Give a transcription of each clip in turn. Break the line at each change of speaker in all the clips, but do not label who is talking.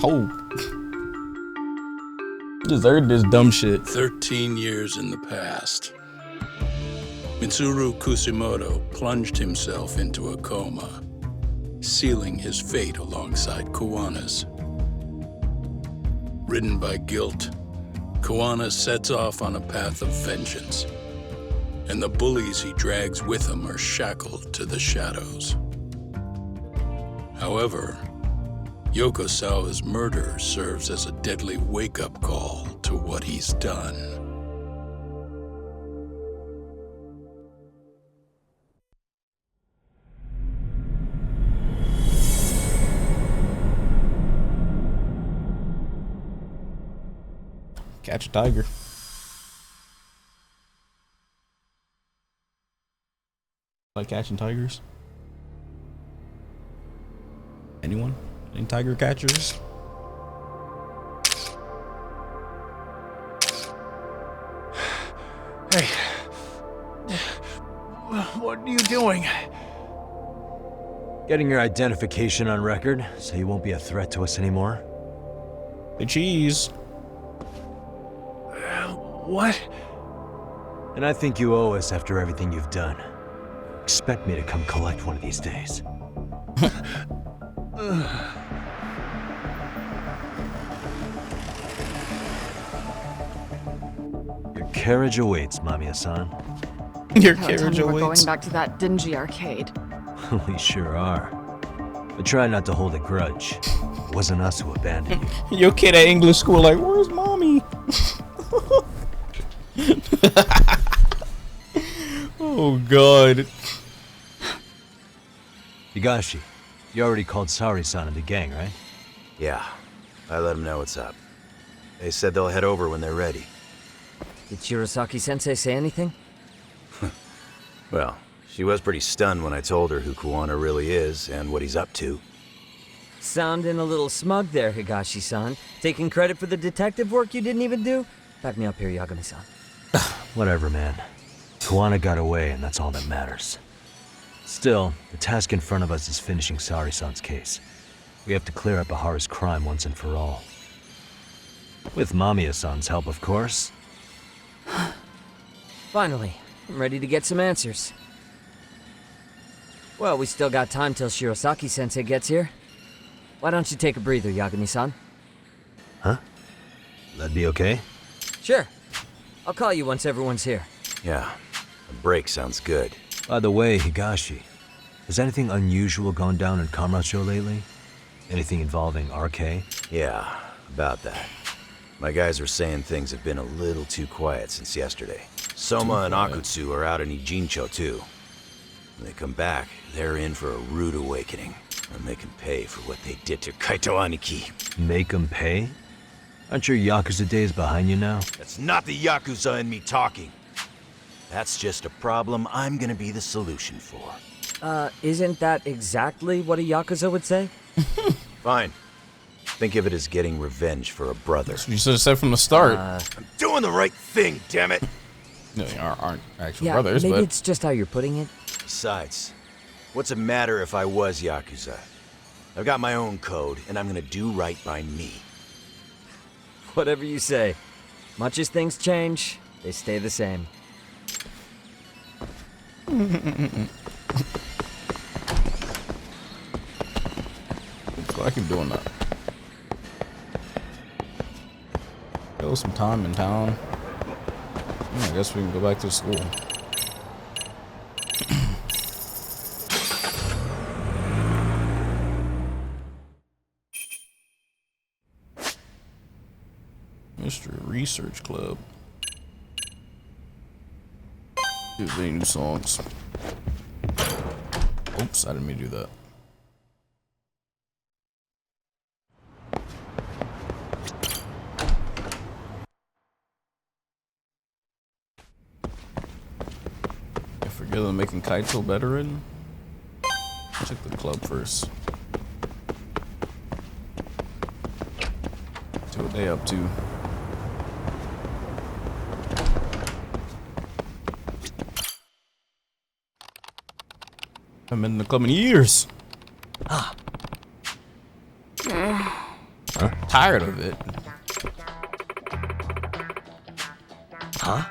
cold. Deserved this dumb shit.
13 years in the past. Mitsuru Kusimoto plunged himself into a coma, sealing his fate alongside Kuwana's. Ridden by guilt, Kuwana sets off on a path of vengeance, and the bullies he drags with him are shackled to the shadows. However, Yokosawa's murder serves as a deadly wake-up call to what he's done.
Catch a tiger. Like catching tigers? Anyone? Any tiger catchers?
Hey. What are you doing?
Getting your identification on record, so you won't be a threat to us anymore.
The cheese.
What?
And I think you owe us after everything you've done. Expect me to come collect one of these days. Your carriage awaits, Mamiya-san.
Your
By the time
carriage
we were
awaits.
going back to that dingy arcade.
We sure are. But try not to hold a grudge. It wasn't us who abandoned you.
Your kid at English school like, where's mommy? Oh god.
Higashi, you already called Sari-san and the gang, right?
Yeah, I let them know what's up. They said they'll head over when they're ready.
Did Shirosaki-sensei say anything?
Well, she was pretty stunned when I told her who Kuwana really is and what he's up to.
Sounding a little smug there, Higashi-san. Taking credit for the detective work you didn't even do? Back me up here, Yagami-san.
Whatever, man. Kuwana got away, and that's all that matters. Still, the task in front of us is finishing Sari-san's case. We have to clear up Ehara's crime once and for all. With Mamiya-san's help, of course.
Finally, I'm ready to get some answers. Well, we still got time till Shirosaki-sensei gets here. Why don't you take a breather, Yagami-san?
Huh? That'd be okay?
Sure. I'll call you once everyone's here.
Yeah, a break sounds good.
By the way, Higashi, has anything unusual gone down in Kamurocho lately? Anything involving RK?
Yeah, about that. My guys are saying things have been a little too quiet since yesterday. Soma and Akutsu are out in Ijincho too. When they come back, they're in for a rude awakening. And they can pay for what they did to Kaito Aniki.
Make them pay? Aren't your Yakuza days behind you now?
That's not the Yakuza in me talking. That's just a problem I'm gonna be the solution for.
Isn't that exactly what a Yakuza would say?
Fine. Think of it as getting revenge for a brother.
That's what you should have said from the start.
I'm doing the right thing, damn it!
No, they aren't actual
Yeah,
brothers,
maybe
but
it's just how you're putting it.
Besides, what's it matter if I was Yakuza? I've got my own code, and I'm gonna do right by me.
Whatever you say. Much as things change, they stay the same.
so I keep doing that. Kill some time in town. Yeah, I guess we can go back to school. Mystery Research Club. Do any new songs? Oops, I didn't mean to do that. I forget I'm making Kaito veteran. Check the club first. See what they up to. I've been in the club in years.
Huh?
tired of it.
Huh?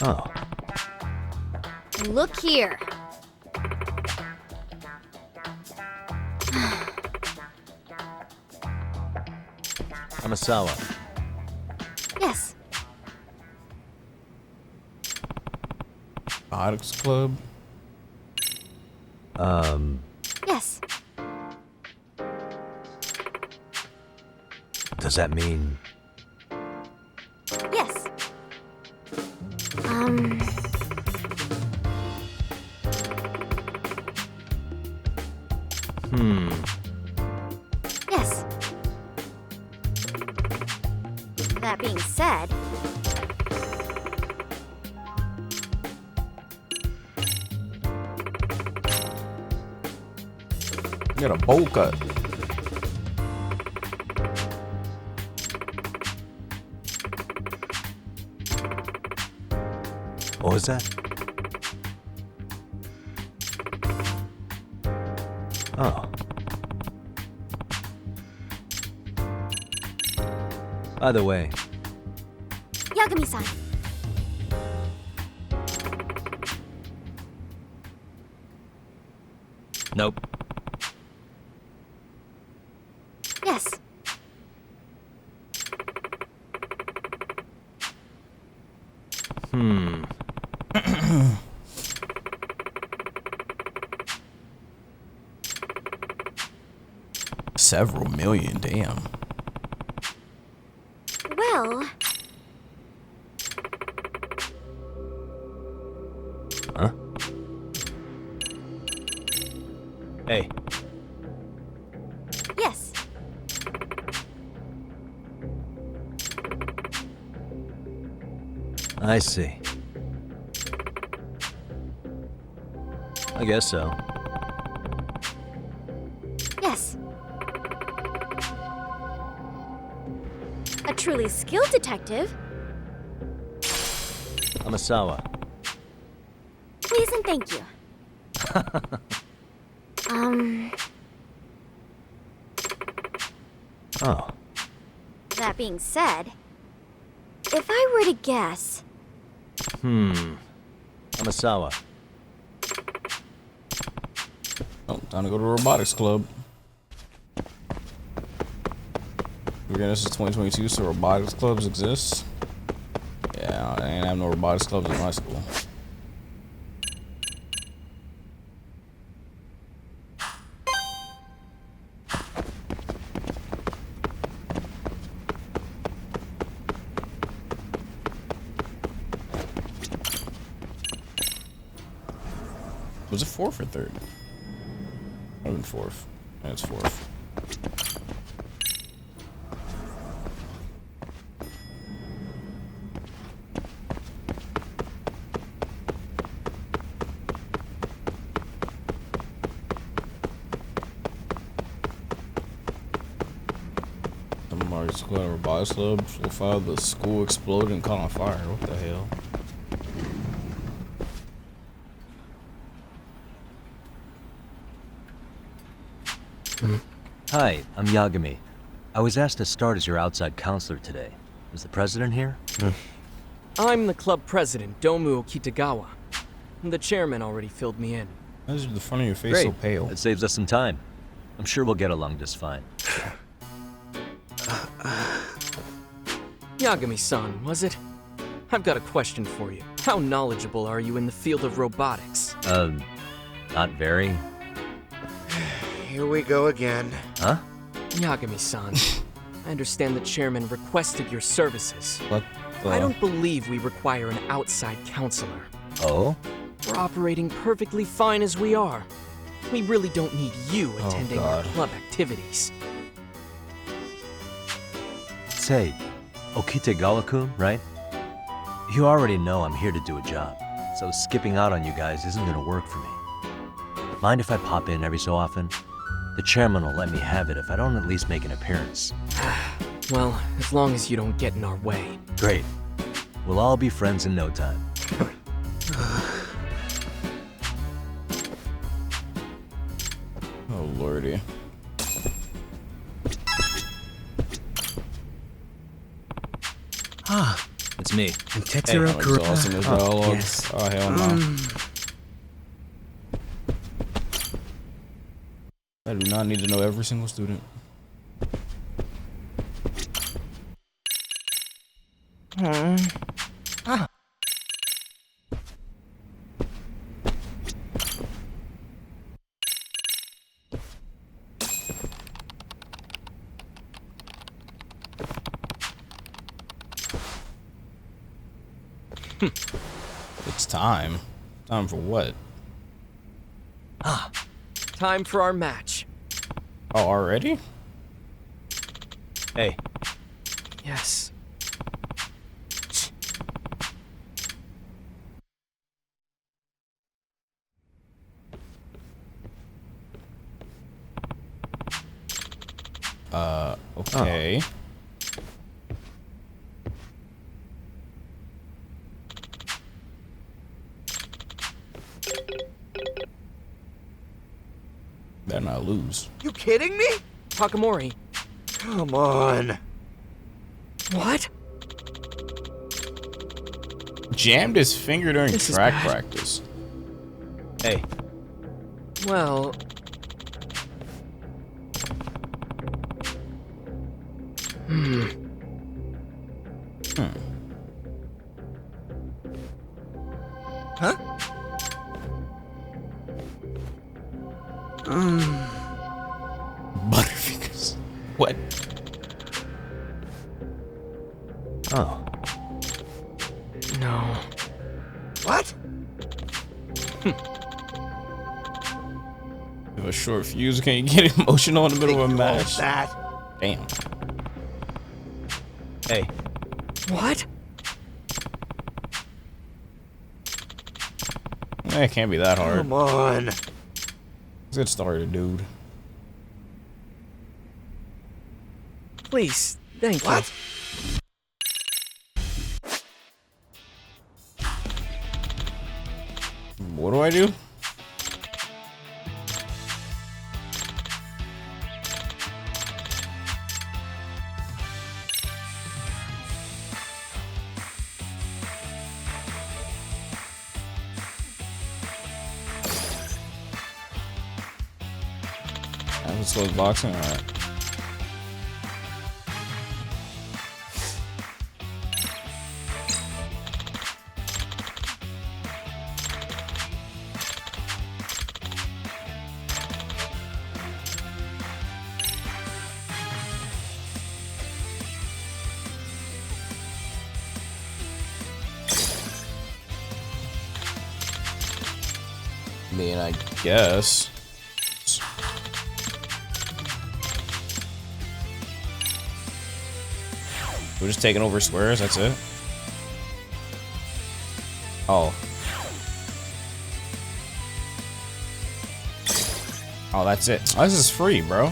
Oh.
Look here.
Amasawa.
Yes.
Robotics Club.
Yes.
Does that mean...
Yes. Yes. That being said,
You got a bowl cut.
What was that? Oh. By the way,
Yagami-san.
nope.
Yes.
Several million, damn.
Well,
Huh? Hey,
yes.
I see. I guess so.
Yes. A truly skilled detective.
Amasawa.
Please and thank you.
Oh.
That being said, if I were to guess,
Amasawa.
Oh, time to go to Robotics Club. Again, this is 2022, so robotics clubs exist. Yeah, I ain't have no robotics clubs in my school. Was it fourth or third? I been fourth. Yeah, it's fourth. Squad robotics club. So far, the school exploded and caught on fire. What the hell?
Hi, I'm Yagami. I was asked to start as your outside counselor today. Is the president here?
I'm the club president, Domu Kitagawa. The chairman already filled me in.
Why is the front of your face
Great.
so pale?
That saves us some time. I'm sure we'll get along just fine.
Yagami-san, was it? I've got a question for you. How knowledgeable are you in the field of robotics?
Not very.
Here we go again.
Huh?
Yagami-san, I understand the chairman requested your services.
What the?
I don't believe we require an outside counselor.
Oh?
We're operating perfectly fine as we are. We really don't need you attending our
God.
club activities.
Say, Okitegawa-kun, right? You already know I'm here to do a job, so skipping out on you guys isn't gonna work for me. Mind if I pop in every so often? The chairman will let me have it if I don't at least make an appearance.
Well, as long as you don't get in our way.
Great. We'll all be friends in no time.
Oh lordy.
It's me.
I'm exhausting this dialogue.
yes.
Oh, hell no. I do not need to know every single student. It's time. Time for what?
Time for our match.
Oh, already?
Hey,
Yes.
Okay. Better not lose.
You kidding me?
Takamori.
Come on.
What?
Jammed his finger during
This is
track
bad.
practice.
hey,
Well,
Huh?
Butterfingers. What?
oh,
no.
What?
If a short fuse can't get emotional in the middle of a match.
That.
Damn.
hey,
What?
It can't be that hard.
Come on.
Let's get started, dude.
Please. Thank you.
What?
What do I do? Let's go with boxing. All right. I mean, I guess. We're just taking over squares, that's it. Oh. Oh, that's it. Oh, this is free, bro.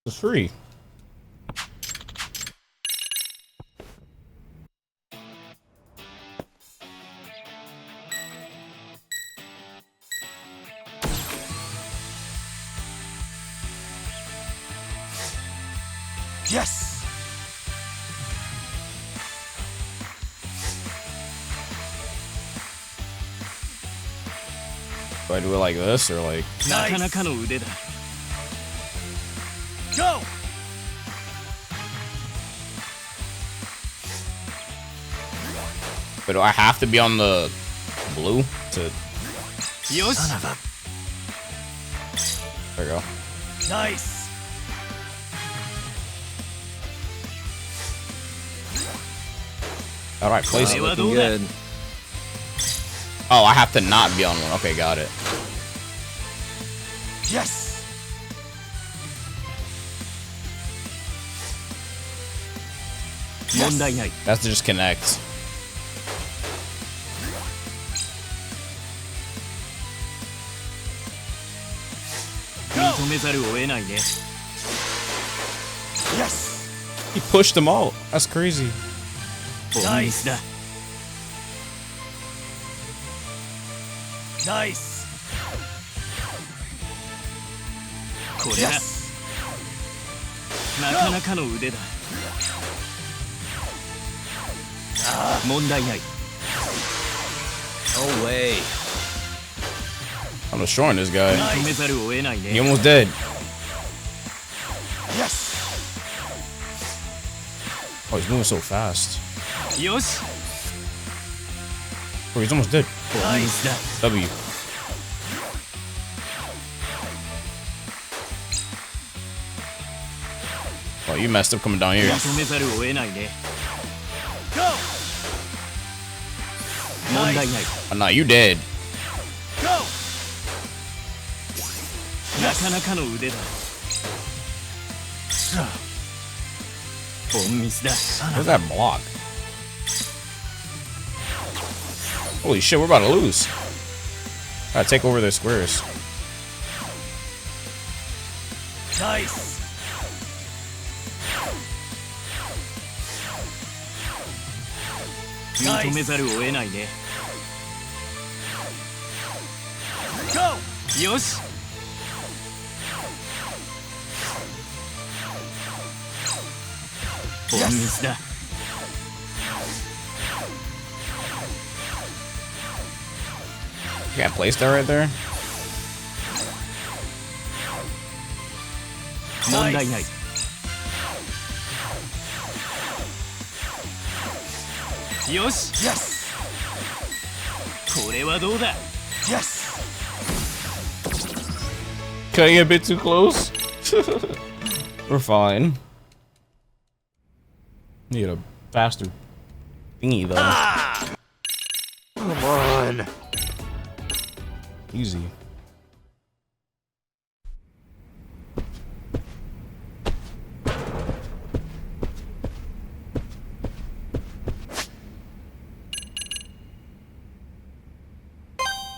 It's free.
Yes.
Do I do it like this or like?
Go.
But do I have to be on the blue to?
Son of a.
There we go.
Nice.
All right, place it.
Looking good.
Oh, I have to not be on one. Okay, got it.
Yes.
That's to just connect.
Yes.
He pushed them all. That's crazy.
Nice. Nice. これだ。なかなかの腕だ。問題ない。
No way.
I'm destroying this guy.
認めざるを得ないね。
He almost dead.
Yes.
Oh, he's moving so fast.
よし。
Oh, he's almost dead.
ナイスだ。
W. Oh, you messed up coming down here.
認めざるを得ないね。Go. 問題ない。
Oh, nah, you dead.
Go. なかなかの腕だ。ボンミスだ。
Where's that block? Holy shit, we're about to lose. Gotta take over their squares.
ナイス。認めざるを得ないね。Go! よし。ボンミスだ。
You got place that right there?
問題ない。よし。Yes. これはどうだ。Yes.
Cutting a bit too close. We're fine. Need a faster thingy though.
Come on.
Easy.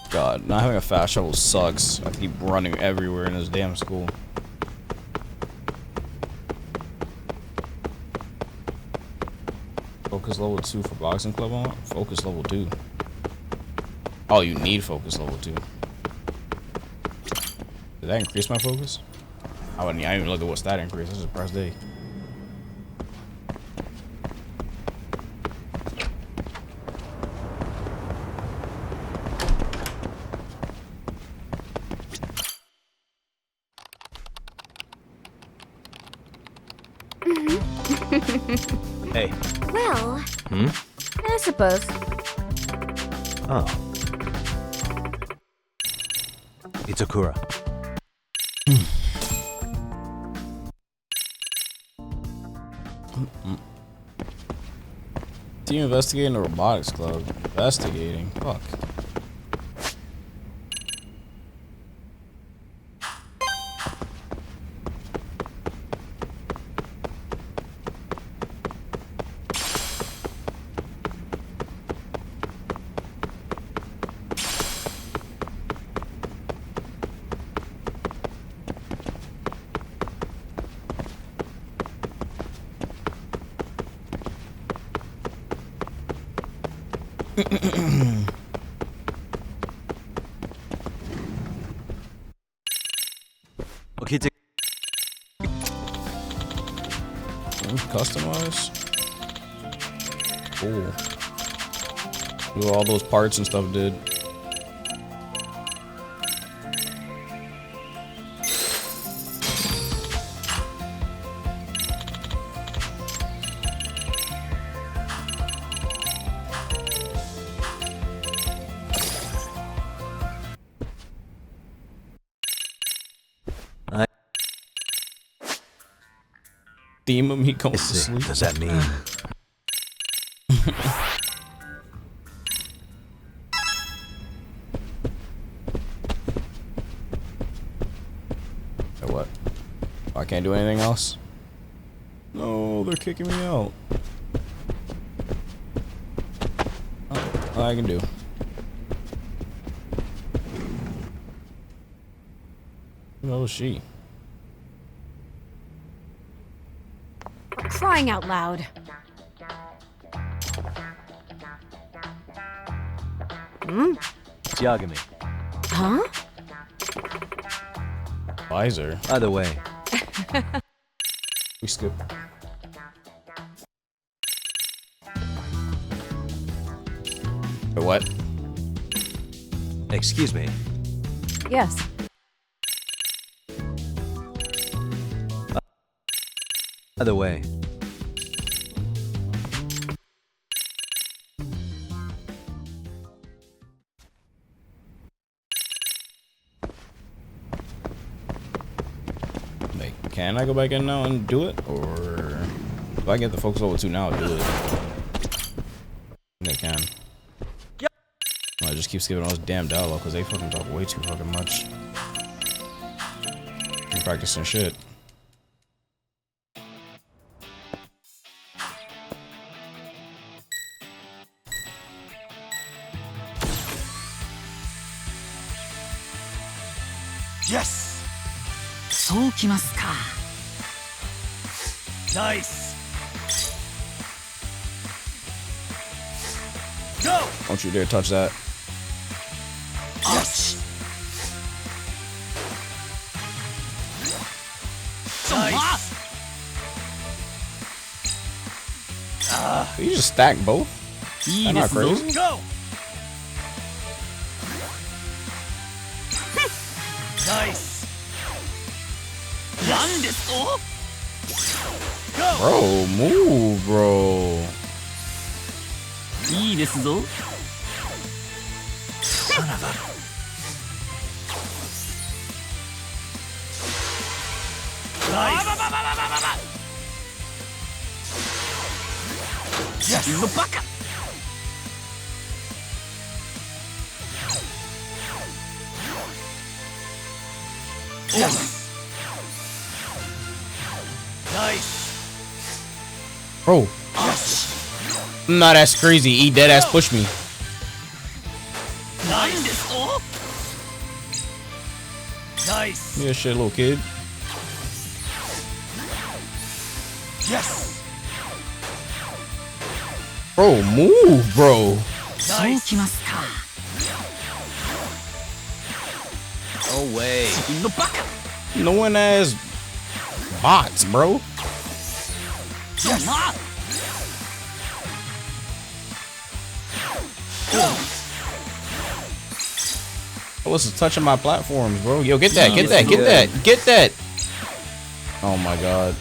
God, not having a fast shovel sucks. I keep running everywhere in this damn school. Focus level 2 for boxing club on? Focus level 2. Oh, you need focus level 2. Did that increase my focus? I didn't even look at what stat increase. I just pressed A.
Hey.
Well,
Hmm?
I suppose.
Oh. Itakura.
Team investigating the robotics club. Investigating? Fuck.
Okay,
Customize? Cool. Do all those parts and stuff did. Theme of me going to sleep.
Does that mean?
What? I can't do anything else? No, they're kicking me out. Oh, I can do. Who knows she?
Crying out loud.
Yagami.
Huh?
Visor.
Either way,
We skip. Wait, what?
excuse me.
Yes.
Either way,
Wait, can I go back in now and do it? Or if I get the focus over 2 now, I'll do it. I think I can. I just keep skipping all this damn dialogue because they fucking talk way too fucking much. I'm practicing shit.
Yes!
そうきますか。ナイス。
Don't you dare touch that.
Yes!
Nice.
You just stack both?
いい
Am
で
I
すぞ。
crazy?
Go. Nice. なんですと
Bro, move, bro.
いいですぞ。ナイス。のバカ。ナイス。
Bro. Nah, that's crazy. He dead ass push me.
なんですとナイス。
Yeah, shit, little kid.
Yes!
Bro, move, bro.
そうきますか。
No way.
のバカ。
No one has bots, bro.
まあ。
What's touching my platforms, bro? Yo, get that, get that, get that, get that. Oh my god.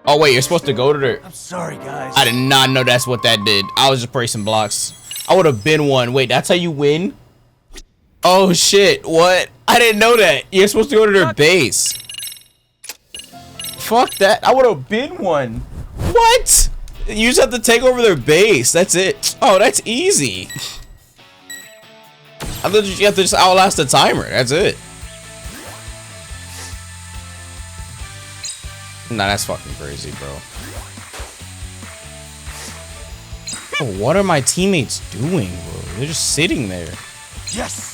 Oh wait, you're supposed to go to the...
I'm sorry, guys.
I did not know that's what that did. I was just pressing blocks. I would have been one. Wait, that's how you win? Oh shit, what? I didn't know that. You're supposed to go to their base. Fuck that. I would have been one. What? You just have to take over their base. That's it. Oh, that's easy. I thought you have to just outlast the timer. That's it. Nah, that's fucking crazy, bro. Oh, what are my teammates doing, bro? They're just sitting there.
Yes!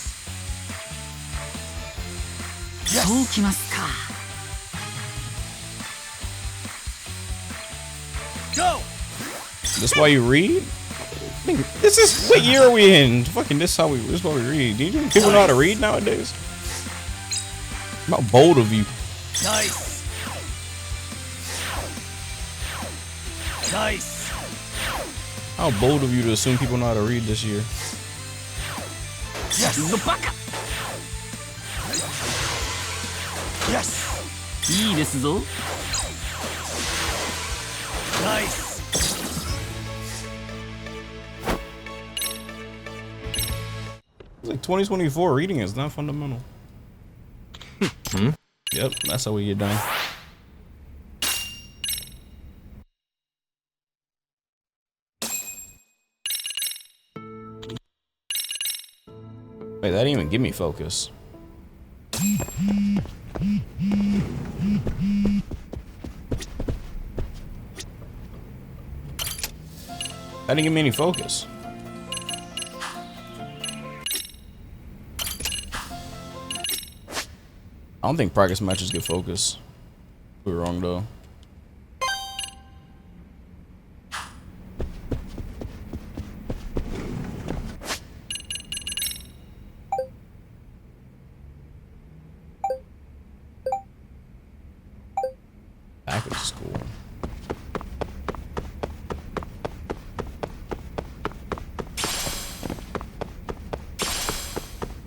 そうきますか。Go.
This why you read? This is what year are we in? Fucking this is what we read. Do you think people know how to read nowadays? How bold of you.
Nice. Nice.
How bold of you to assume people know how to read this year.
No baka.
Yes!
いいですぞ。Nice.
It's like 2024 reading is not fundamental. Yep, that's how we get done. Wait, that didn't even give me focus. That didn't give me any focus. I don't think practice matches get focus. We were wrong though.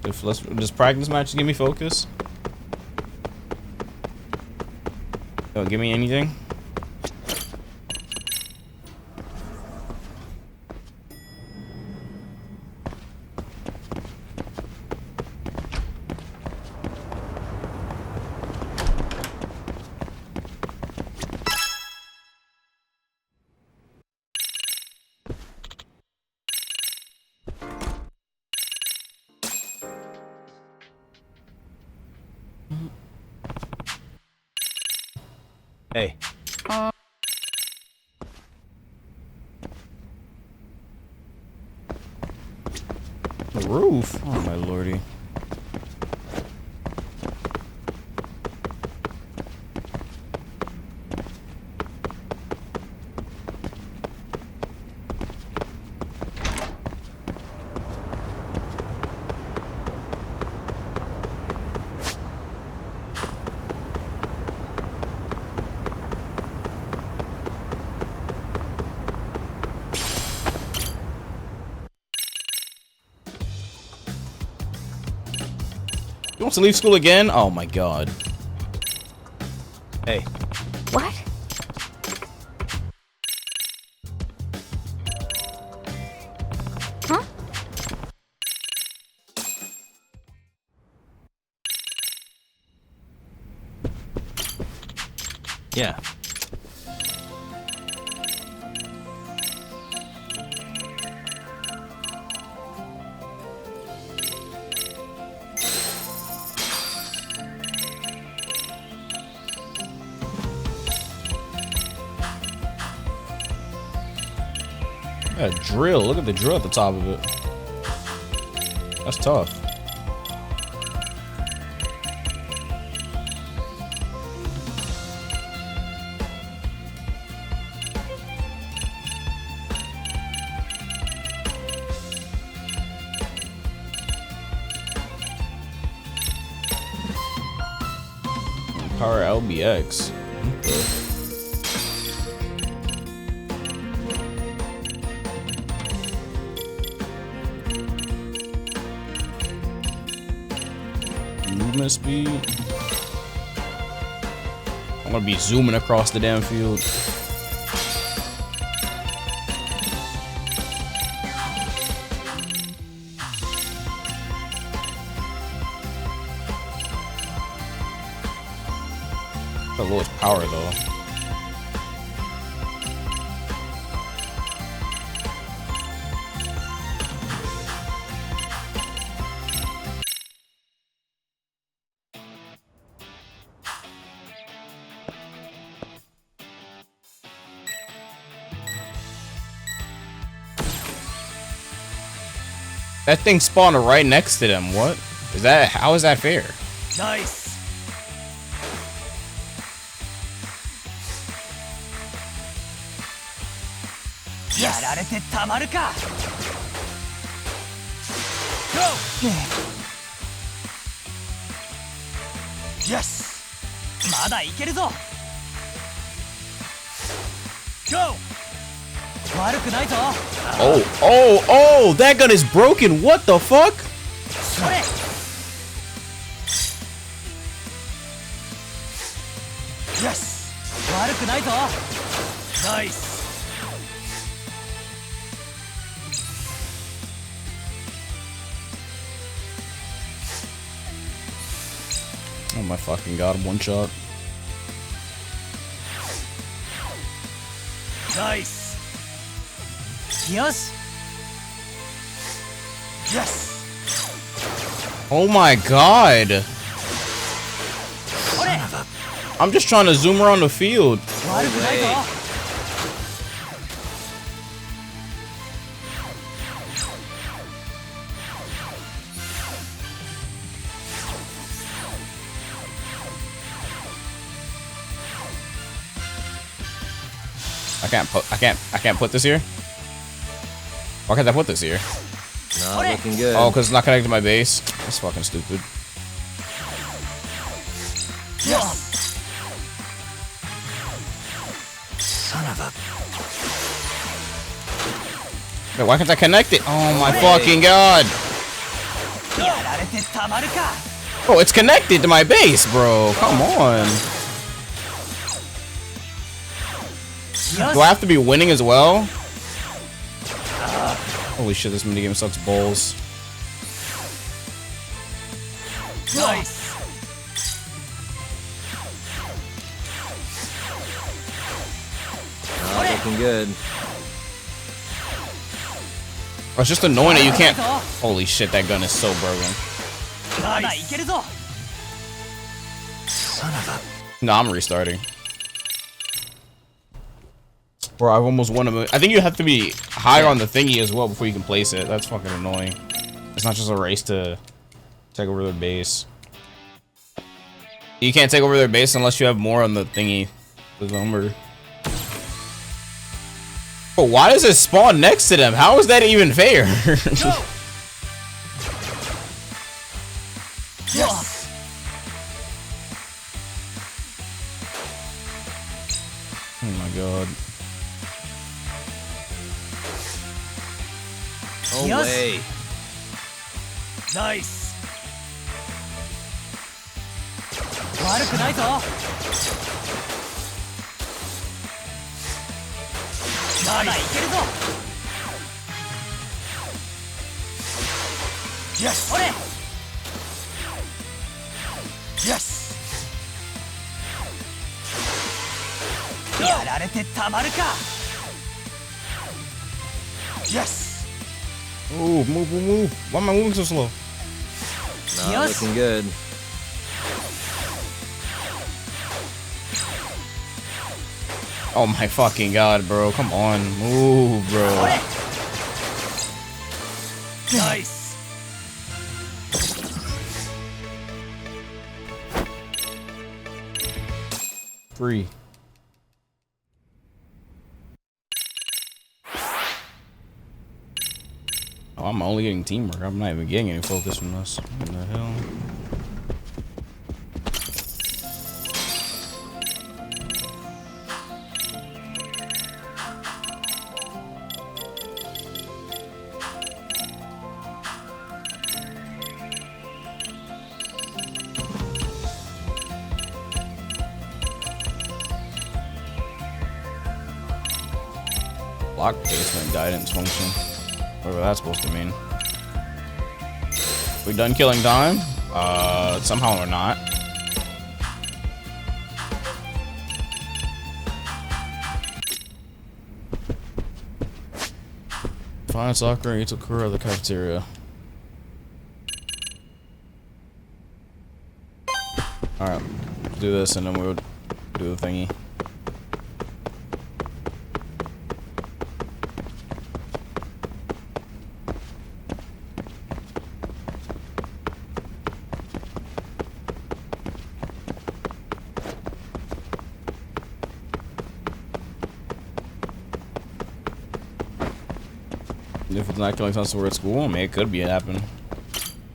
Let's just practice matches. Give me focus. Don't give me anything.
Hey.
The roof. Oh my lordy. You want to leave school again? Oh my god.
Hey.
What? Huh?
Yeah.
A drill. Look at the drill at the top of it. That's tough. Power LBX. Okay. Movement speed. I'm gonna be zooming across the damn field. The lowest power though. That thing spawned right next to them. What is that? How is that fair?
Nice. Yes. Go.
Oh, that gun is broken. What the fuck?
Yes. Nice.
Oh my fucking god, one shot.
Nice. Yes. Yes.
Oh my god. I'm just trying to zoom around the field. I can't put this here. Why can't I put this here?
Not looking good.
Oh, because it's not connected to my base. That's fucking stupid.
Yes.
Son of a...
Wait, why can't I connect it? Oh my fucking god. Oh, it's connected to my base, bro. Come on. Do I have to be winning as well? Holy shit, this minigame sucks balls.
Nice.
Looking good.
Oh, it's just annoying that you can't. Holy shit, that gun is so broken. No, I'm restarting. Bro, I've almost won a million. I think you have to be higher on the thingy as well before you can place it. That's fucking annoying. It's not just a race to take over their base. You can't take over their base unless you have more on the thingy. The number. But why does it spawn next to them? How is that even fair?
Yes.
Oh my god.
Oh way.
Nice. 悪くないぞ。まだいけるぞ。Yes. おれ。Yes. やられてたまるか。Yes.
Move, move, move, move. Why am I moving so slow?
Not looking good.
Oh my fucking god, bro. Come on. Move, bro.
Nice.
Free. Oh, I'm only getting teamwork. I'm not even getting any focus from this. What the hell? Block basement guidance function. Whatever that's supposed to mean. We done killing time? Somehow we're not. Find Sakura and Itakura at the cafeteria. Alright, do this and then we'll do the thingy. If it's not killing us, we're at school. I mean, it could be happening.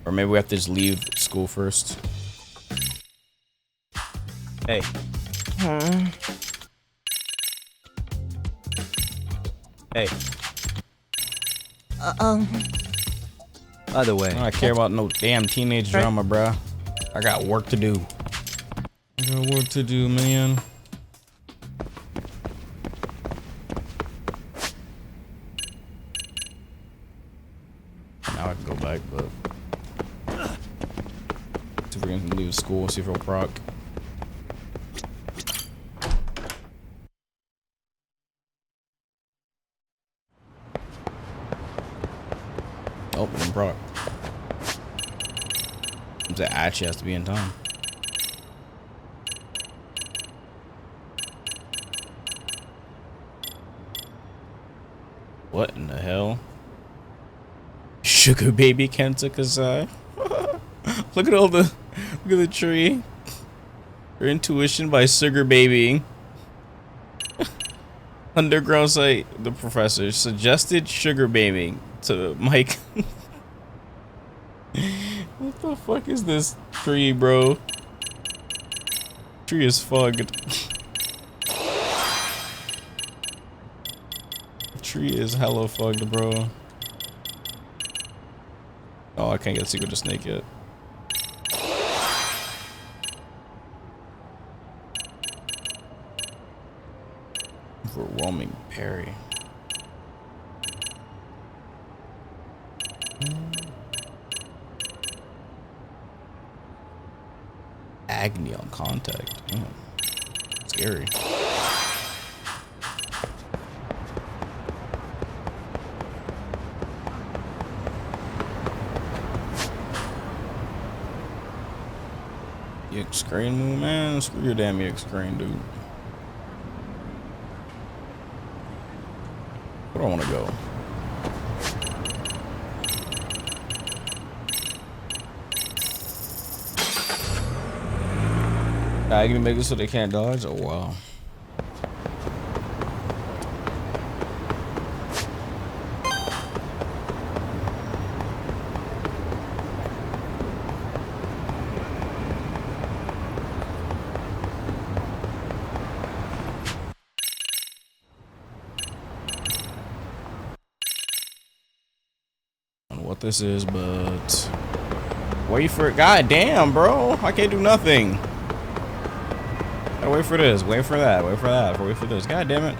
Or maybe we have to just leave school first. Hey. Hey.
Either way.
I don't care about no damn teenage drama, bruh. I got work to do. I got work to do, man. Now I can go back, but see if we're gonna leave school, see if it'll proc. Oh, didn't proc. That actually has to be in time. What in the hell? Sugar baby Kenta Kasai. Look at all the look at the tree. Her intuition by sugar babying. Underground site, the professor suggested sugar babying to Mike. What the fuck is this tree, bro? Tree is fucked. Tree is hella fucked, bro. Oh, I can't get the secret to snake yet. Overwhelming parry. Agony on contact. Damn. Scary. EX screen move, man. Screw your damn EX screen, dude. Where do I want to go? I can make it so they can't dodge. Oh wow. What this is, but wait for it. God damn, bro, I can't do nothing. Gotta wait for this, wait for that, wait for that, wait for this. God damn it.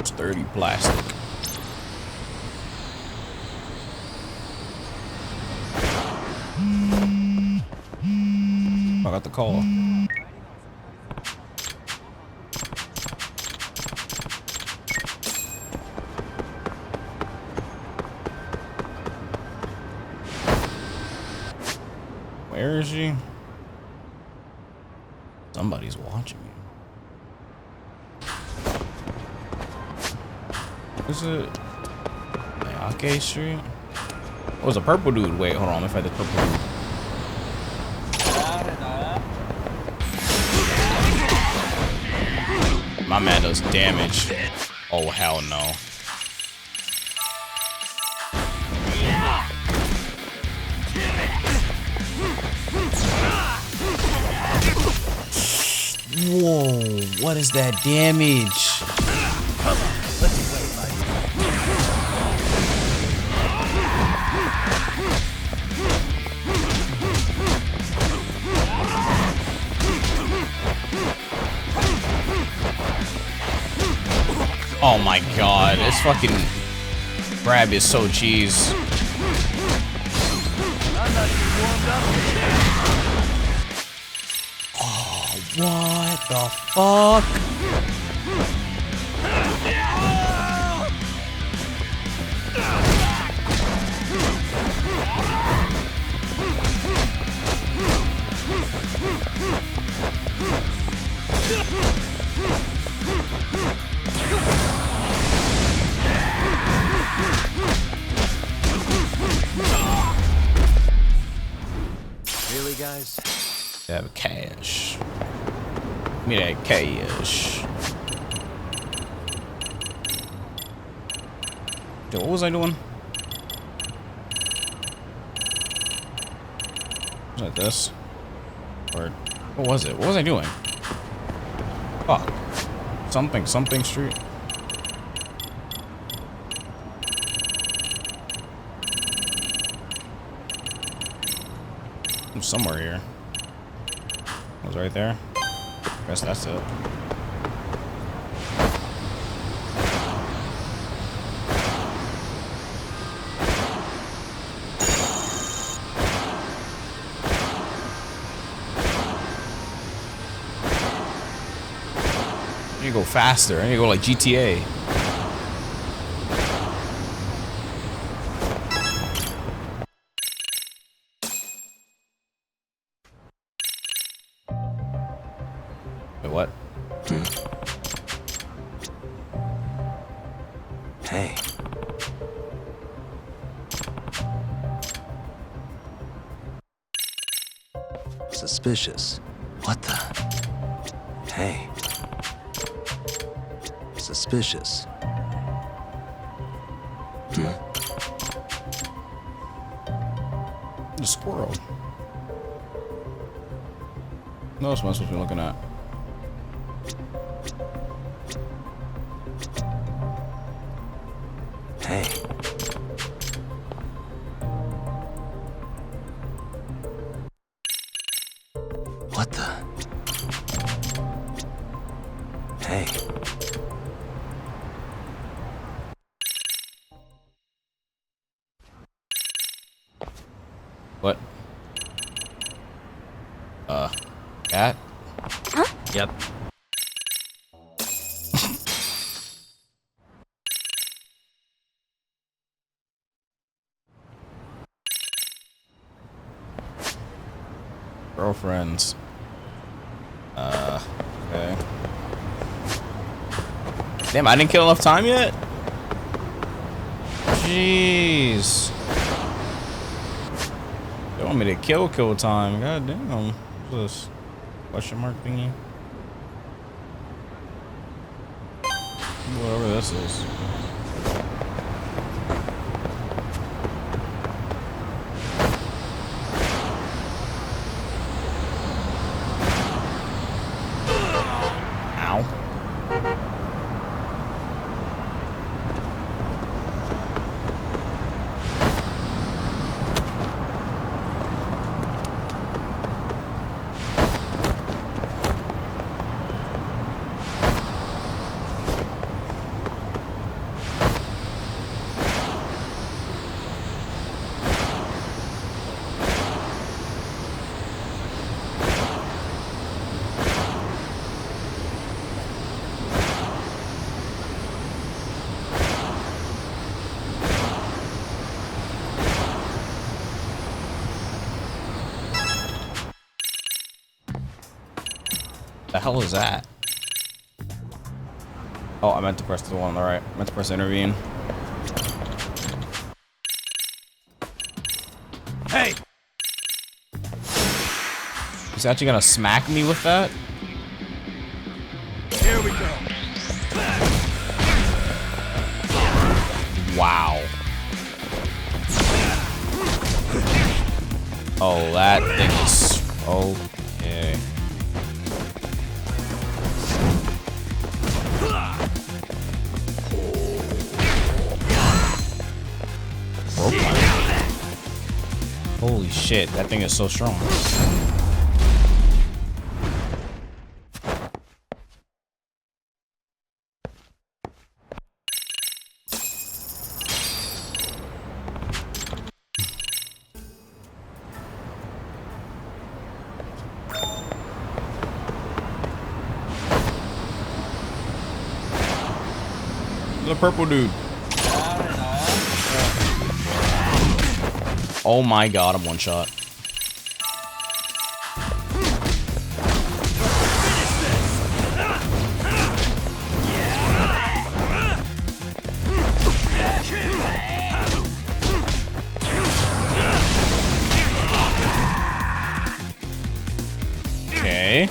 Sturdy plastic. I got the call. Where is she? Somebody's watching me. Is it Ayake Street? Oh, it was a purple dude. Wait, hold on. Let me find the purple dude. My man does damage. Oh, hell no. Whoa, what is that damage? Oh my god, this fucking grab is so cheese. Oh, what the fuck?
Really, guys?
They have cash. Give me that cash. Yo, what was I doing? Was it this? Or what was it? What was I doing? Fuck. Something street. I'm somewhere here. It was right there. I guess that's it. I need to go faster. I need to go like GTA. Wait, what?
Hey. Suspicious. What the? Hey. Suspicious.
The squirrel. No, what am I supposed to be looking at?
Hey. What the? Hey.
What? Cat?
Yep.
Girlfriends. Okay. Damn, I didn't kill enough time yet? Jeez. They want me to kill time. God damn. What's this? Question mark thingy? Whatever this is. Ow. The hell is that? Oh, I meant to press the one on the right. I meant to press intervene.
Hey!
He's actually gonna smack me with that?
Here we go.
Wow. Oh, that thing is okay. Holy shit, that thing is so strong. The purple dude. Oh my god, I'm one shot. Okay.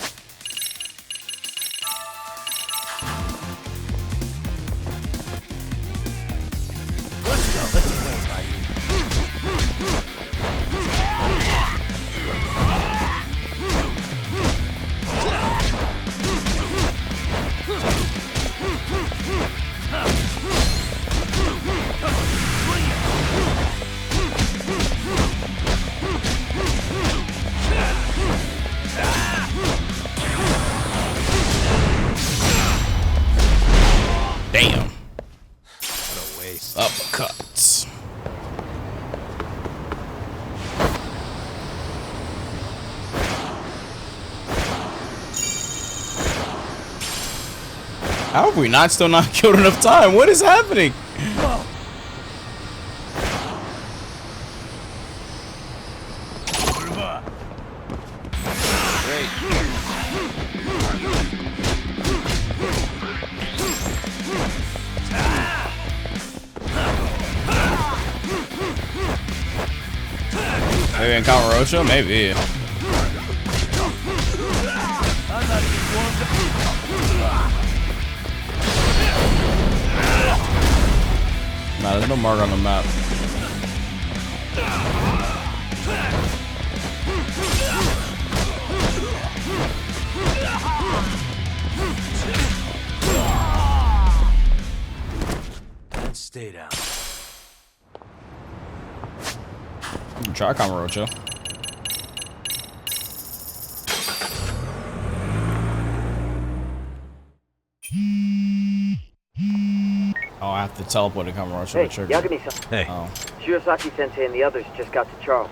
Damn.
What a waste.
Uppercuts. How have we still not killed enough time? What is happening? Maybe in Kamurocho? Maybe. Nah, there's no mark on the map.
Let's stay down.
You can try Kamurocho. Oh, I have to teleport to Kamurocho to trigger.
Yagami-san.
Hey,
Oh.
Shirosaki-sensei and the others just got to Charles.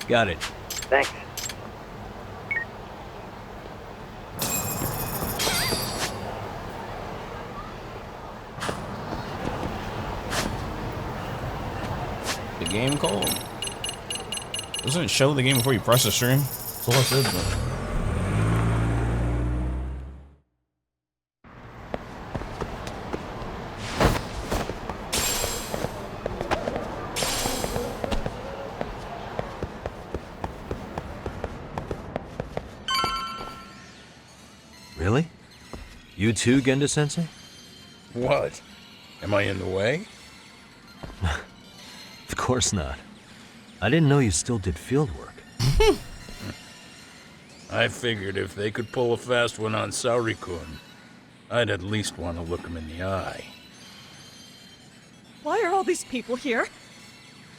got it.
Thanks.
The game code? Doesn't it show the game before you press the stream? So what's it?
Really? You too, Genda-sensei?
What? Am I in the way?
Of course not. I didn't know you still did field work.
I figured if they could pull a fast one on Saori-kun, I'd at least want to look him in the eye.
Why are all these people here?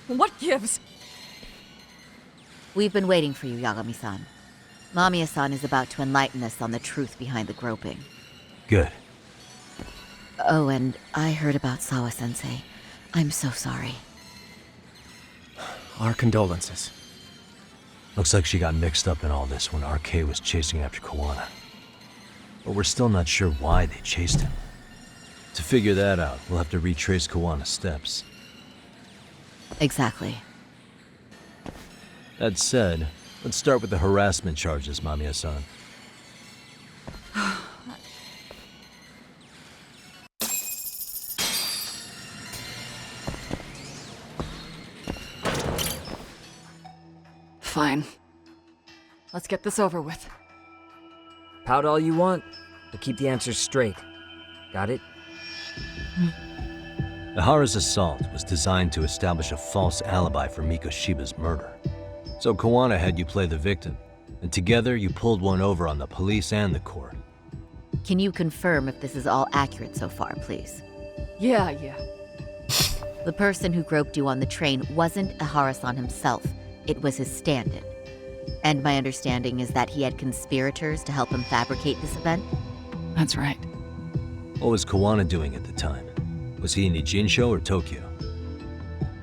What gives?
We've been waiting for you, Yagami-san. Mamiya-san is about to enlighten us on the truth behind the groping.
Good.
Oh, and I heard about Sawa-sensei. I'm so sorry.
Our condolences.
Looks like she got mixed up in all this when RK was chasing after Kuwana. But we're still not sure why they chased him. To figure that out, we'll have to retrace Kuwana's steps.
Exactly.
That said, let's start with the harassment charges, Mamiya-san.
Fine. Let's get this over with.
Pout all you want, but keep the answers straight. Got it?
Ehara's assault was designed to establish a false alibi for Mikoshiba's murder. So Kuwana had you play the victim, and together you pulled one over on the police and the court.
Can you confirm if this is all accurate so far, please?
Yeah.
The person who groped you on the train wasn't Ehara-san himself. It was his stand-in. And my understanding is that he had conspirators to help him fabricate this event?
That's right.
What was Kuwana doing at the time? Was he in Ijincho or Tokyo?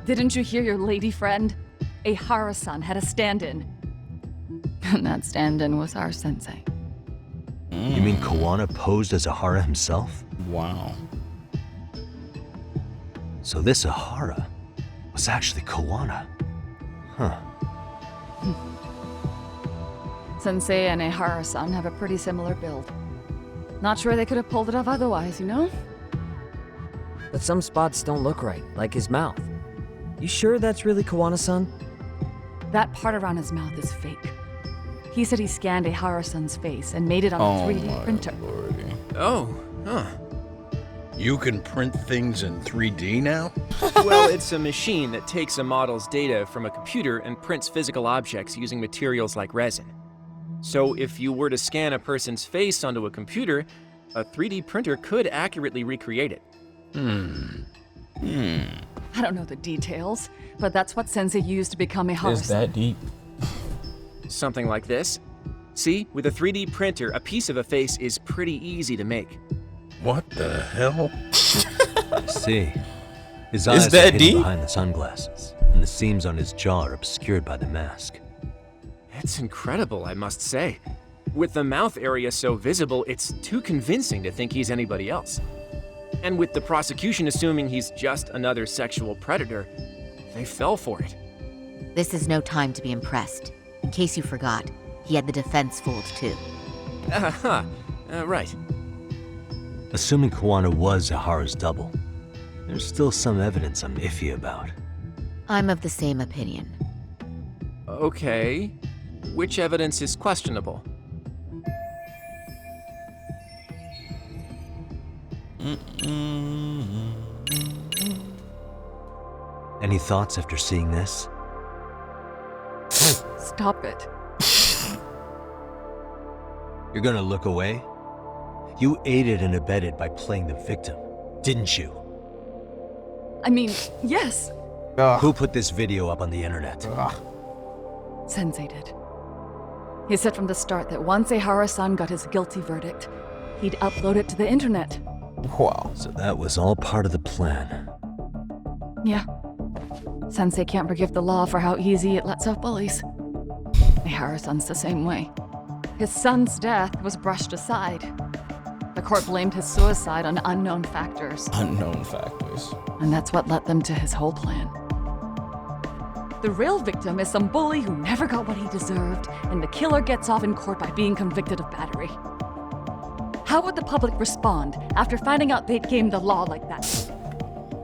Didn't you hear your lady friend? Ehara-san had a stand-in. And that stand-in was our sensei.
You mean Kuwana posed as Ehara himself?
Wow.
So this Ehara was actually Kuwana. Huh.
Sensei and Ehara-san have a pretty similar build. Not sure they could have pulled it off otherwise, you know?
But some spots don't look right, like his mouth. You sure that's really Kuwana-san?
That part around his mouth is fake. He said he scanned Ehara-san's face and made it on a 3D printer.
Lordy.
Oh, huh.
You can print things in 3D now?
Well, it's a machine that takes a model's data from a computer and prints physical objects using materials like resin. So if you were to scan a person's face onto a computer, a 3D printer could accurately recreate it.
I don't know the details, but that's what Sensei used to become Ehara-san.
Is that deep?
Something like this. See, with a 3D printer, a piece of a face is pretty easy to make.
What the hell?
I see. His eyes are hidden behind the sunglasses, and the seams on his jaw are obscured by the mask.
It's incredible, I must say. With the mouth area so visible, it's too convincing to think he's anybody else. And with the prosecution assuming he's just another sexual predator, they fell for it.
This is no time to be impressed. In case you forgot, he had the defense fooled too.
Right.
Assuming Kuwana was Ehara's double, there's still some evidence I'm iffy about.
I'm of the same opinion.
Okay. Which evidence is questionable?
Any thoughts after seeing this?
Stop it.
You're gonna look away? You aided and abetted by playing the victim, didn't you?
I mean, yes.
Who put this video up on the internet?
Sensei did. He said from the start that once Ehara-san got his guilty verdict, he'd upload it to the internet.
Wow.
So that was all part of the plan.
Yeah. Sensei can't forgive the law for how easy it lets off bullies. Ehara-san's the same way. His son's death was brushed aside. The court blamed his suicide on unknown factors.
Unknown factors.
And that's what led them to his whole plan. The real victim is some bully who never got what he deserved, and the killer gets off in court by being convicted of battery. How would the public respond after finding out they'd gamed the law like that?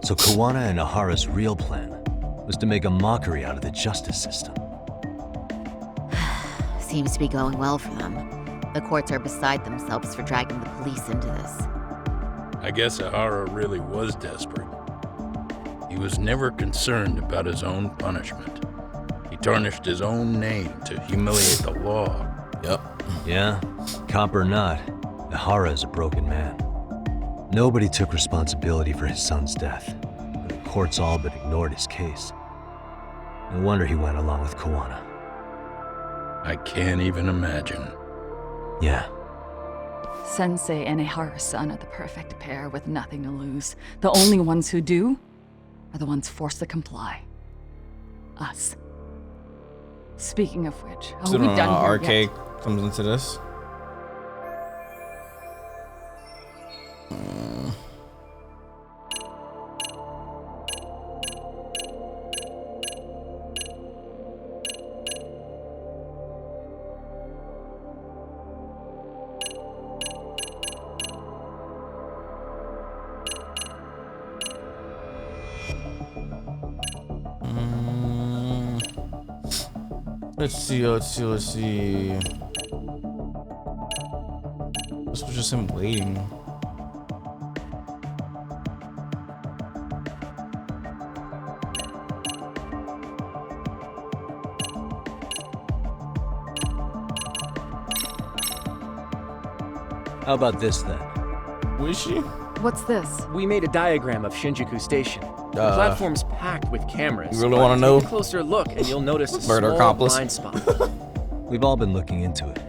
So Kuwana and Ehara's real plan was to make a mockery out of the justice system.
Seems to be going well for them. The courts are beside themselves for dragging the police into this.
I guess Ehara really was desperate. He was never concerned about his own punishment. He tarnished his own name to humiliate the law.
Yep.
Yeah, cop or not, Ehara is a broken man. Nobody took responsibility for his son's death, but the courts all but ignored his case. No wonder he went along with Kuwana.
I can't even imagine.
Yeah.
Sensei and Ehara-san are the perfect pair with nothing to lose. The only ones who do are the ones forced to comply. Us. Speaking of which, are we done here
Arcade
yet?
comes into this. Let's see. This was just him waiting.
How about this then?
Was she?
What's this?
We made a diagram of Shinjuku Station. The platform's packed with cameras.
You really want to know?
Take a closer look and you'll notice a
Murder
small
accomplice.
blind spot.
We've all been looking into it.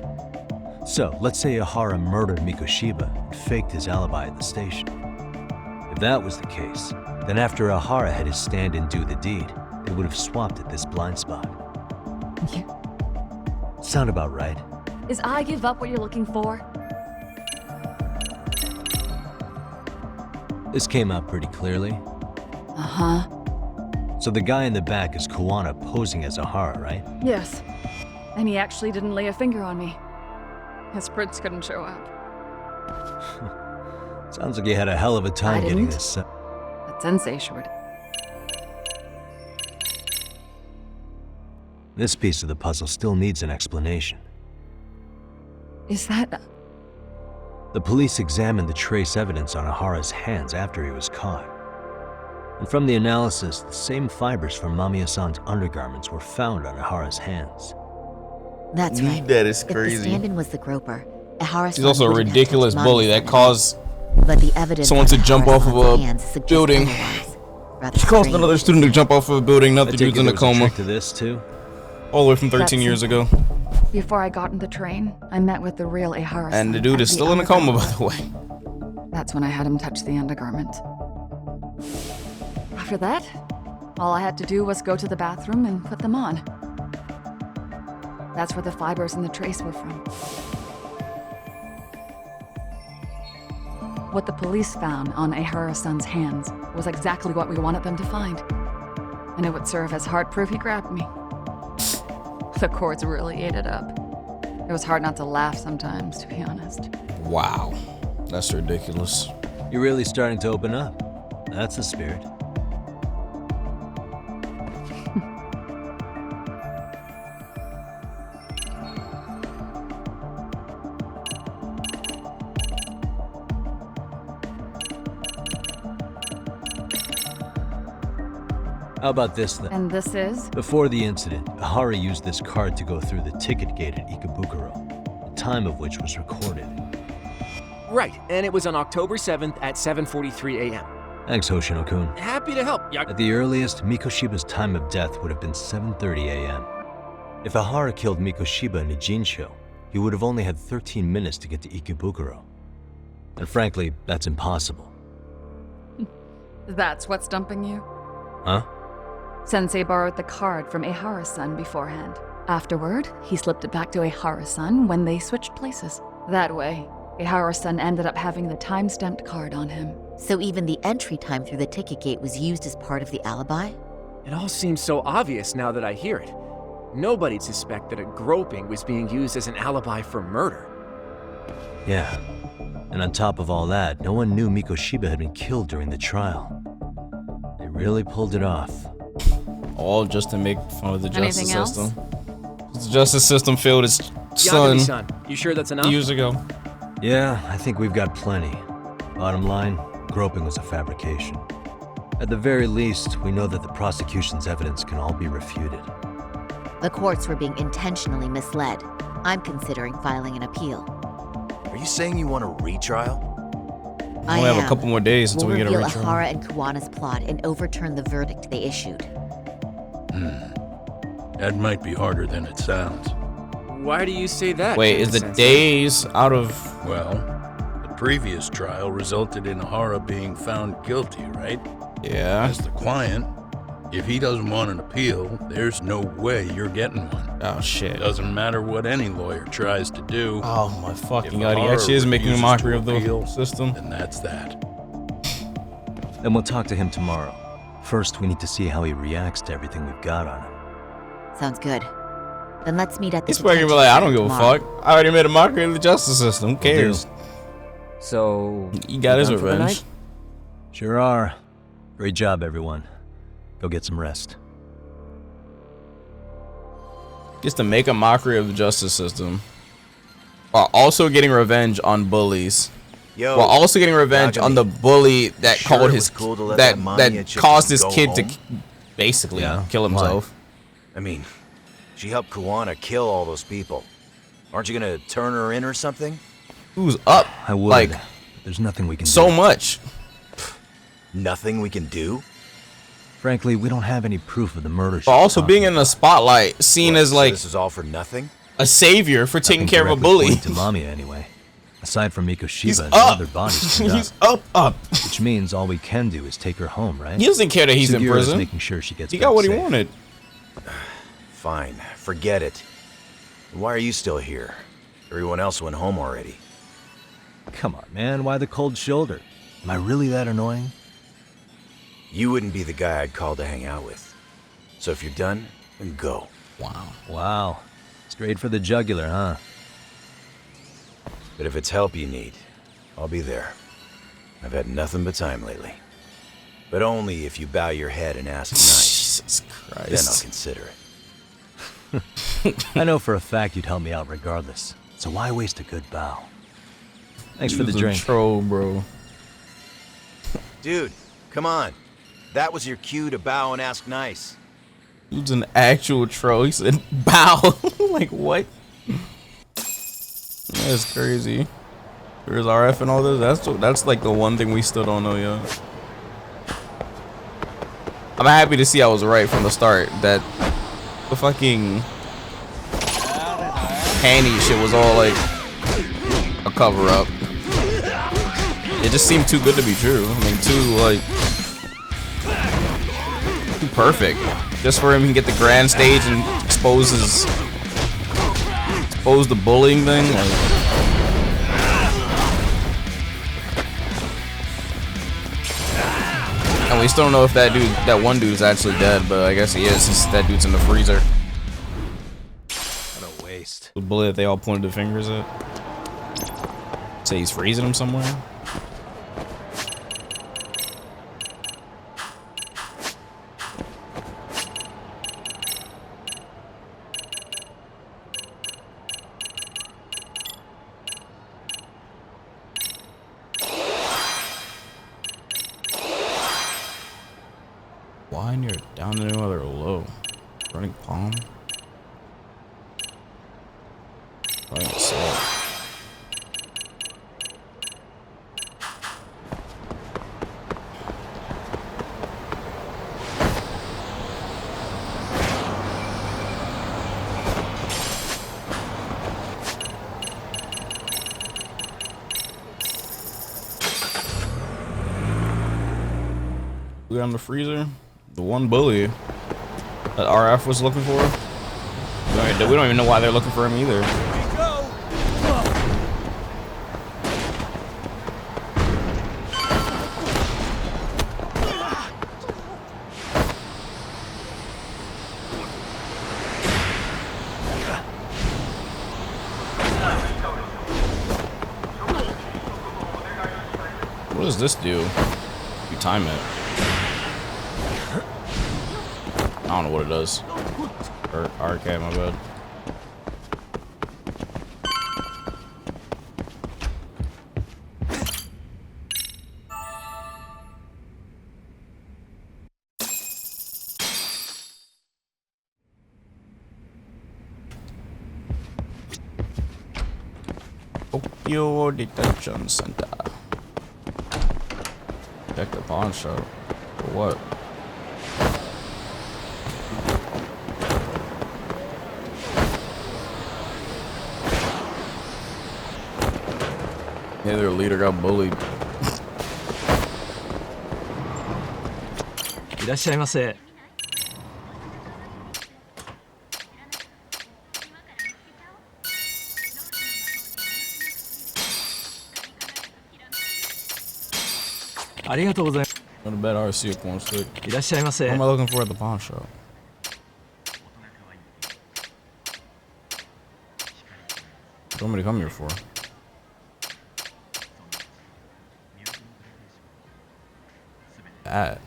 So, let's say Ehara murdered Mikoshiba and faked his alibi at the station. If that was the case, then after Ehara had his stand-in do the deed, they would have swapped at this blind spot.
Yeah.
Sound about right?
Is I give up what you're looking for?
This came out pretty clearly.
Uh-huh.
So the guy in the back is Kuwana posing as Ehara, right?
Yes. And he actually didn't lay a finger on me. His prints couldn't show up.
Sounds like you had a hell of a time getting
didn't.
this.
But Sensei sure did.
This piece of the puzzle still needs an explanation.
Is that...
The police examined the trace evidence on Ehara's hands after he was caught. And from the analysis, the same fibers from Mamiya-san's undergarments were found on Ehara's hands.
That's right.
That is
If the
crazy.
stand-in was the groper, Ehara-san
He's also a
wouldn't have
ridiculous
touched
bully
Mamiya-san
that caused
but the evidence
someone
on
to jump off of
Ehara-san's
a
hands suggests
building.
otherwise. Rather
He caused
strange.
another student to jump off of a building, not
I
the
take
dude's
it
in a
there was a
coma.
trick to this too?
All the way from 13
That's
years ago.
Before I got in the train, I met with the real Ehara-san.
And the dude
at
is still in a coma, by the way.
That's when I had him touch the undergarment. After that, all I had to do was go to the bathroom and put them on. That's where the fibers in the trace were from. What the police found on Ehara-san's hands was exactly what we wanted them to find. And it would serve as hard proof he grabbed me. The courts really ate it up. It was hard not to laugh sometimes, to be honest.
Wow. That's ridiculous.
You're really starting to open up. That's the spirit. How about this then?
And this is?
Before the incident, Ehara used this card to go through the ticket gate at Ikebukuro, the time of which was recorded.
Right, and it was on October 7th at 7:43 a.m.
Thanks, Hoshino-kun.
Happy to help.
At the earliest, Mikoshiba's time of death would have been 7:30 a.m. If Ehara killed Mikoshiba in Ijincho, he would have only had 13 minutes to get to Ikebukuro. And frankly, that's impossible.
That's what's dumping you?
Huh?
Sensei borrowed the card from Ehara-san beforehand. Afterward, he slipped it back to Ehara-san when they switched places. That way, Ehara-san ended up having the time-stamped card on him.
So even the entry time through the ticket gate was used as part of the alibi?
It all seems so obvious now that I hear it. Nobody'd suspect that a groping was being used as an alibi for murder.
Yeah. And on top of all that, no one knew Mikoshiba had been killed during the trial. They really pulled it off.
All just to make fun of the justice
Anything else?
system. The justice system failed its son
Yagami-san, you sure that's enough?
years ago.
Yeah, I think we've got plenty. Bottom line, groping was a fabrication. At the very least, we know that the prosecution's evidence can all be refuted.
The courts were being intentionally misled. I'm considering filing an appeal.
Are you saying you want a retrial?
I
only
am.
have a couple more days until
We'll
we get a
reveal
retrial.
Ehara and Kuwana's plot and overturn the verdict they issued.
That might be harder than it sounds.
Why do you say that?
Wait, is the
Sensei?
days out of...
Well, the previous trial resulted in Ehara being found guilty, right?
Yeah.
As the client, if he doesn't want an appeal, there's no way you're getting one.
Oh, shit.
Doesn't matter what any lawyer tries to do.
Oh, my fucking
If
god. He
Ehara
actually is making a
refuses
mockery
to
of the
appeal,
system.
Then that's that.
Then we'll talk to him tomorrow. First, we need to see how he reacts to everything we've got on him.
Sounds good. Then let's meet at the
He's probably gonna be
detention
like, I don't
center
give a
tomorrow.
fuck. I already made a mockery of the justice system. Who cares?
So,
He got his
done for the
revenge.
night?
Sure are. Great job, everyone. Go get some rest.
Just to make a mockery of the justice system. While also getting revenge on bullies.
Yo,
While also getting revenge on the bully that
Sure
called
it
his
was cool to let
that
that Manya
that
chick
caused
just
his
go
kid to
home?
basically
Yeah,
kill himself.
I mean, she helped Kuwana kill all those people. Aren't you gonna turn her in or something?
Who's up?
I would.
Like,
there's nothing we can
so
do.
much.
Nothing we can do?
Frankly, we don't have any proof of the murder.
But also being in the spotlight, seen
What,
as
so
like
this is all for nothing?
a savior for taking
Nothing
care of a
directly
bully.
pointing to Mamiya anyway. Aside from Mikoshiba
He's
and
up.
other bodies turned
He's
up.
up.
Which means all we can do is take her home, right?
He doesn't care that he's in
Sugura's
prison.
making sure she gets
He
back
got what he
safe.
wanted.
Fine, forget it. Why are you still here? Everyone else went home already.
Come on, man. Why the cold shoulder? Am I really that annoying?
You wouldn't be the guy I'd call to hang out with. So if you're done, then go.
Wow.
Wow. Straight for the jugular, huh?
But if it's help you need, I'll be there. I've had nothing but time lately. But only if you bow your head and ask nice.
Jesus
Then I'll
Christ.
consider it.
I know for a fact you'd help me out regardless. So why waste a good bow? Thanks for the
He's a
drink.
troll, bro.
Dude, come on. That was your cue to bow and ask nice.
He's an actual troll. He said, bow. Like, what? That's crazy. There's RF and all this. That's like the one thing we still don't know yet. I'm happy to see I was right from the start. That the fucking panty shit was all like a cover up. It just seemed too good to be true. I mean, too perfect. Just for him to get the grand stage and expose the bullying thing. Like, and we still don't know if that one dude is actually dead, but I guess he is. That dude's in the freezer.
What a waste.
The bully that they all pointed their fingers at. Say he's freezing him somewhere. Why near down to no other low? Running palm? Running assault. We got in the freezer. The one bully that RF was looking for. We don't even know why they're looking for him either. What does this do? You time it. I don't know what it does. Or RK, my bad. Tokyo Detention Center. Check the pawn shop. For what? Yeah, their leader got bullied.
いらっしゃいませ。ありがとうございます。
Go to bed, RC a corn stick.
いらっしゃいませ。
What am I looking for at the pawn shop? What do you want me to come here for? That.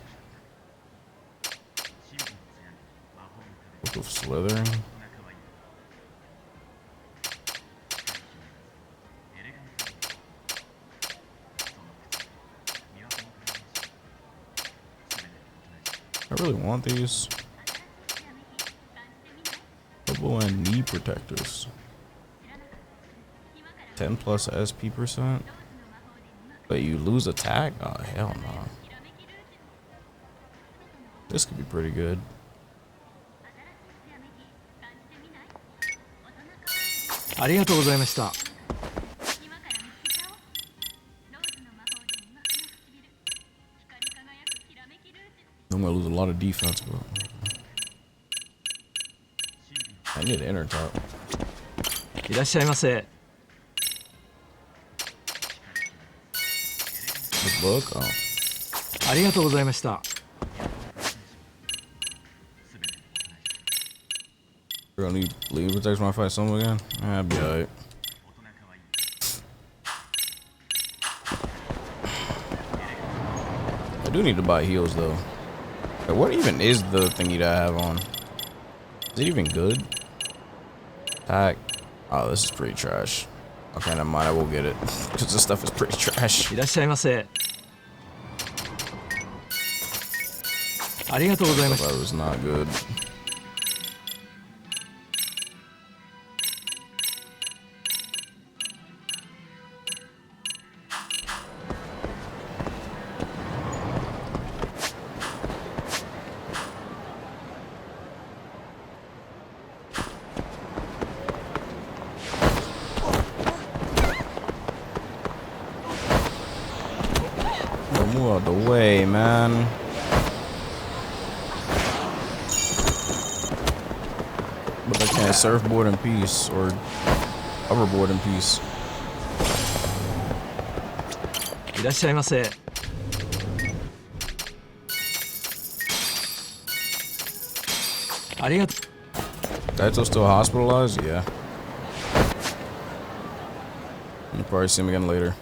Book of Slithering. I really want these. Elbow and knee protectors. 10 plus SP %. But you lose attack? Oh, hell no. This could be pretty good.
We're
I'm gonna lose a lot of defense, but I need an inner top.
いらっしゃいませ。
The book? Oh.
ありがとうございました。
We're gonna need lead protection when I fight someone again? That'd be alright. I do need to buy heals though. Like, what even is the thingy that I have on? Is it even good? Pack. Oh, this is pretty trash. Okay, never mind. I will get it because this stuff is pretty trash.
いらっしゃいませ。ありがとうございました。
That was not good. Move out the way, man. But I can't surfboard in peace or hoverboard in peace.
いらっしゃいませ。 ありがとう。
Daito still hospitalized? Yeah. You'll probably see him again later.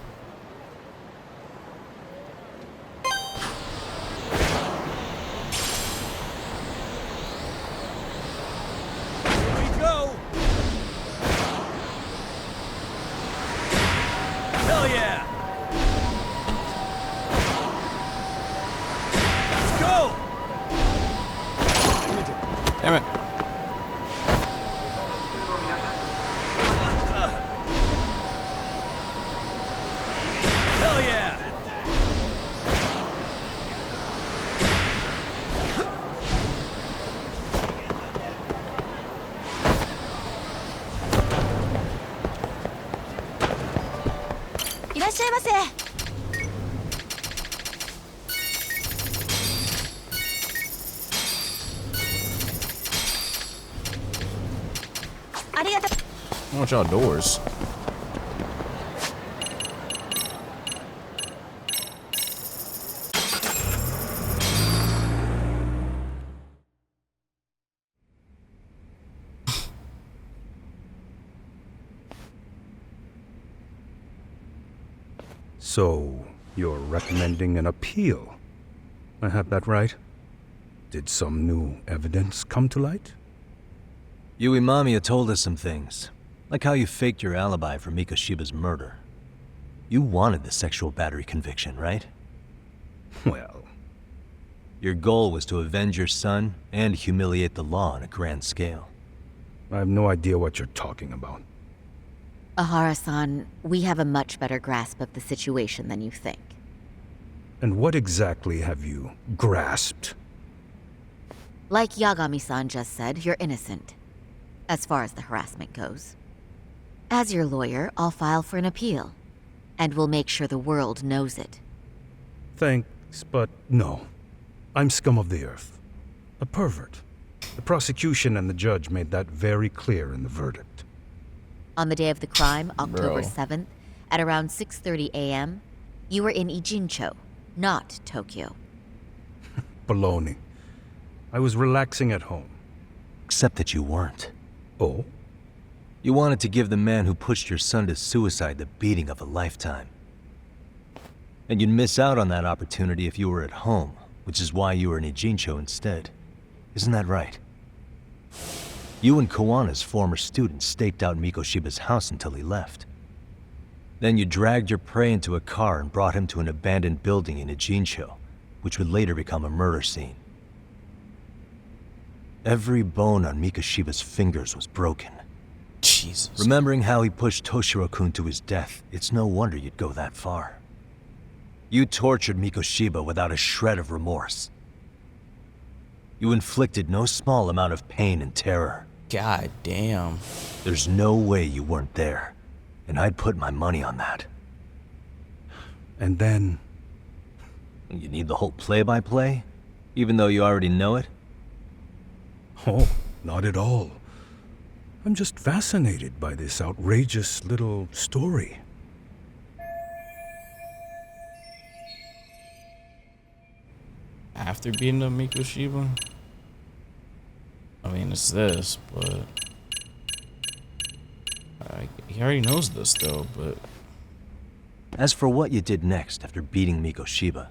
I want y'all doors.
So, you're recommending an appeal? I have that right? Did some new evidence come to light?
Yui Mamiya told us some things, like how you faked your alibi for Mikoshiba's murder. You wanted the sexual battery conviction, right?
Well...
Your goal was to avenge your son and humiliate the law on a grand scale.
I have no idea what you're talking about.
Ehara-san, we have a much better grasp of the situation than you think.
And what exactly have you grasped?
Like Yagami-san just said, you're innocent. As far as the harassment goes. As your lawyer, I'll file for an appeal. And we'll make sure the world knows it.
Thanks, but no. I'm scum of the earth. A pervert. The prosecution and the judge made that very clear in the verdict.
On the day of the crime, October
Bro.
7th, at around 6:30 a.m., you were in Ijincho, not Tokyo.
Baloney. I was relaxing at home.
Except that you weren't.
Oh?
You wanted to give the man who pushed your son to suicide the beating of a lifetime. And you'd miss out on that opportunity if you were at home, which is why you were in Ijincho instead. Isn't that right? You and Kuwana's former student staked out Mikoshiba's house until he left. Then you dragged your prey into a car and brought him to an abandoned building in Ijincho, which would later become a murder scene. Every bone on Mikoshiba's fingers was broken.
Jesus.
Remembering how he pushed Toshiro-kun to his death, it's no wonder you'd go that far. You tortured Mikoshiba without a shred of remorse. You inflicted no small amount of pain and terror.
God damn.
There's no way you weren't there, and I'd put my money on that.
And then...
You need the whole play-by-play? Even though you already know it?
Oh, not at all. I'm just fascinated by this outrageous little story.
After beating up Mikoshiba? I mean, it's this, but... he already knows this, though, but...
As for what you did next after beating Mikoshiba...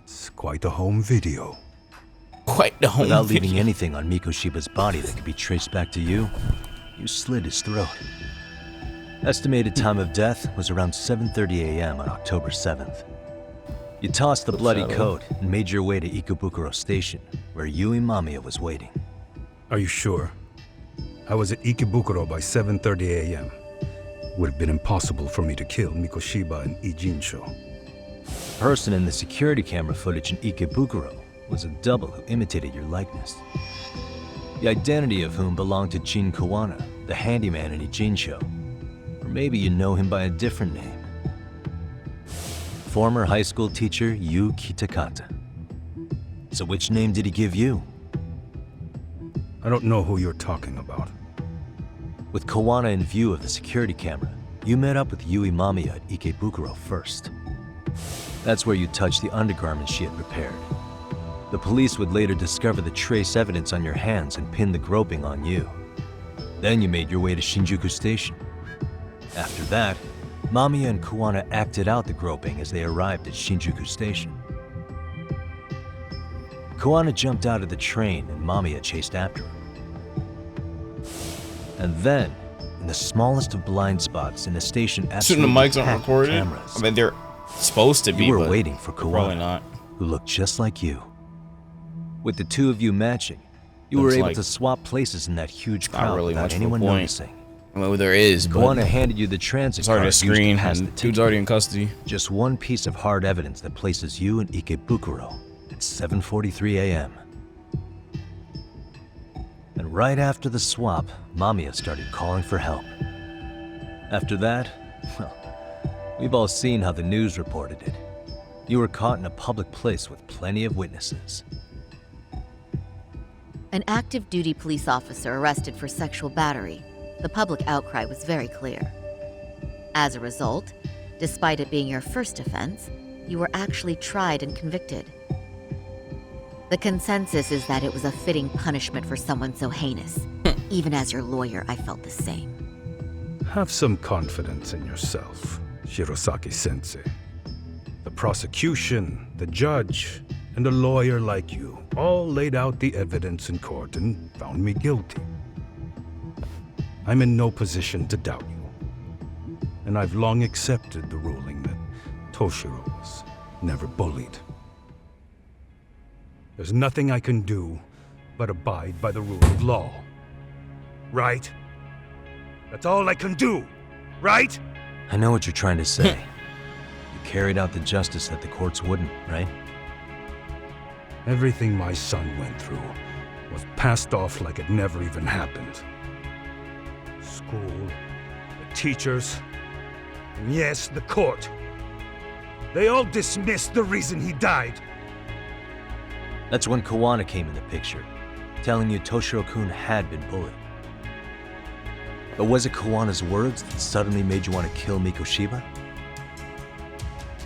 It's quite a home video.
Quite the home
Without
video.
leaving anything on Mikoshiba's body that could be traced back to you, you slit his throat. Estimated time of death was around 7:30 a.m. on October 7th. You tossed the bloody coat and made your way to Ikebukuro Station, where Yui Mamiya was waiting.
Are you sure? I was at Ikebukuro by 7:30 a.m. Would have been impossible for me to kill Mikoshiba in Ijincho.
The person in the security camera footage in Ikebukuro was a double who imitated your likeness. The identity of whom belonged to Jin Kuwana, the handyman in Ijincho. Or maybe you know him by a different name. Former high school teacher Yu Kitakata. So which name did he give you?
I don't know who you're talking about.
With Kuwana in view of the security camera, you met up with Yui Mamiya at Ikebukuro first. That's where you touched the undergarments she had repaired. The police would later discover the trace evidence on your hands and pin the groping on you. Then you made your way to Shinjuku Station. After that, Mamiya and Kuwana acted out the groping as they arrived at Shinjuku Station. Kuwana jumped out of the train and Mamiya chased after him. And then, in the smallest of blind spots in a station
Shouldn't
absolutely
the mics aren't
packed with
recorded?
cameras,
I mean, they're supposed to be,
you were
but
waiting for
they're probably
Kuwana,
not.
who looked just like you. With the two of you matching, you
Looks
were able
like
to swap places in that huge
not
crowd
really
without
much of a
anyone
point.
noticing.
Well, there is, but
Kuwana handed you the transit
it's already
card
a screen,
used to pass
and
the
dude's
ticket.
already in custody.
Just one piece of hard evidence that places you in Ikebukuro at 7:43 a.m. And right after the swap, Mamiya started calling for help. After that, well, we've all seen how the news reported it. You were caught in a public place with plenty of witnesses.
An active duty police officer arrested for sexual battery. The public outcry was very clear. As a result, despite it being your first offense, you were actually tried and convicted. The consensus is that it was a fitting punishment for someone so heinous. Even as your lawyer, I felt the same.
Have some confidence in yourself, Shirosaki-sensei. The prosecution, the judge, and a lawyer like you all laid out the evidence in court and found me guilty. I'm in no position to doubt you. And I've long accepted the ruling that Toshiro was never bullied. There's nothing I can do but abide by the rule of law. Right? That's all I can do, right?
I know what you're trying to say. You carried out the justice that the courts wouldn't, right?
Everything my son went through was passed off like it never even happened. School, the teachers, and yes, the court. They all dismissed the reason he died.
That's when Kuwana came in the picture, telling you Toshiro-kun had been bullied. But was it Kuwana's words that suddenly made you want to kill Mikoshiba?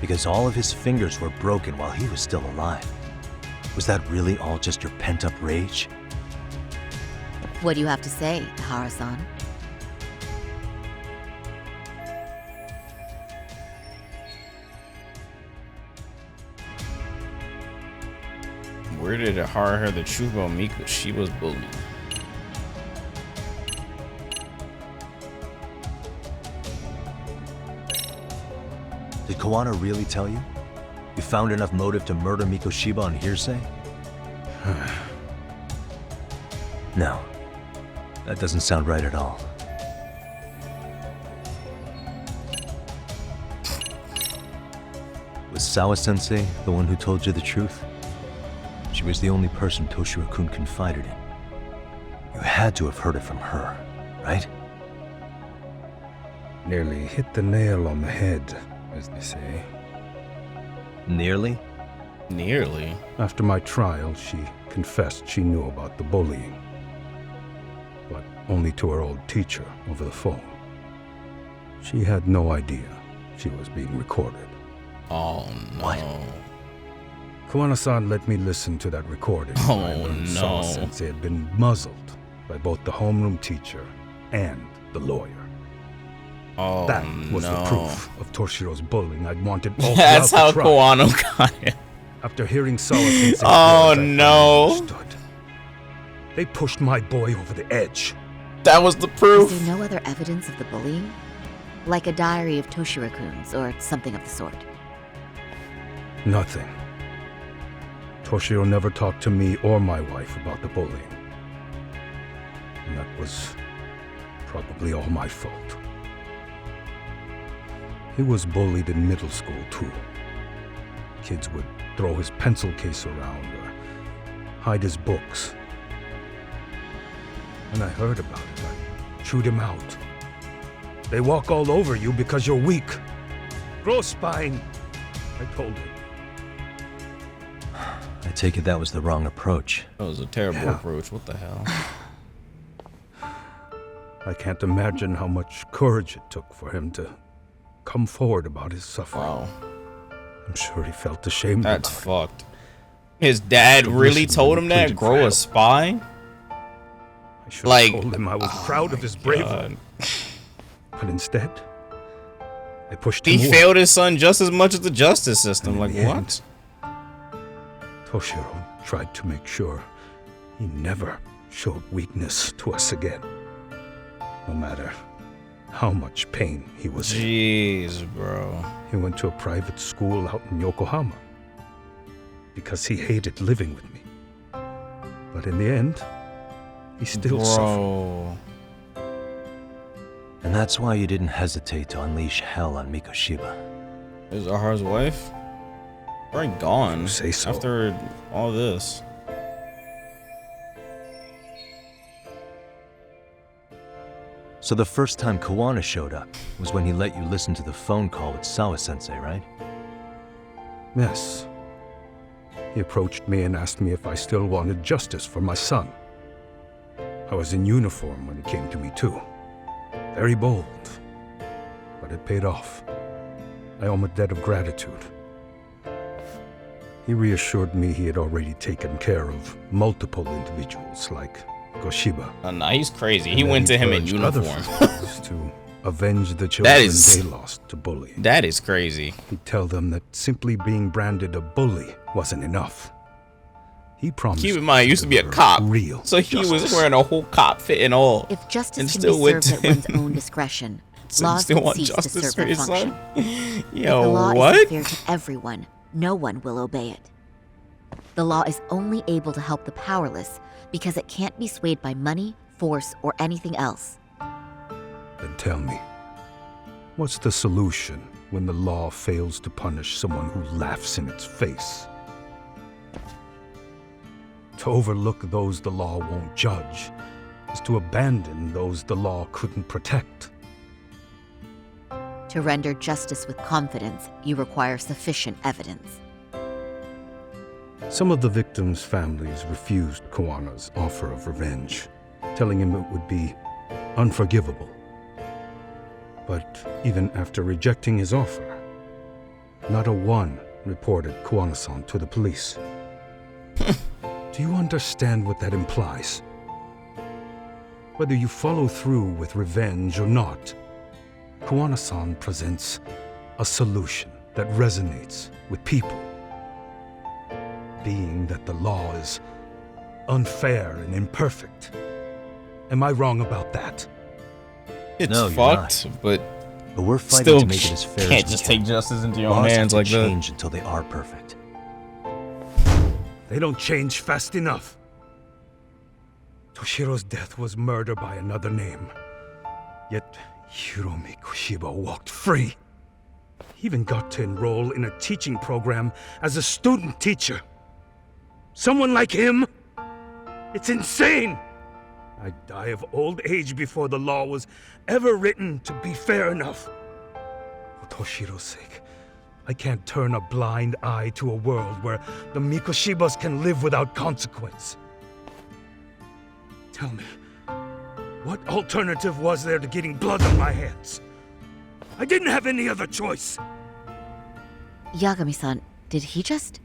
Because all of his fingers were broken while he was still alive. Was that really all just your pent-up rage?
What do you have to say, Ehara-san?
Where did Ehara hear the truth about Mikoshiba's bullying?
Did Kuwana really tell you? You found enough motive to murder Mikoshiba on hearsay? No. That doesn't sound right at all. Was Sawa-sensei the one who told you the truth? She was the only person Toshiro-kun confided in. You had to have heard it from her, right?
Nearly hit the nail on the head, as they say.
Nearly?
Nearly?
After my trial, she confessed she knew about the bullying. But only to her old teacher over the phone. She had no idea she was being recorded.
Oh no.
What?
Kuwana-san let me listen to that recording.
Oh
I learned
no.
Sawa-sensei had been muzzled by both the homeroom teacher and the lawyer.
Oh
That was
no.
the proof of Toshiro's bullying I'd wanted all
That's how
throughout the trial.
Kuwana got it.
After hearing Sawa-sensei's
Oh
words, I
no.
understood. They pushed my boy over the edge.
That was the
Is
proof.
there no other evidence of the bullying? Like a diary of Toshiro-kun's or something of the sort?
Nothing. Toshiro never talked to me or my wife about the bullying. And that was probably all my fault. He was bullied in middle school, too. Kids would throw his pencil case around or hide his books. When I heard about it, I chewed him out. They walk all over you because you're weak. Grow spine, I told him.
I take it that was the wrong approach.
That was a terrible approach. What the hell?
I can't imagine how much courage it took for him to come forward about his suffering.
Wow.
I'm sure he felt ashamed
That's
about
fucked. His dad really
Listen,
told him that?
pleaded
Grow
for
a
help.
spine?
I should
Like-
have told him I was proud of his bravery. But instead, I pushed
He
him away.
failed his son just as much as the justice system. Like,
in the
what?
end, Toshiro tried to make sure he never showed weakness to us again. No matter how much pain he was in.
Jeez, bro.
He went to a private school out in Yokohama because he hated living with me. But in the end, he still suffered.
Bro.
And that's why you didn't hesitate to unleash hell on Mikoshiba.
Is Ahara's wife? Probably gone.
You say so.
After all this.
So the first time Kuwana showed up was when he let you listen to the phone call with Sawa-sensei, right?
Yes. He approached me and asked me if I still wanted justice for my son. I was in uniform when it came to me too. Very bold. But it paid off. I owe him a debt of gratitude. He reassured me he had already taken care of multiple individuals like Goshiba.
Oh, nah, he's crazy. He went to him in uniform.
To avenge the children they lost to bullying.
That is crazy.
He'd tell them that simply being branded a bully wasn't enough. He promised.
Keep in mind, he used to be a cop,
real
so he was wearing a whole cop fit and all.
If justice
and
can
still
be
went
served
to
at one's own discretion,
so
laws
still
can
want
cease to
justice
serve
for
their
his
function.
son?
If the
Yo,
law
what?
isn't fair to everyone, no one will obey it. The law is only able to help the powerless because it can't be swayed by money, force, or anything else.
Then tell me, what's the solution when the law fails to punish someone who laughs in its face? To overlook those the law won't judge is to abandon those the law couldn't protect.
To render justice with confidence, you require sufficient evidence.
Some of the victims' families refused Kuwana's offer of revenge, telling him it would be unforgivable. But even after rejecting his offer, not a one reported Kuwana-san to the police. Do you understand what that implies? Whether you follow through with revenge or not, Kuwana-san presents a solution that resonates with people. Being that the law is unfair and imperfect. Am I wrong about that?
It's
no,
fucked, but
we're fighting
still
to make it as fair
can't
as
just
we
take justice into your
Laws
own hands
have
like
to
that.
change until they are perfect.
They don't change fast enough. Toshiro's death was murder by another name. Yet Hiromi Kushiba walked free. He even got to enroll in a teaching program as a student teacher. Someone like him? It's insane! I'd die of old age before the law was ever written to be fair enough. For Toshiro's sake, I can't turn a blind eye to a world where the Mikoshibas can live without consequence. Tell me, what alternative was there to getting blood on my hands? I didn't have any other choice.
Yagami-san, did he just...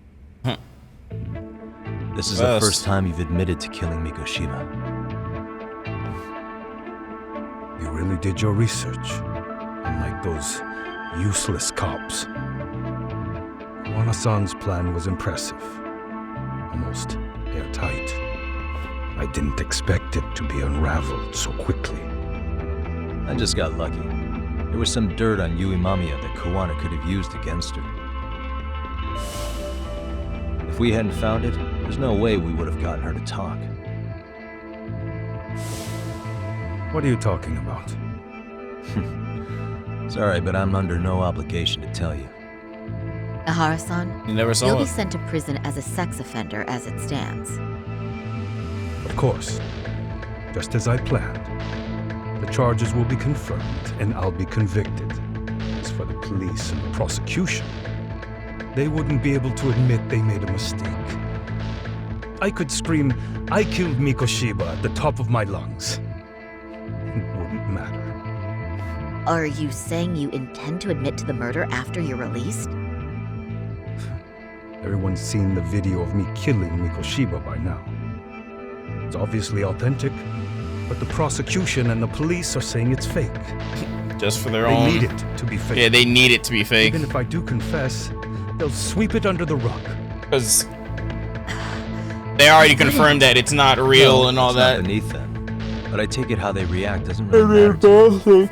This is the first time you've admitted to killing Mikoshiba.
You really did your research, unlike those useless cops. Kuwana-san's plan was impressive, almost airtight. I didn't expect it to be unraveled so quickly.
I just got lucky. There was some dirt on Yui Mamiya that Kuwana could have used against her. If we hadn't found it, there's no way we would have gotten her to talk.
What are you talking about?
Sorry, but I'm under no obligation to tell you.
Ehara-san,
You never saw
you'll be
it.
sent to prison as a sex offender as it stands.
Of course. Just as I planned. The charges will be confirmed, and I'll be convicted. As for the police and the prosecution, they wouldn't be able to admit they made a mistake. I could scream, "I killed Mikoshiba" at the top of my lungs. It wouldn't matter.
Are you saying you intend to admit to the murder after you're released?
Everyone's seen the video of me killing Mikoshiba by now. It's obviously authentic, but the prosecution and the police are saying it's fake.
Just for their
They
own.
need it to be fake.
Yeah, they need it to be fake.
Even if I do confess, they'll sweep it under the rug.
Because they already confirmed that it's not real and all
it's not
that.
beneath them. But I take it how they react doesn't really matter.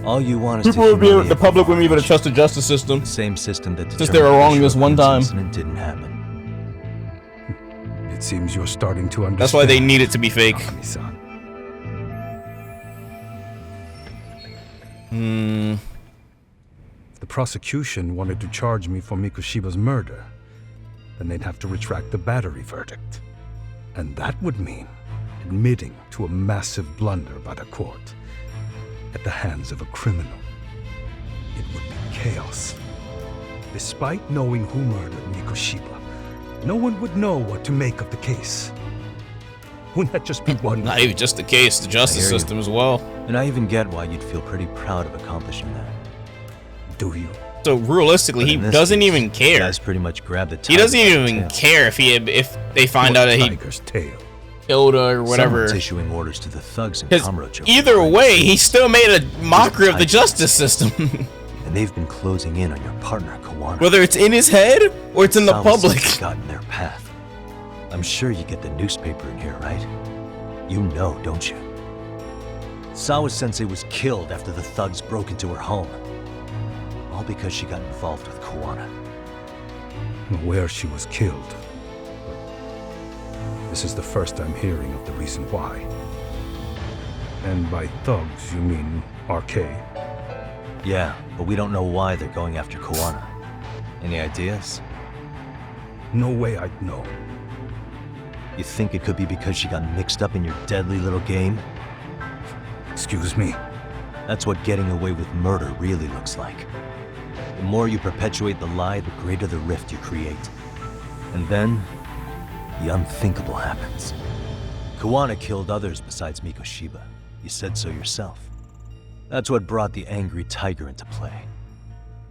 All you want is
People
to
would be able, the
humiliate
public wouldn't be able to trust the justice system.
the same system that
Since they were wrong this one time.
incident didn't happen.
It seems you're starting to understand.
That's why they need it to be fake.
Yagami-san. If the prosecution wanted to charge me for Mikoshiba's murder, then they'd have to retract the battery verdict. And that would mean admitting to a massive blunder by the court. at the hands of a criminal. It would be chaos. Despite knowing who murdered Mikoshiba, no one would know what to make of the case. Wouldn't that just be one?
Not even just the case, the justice system as well.
And I even get why you'd feel pretty proud of accomplishing that.
Do you?
So realistically, he doesn't even care.
Guys pretty much grabbed the
he doesn't even care if they find out that he killed her or whatever.
Someone's issuing orders to the thugs in Kamurocho.
Either way, he still made a mockery of the justice system.
And they've been closing in on your partner, Kuwana.
Whether it's in his head or it's in the public.
Got in their path. I'm sure you get the newspaper in here, right? You know, don't you? Sawa-sensei was killed after the thugs broke into her home. All because she got involved with Kuwana.
I'm aware she was killed. But this is the first I'm hearing of the reason why. And by thugs, you mean RK?
Yeah, but we don't know why they're going after Kuwana. Any ideas?
No way I'd know.
You think it could be because she got mixed up in your deadly little game?
Excuse me?
That's what getting away with murder really looks like. The more you perpetuate the lie, the greater the rift you create. And then, the unthinkable happens. Kuwana killed others besides Mikoshiba. You said so yourself. That's what brought the angry tiger into play.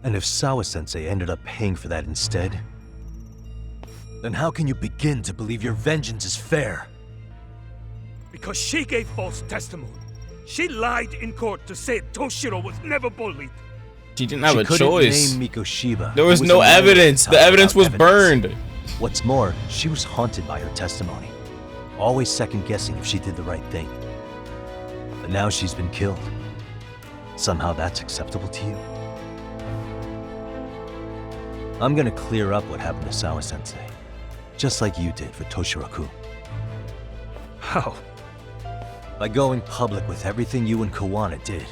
And if Sawa-sensei ended up paying for that instead, then how can you begin to believe your vengeance is fair?
Because she gave false testimony. She lied in court to say Toshiro was never bullied.
She didn't have a choice.
Name Mikoshiba.
There was no evidence. The evidence was burned.
What's more, she was haunted by her testimony. Always second-guessing if she did the right thing. But now she's been killed. Somehow that's acceptable to you? I'm gonna clear up what happened to Sawa-sensei. Just like you did for Toshiro-kun.
How?
By going public with everything you and Kuwana did.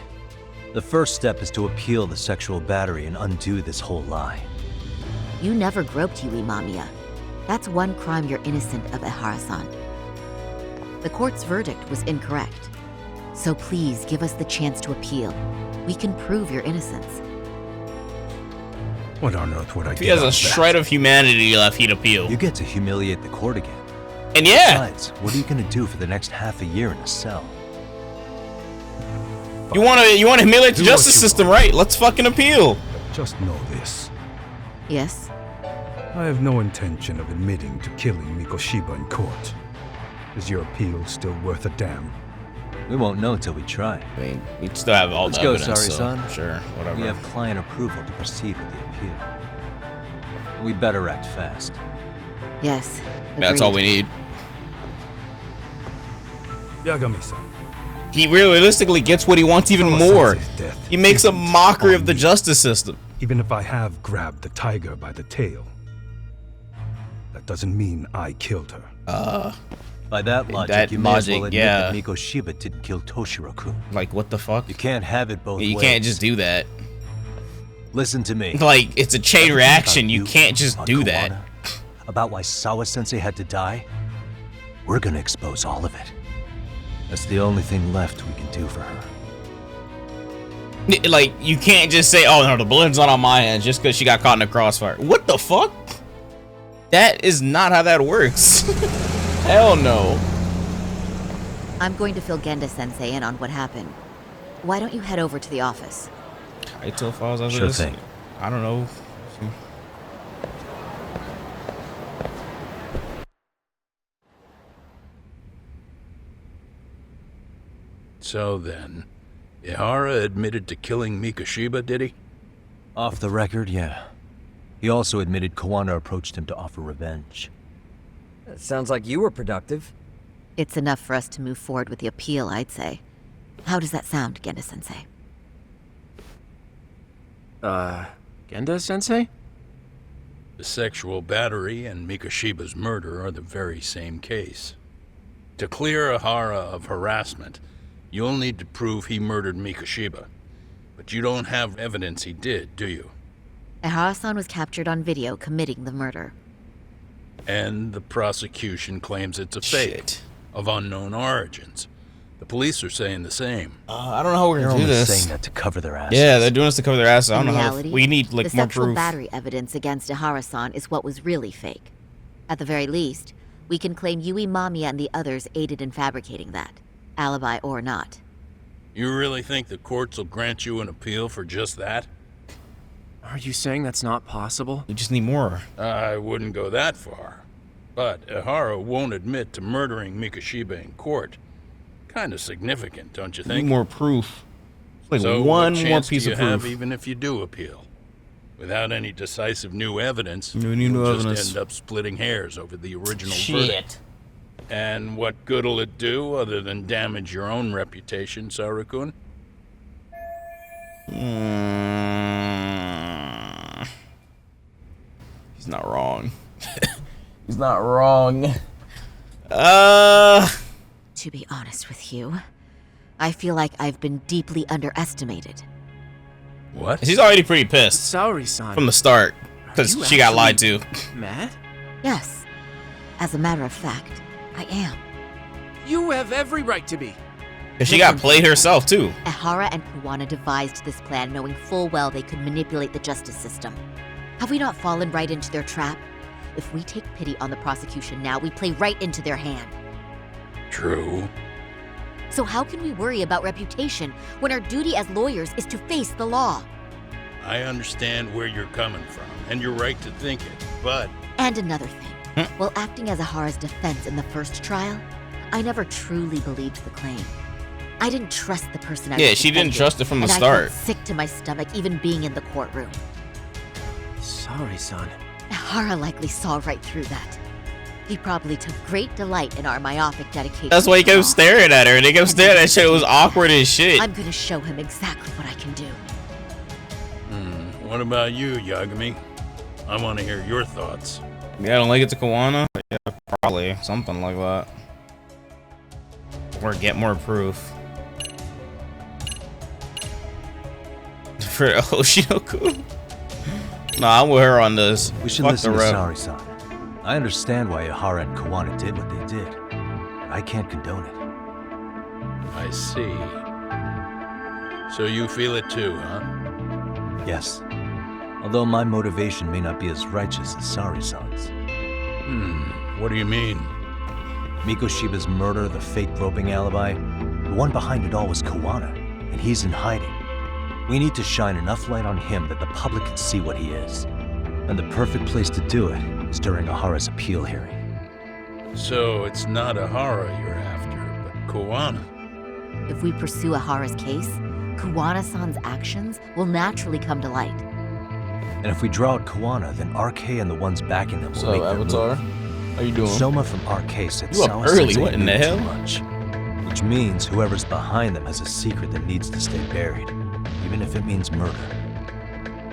The first step is to appeal the sexual battery and undo this whole lie.
You never groped Yui Mamiya. That's one crime you're innocent of, Ehara-san. The court's verdict was incorrect. So please give us the chance to appeal. We can prove your innocence.
What on earth would I
If he has a shred of humanity left, he'd appeal.
You get to humiliate the court again.
And yeah!
Besides, what are you gonna do for the next half a year in a cell?
You wanna humiliate the justice system, right? Let's fucking appeal.
Just know this.
Yes?
I have no intention of admitting to killing Mikoshiba in court. Is your appeal still worth a damn?
We won't know till we try.
I mean, we still have all the evidence.
Let's go, Sari-san.
Sure, whatever.
We have client approval to proceed with the appeal. We better act fast.
Yes.
That's all we need.
Yagami-san.
He realistically gets what he wants even more. He makes a mockery of the justice system.
Even if I have grabbed the tiger by the tail, that doesn't mean I killed her.
By that logic, you may as well admit that Mikoshiba didn't kill Toshiro-kun.
Like, what the fuck?
You can't have it both ways.
You can't just do that.
Listen to me.
Like, it's a chain reaction. You can't just do that.
About why Sawa-sensei had to die? We're gonna expose all of it. That's the only thing left we can do for her.
Like, you can't just say, oh no, the balloon's not on my hands just because she got caught in a crossfire. What the fuck? That is not how that works. Hell no.
I'm going to fill Genda-sensei in on what happened. Why don't you head over to the office?
Kaito files after
Sure
this?
thing.
I don't know.
So then, Ehara admitted to killing Mikoshiba, did he?
Off the record, yeah. He also admitted Kuwana approached him to offer revenge.
That sounds like you were productive.
It's enough for us to move forward with the appeal, I'd say. How does that sound, Genda-sensei?
Genda-sensei?
The sexual battery and Mikoshiba's murder are the very same case. To clear Ehara of harassment, you'll need to prove he murdered Mikoshiba. But you don't have evidence he did, do you?
Ehara-san was captured on video committing the murder.
And the prosecution claims it's a fake of unknown origins. The The police are saying the same.
I don't know how we're
They're
gonna do
only
this.
saying that to cover their asses.
Yeah, they're doing this to cover their asses. I don't
In
know
reality,
how. We need like
the
more
sexual
proof.
battery evidence against Ehara-san is what was really fake. At the very least, we can claim Yui, Mamiya, and the others aided in fabricating that, alibi or not.
You really think the courts will grant you an appeal for just that?
Are you saying that's not possible?
We just need more.
I wouldn't go that far. But Ehara won't admit to murdering Mikashiba in court. Kind of significant, don't you
We need
think?
more proof. Like
So
one
what
more
chance
piece
do you
of proof.
have even if you do appeal? Without any decisive new evidence,
No new
you'll
evidence.
just end up splitting hairs over the original
Shit.
verdict. And what good'll it do other than damage your own reputation, Saru-kun?
He's not wrong. He's not wrong.
To be honest with you, I feel like I've been deeply underestimated.
What?
She's already pretty pissed
Saori-san.
from the start because
you
she got lied to.
Mad?
Yes. As a matter of fact, I am.
You have every right to be.
Cause she got played herself too.
Ehara and Kuwana devised this plan knowing full well they could manipulate the justice system. Have we not fallen right into their trap? If we take pity on the prosecution now, we play right into their hand.
True.
So how can we worry about reputation when our duty as lawyers is to face the law?
I understand where you're coming from, and you're right to think it, but...
And another thing, while acting as Ehara's defense in the first trial, I never truly believed the claim. I didn't trust the person I was
Yeah, she didn't
defending,
trust it from the
and
start.
I felt sick to my stomach even being in the courtroom.
Saori-san.
Ehara likely saw right through that. He probably took great delight in our myopic dedication.
That's why he
to the
kept
law.
staring at her. And they kept staring at that shit. It was awkward as shit.
I'm gonna show him exactly what I can do.
What about you, Yagami? I want to hear your thoughts.
Yeah, I don't like it to Kuwana. Yeah, probably something like that. Or get more proof. For Oshinoku. Nah, I'm with her on this.
We should
Fuck
listen
the
to
rep.
Saori-san. I understand why Ehara and Kuwana did what they did, but I can't condone it.
I see. So you feel it too, huh?
Yes. Although my motivation may not be as righteous as Saori-san's.
What do you mean?
Mikoshiba's murder, the fake groping alibi, the one behind it all was Kuwana, and he's in hiding. We need to shine enough light on him that the public can see what he is. And the perfect place to do it is during Ehara's appeal hearing.
So it's not Ehara you're after, but Kuwana.
If we pursue Ehara's case, Kuwana-san's actions will naturally come to light.
And if we draw out Kuwana, then RK and the ones backing them will
What's
make
up,
their
Avatar?
move.
How you doing?
Soma from RK said
You up
Sawa
early,
Sensei
what in the
knew
hell?
too much. Which means whoever's behind them has a secret that needs to stay buried, even if it means murder.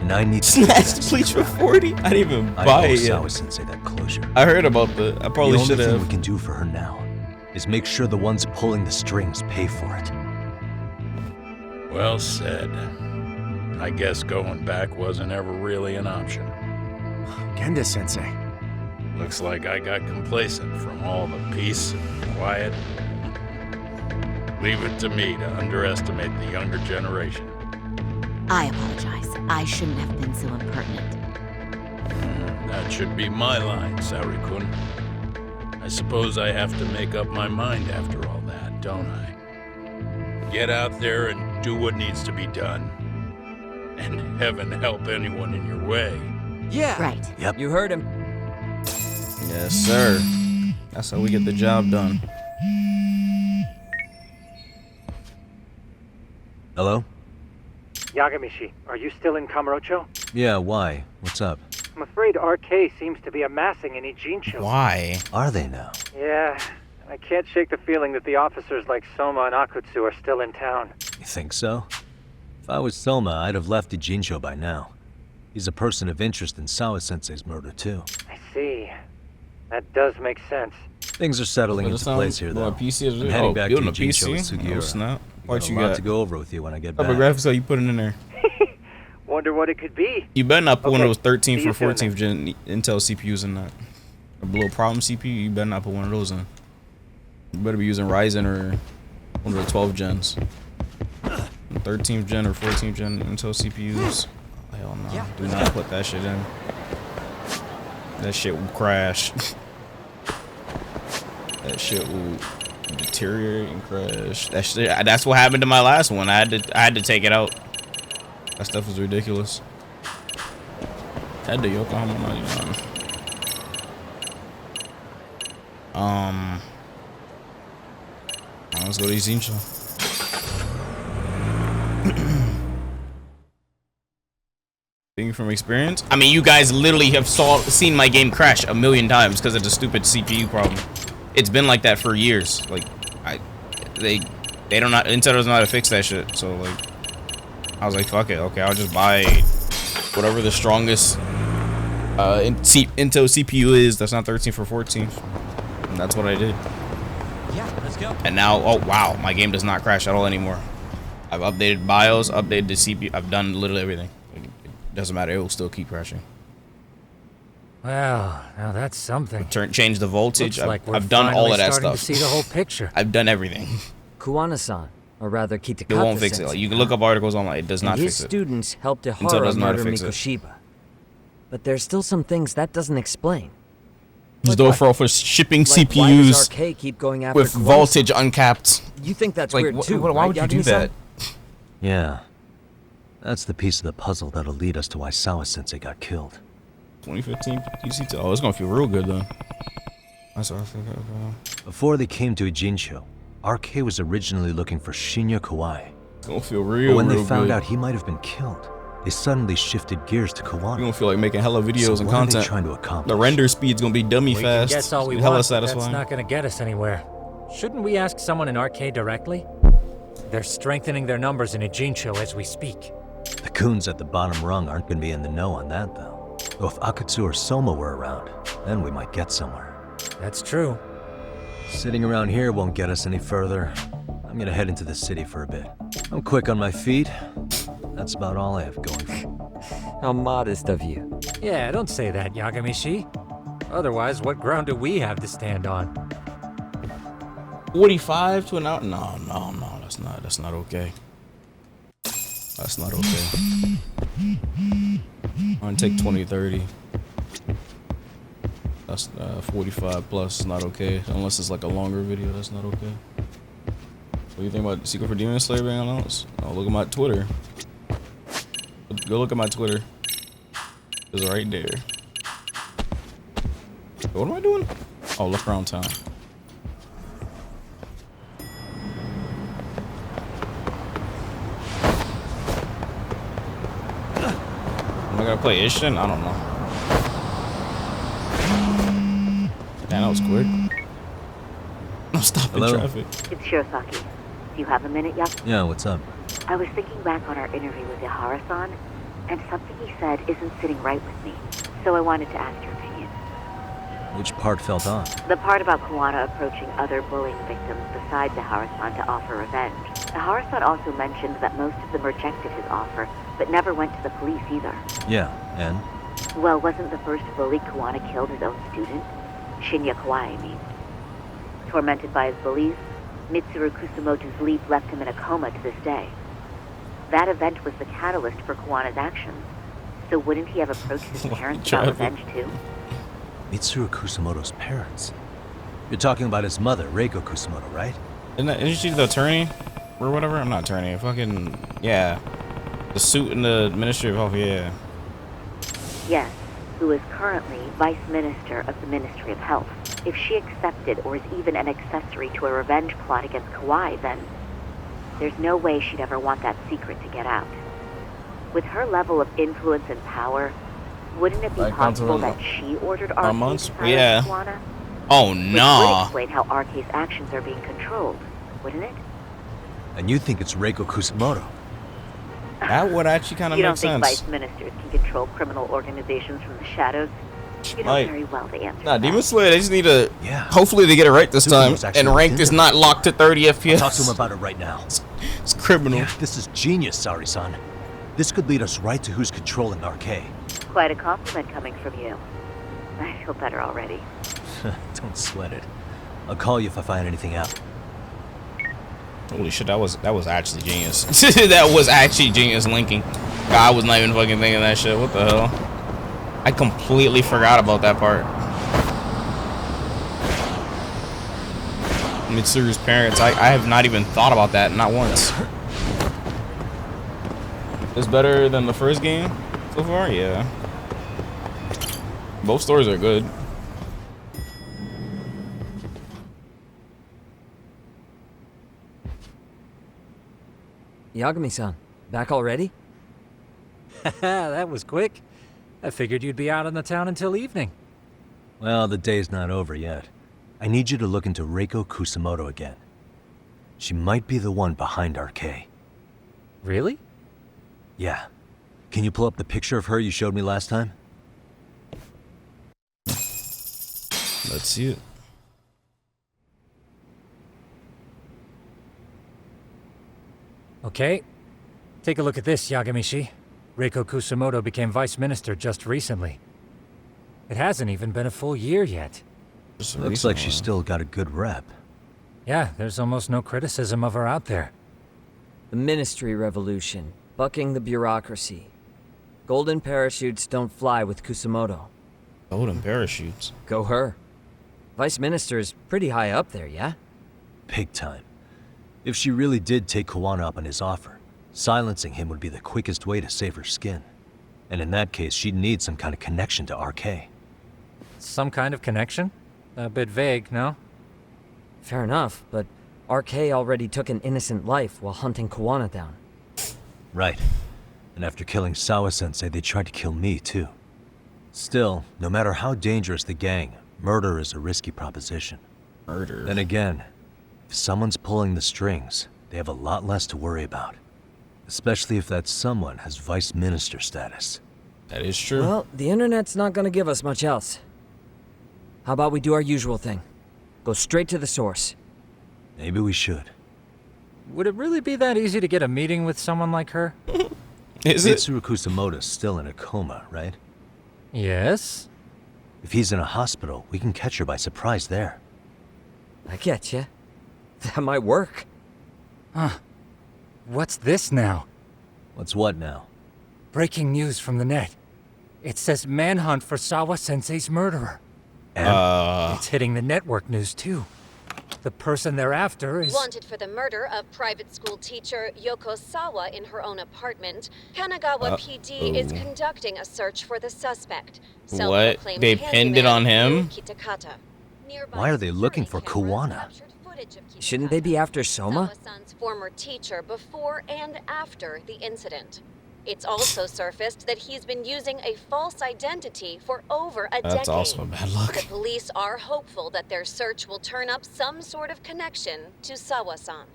And I need to
Snatched the bleach for 40? I didn't even
I
buy
owe
it yet.
Sawa Sensei that closure.
I heard about the. I probably
The
should
only thing we
have.
can do for her now is make sure the ones pulling the strings pay for it.
Well said. I guess going back wasn't ever really an option.
Genda-sensei.
Looks like I got complacent from all the peace and quiet. Leave it to me to underestimate the younger generation.
I apologize. I shouldn't have been so impertinent.
That should be my line, Saori-kun. I suppose I have to make up my mind after all that, don't I? Get out there and do what needs to be done. And heaven help anyone in your way.
Yeah.
Right.
Yep.
You heard him.
Yes, sir. That's how we get the job done.
Hello?
Yagamishi, are you still in Kamurocho?
Yeah, why? What's up?
I'm afraid RK seems to be amassing in Ijincho.
Why?
Are they now?
Yeah, I can't shake the feeling that the officers like Soma and Akutsu are still in town.
You think so? If I was Soma, I'd have left Ijincho by now. He's a person of interest in Sawa-sensei's murder, too.
I see. That does make sense.
Things are settling into place here, though.
PC is
I'm heading
oh,
back
building
to
a
Ijincho
PC?
with
Oh,
Sugiura.
snap.
Got
What
a
you
lot
got?
to go over with you when I get
What
back.
type of graphics are you putting in there?
Wonder what it could be.
You better not put one of
Okay,
those 13th
see you
or
soon
14th gen Intel CPUs in that. A little problem CPU, you better not put one of those in. You better be using Ryzen or One of the 12 gens. 13th gen or 14th gen Intel CPUs. Oh, hell no. Do not put that shit in. That shit will crash. That shit will deteriorate and crash. That's what happened to my last one. I had to take it out. That stuff was ridiculous. Had the Yokohama 99. Let's go to Izincha. Speaking from experience, I mean, you guys literally have seen my game crash a million times because of the stupid CPU problem. It's been like that for years. Like, they don't know, Intel doesn't know how to fix that shit. So like, I was like, fuck it, okay, I'll just buy whatever the strongest Intel CPU is. That's not 13th or 14th, and that's what I did.
Yeah, let's go.
And now, oh wow, my game does not crash at all anymore. I've updated BIOS, updated the CPU. I've done literally everything. Like, it doesn't matter. It will still keep crashing.
Well, now that's something.
Change the voltage.
I've
done all of that
starting
stuff.
To see the whole picture.
I've done everything.
Kuwana-san, or rather Kitakata.
It won't fix it. Like, you can look up articles online. It does not fix it.
His students helped
Intel
Ehara
doesn't know how to
murder
fix it.
Mikoshiba. But there's still some things that doesn't explain.
Just
Like
go for shipping
Like why does
CPUs
RK keep going after
with
Kuwana-san?
voltage uncapped.
You think that's
Like,
weird too,
why
right,
would you do that?
Yeah. That's the piece of the puzzle that'll lead us to why Sawa-sensei got killed.
2015 PC. Oh, it's gonna feel real good then. That's what I think.
Before they came to Ijincho, RK was originally looking for Shinya Kawai.
It's gonna feel real.
But when they
real
found
good.
out he might have been killed, they suddenly shifted gears to Kuwana.
You gonna feel like making hella videos
So
and
what are they
content.
trying to accomplish?
The render speed's gonna be dummy
We
fast.
can guess all we
hella
want, but that's
satisfying.
not going to get us anywhere. Shouldn't we ask someone in RK directly? They're strengthening their numbers in Ijincho as we speak.
The goons at the bottom rung aren't going to be in the know on that, though. Though if Akatsu or Soma were around, then we might get somewhere.
That's true.
Sitting around here won't get us any further. I'm gonna head into the city for a bit. I'm quick on my feet. That's about all I have going for me.
How modest of you.
Yeah, don't say that, Yagami-shi. Otherwise, what ground do we have to stand on?
45 to an hour? No, that's not okay. That's not okay. I'm gonna take 20, 30. That's 45 plus is not okay. Unless it's like a longer video, that's not okay. What do you think about Secret for Demon Slayer being announced? Oh, look at my Twitter. Go look at my Twitter. It's right there. What am I doing? Oh, look around town. Am I gonna play Ishin? I don't know. Man, that was quick. I'm stopping
Hello?
traffic.
It's Shirosaki. Do you have a minute, Yak?
Yeah, what's up?
I was thinking back on our interview with Ehara-san, and something he said isn't sitting right with me. So I wanted to ask your opinion.
Which part felt on?
The part about Kuwana approaching other bullying victims besides Ehara-san to offer revenge. Ehara-san also mentioned that most of them rejected his offer, but never went to the police either.
Yeah, and?
Well, wasn't the first bully Kuwana killed his own student? Shinya Kawai, I mean. Tormented by his beliefs, Mitsuru Kusumoto's leap left him in a coma to this day. That event was the catalyst for Kuwana's actions. So wouldn't he have approached his parents about revenge too?
Mitsuru Kusumoto's parents? You're talking about his mother, Reiko Kusumoto, right?
Isn't she the attorney? Or whatever? I'm not attorney. Fucking, yeah. The suit in the Ministry of Health, yeah.
Yes, who is currently Vice Minister of the Ministry of Health. If she accepted or is even an accessory to a revenge plot against Kawai, then there's no way she'd ever want that secret to get out. With her level of influence and power, wouldn't it be possible that she ordered RK to silence Kuwana?
Oh,
Which
no.
would explain how RK's actions are being controlled, wouldn't it?
And you think it's Reiko Kusumoto?
That would actually kind of
You
make
don't think
sense.
vice ministers can control criminal organizations from the shadows? You know
Like,
very well the answer.
Nah, Demon Slayer, they just need to.
Yeah.
Hopefully, they get it right this time.
Tsukumo's actually
And ranked is not locked to 30 FPS.
Talk to him about it right now.
It's criminal.
Yeah, this is genius, Sari-san. This could lead us right to who's controlling RK.
Quite a compliment coming from you. I feel better already.
Don't sweat it. I'll call you if I find anything out.
Holy shit, that was actually genius. That was actually genius linking. God, I was not even fucking thinking that shit. What the hell? I completely forgot about that part. Mitsuru's parents, I have not even thought about that, not once. It's better than the first game so far? Yeah. Both stories are good.
Yagami-san, back already?
That was quick. I figured you'd be out in the town until evening.
Well, the day's not over yet. I need you to look into Reiko Kusamoto again. She might be the one behind RK.
Really?
Yeah. Can you pull up the picture of her you showed me last time?
Let's see it.
Okay. Take a look at this, Yagamishi. Reiko Kusamoto became vice minister just recently. It hasn't even been a full year yet.
Looks like she's still got a good rep.
Yeah, there's almost no criticism of her out there.
The Ministry Revolution, bucking the bureaucracy. Golden parachutes don't fly with Kusamoto.
Golden parachutes?
Go her. Vice Minister's pretty high up there, yeah?
Big time. If she really did take Kuwana up on his offer, silencing him would be the quickest way to save her skin. And in that case, she'd need some kind of connection to RK.
Some kind of connection? A bit vague, no?
Fair enough, but RK already took an innocent life while hunting Kuwana down.
Right. And after killing Sawa-sensei, they tried to kill me, too. Still, no matter how dangerous the gang, murder is a risky proposition.
Murder?
Then again, if someone's pulling the strings, they have a lot less to worry about. Especially if that someone has vice minister status.
That is true.
Well, the internet's not gonna give us much else. How about we do our usual thing? Go straight to the source.
Maybe we should.
Would it really be that easy to get a meeting with someone like her?
Is it?
Mitsuru Kusamoto's still in a coma, right?
Yes.
If he's in a hospital, we can catch her by surprise there.
I get you. That might work.
Huh. What's this now?
What's what now?
Breaking news from the net. It says manhunt for Sawa-sensei's murderer.
And?
It's hitting the network news too. The person they're after is...
Wanted for the murder of private school teacher Yoko Sawa in her own apartment, Kanagawa PD is conducting a search for the suspect.
What? They pinned it on him?
Why are they looking for Kuwana?
Shouldn't they be after Soma?
Sawa-san's former teacher before and after the incident. It's also surfaced that he's been using a false identity for over a decade.
That's also bad luck.
The police are hopeful that their search will turn up some sort of connection to Sawa-san.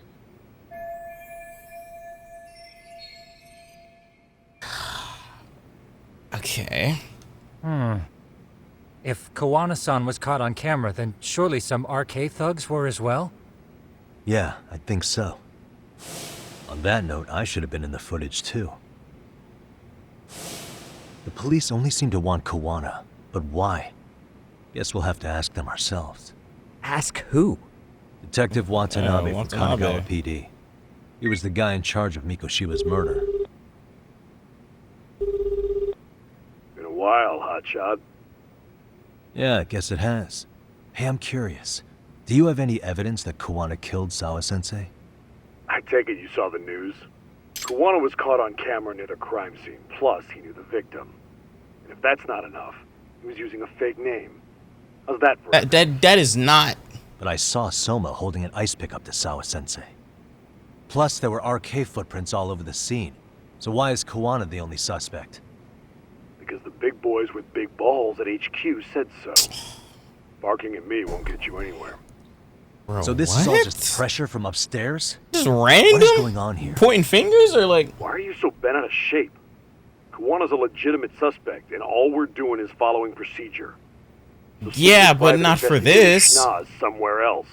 Okay.
If Kuwana-san was caught on camera, then surely some RK thugs were as well?
Yeah, I think so. On that note, I should have been in the footage too. The police only seem to want Kuwana, but why? Guess we'll have to ask them ourselves.
Ask who?
Detective Watanabe from
Watanabe.
Kanagawa PD. He was the guy in charge of Mikoshiba's murder.
Been a while, hotshot.
Yeah, I guess it has. Hey, I'm curious. Do you have any evidence that Kuwana killed Sawa-sensei?
I take it you saw the news. Kuwana was caught on camera near the crime scene, plus he knew the victim. And if that's not enough, he was using a fake name. How's that for
that is not...
But I saw Soma holding an ice pick up to Sawa-sensei. Plus, there were RK footprints all over the scene. So why is Kuwana the only suspect?
Because the big boys with big balls at HQ said so. Barking at me won't get you anywhere.
Bro,
so this is all just pressure from upstairs?
Just random?
What is going on here?
Pointing fingers or like...
Why are you so bent out of shape? Kuwana's a legitimate suspect, and all we're doing is following procedure. So
yeah, but not for this.
Somewhere else.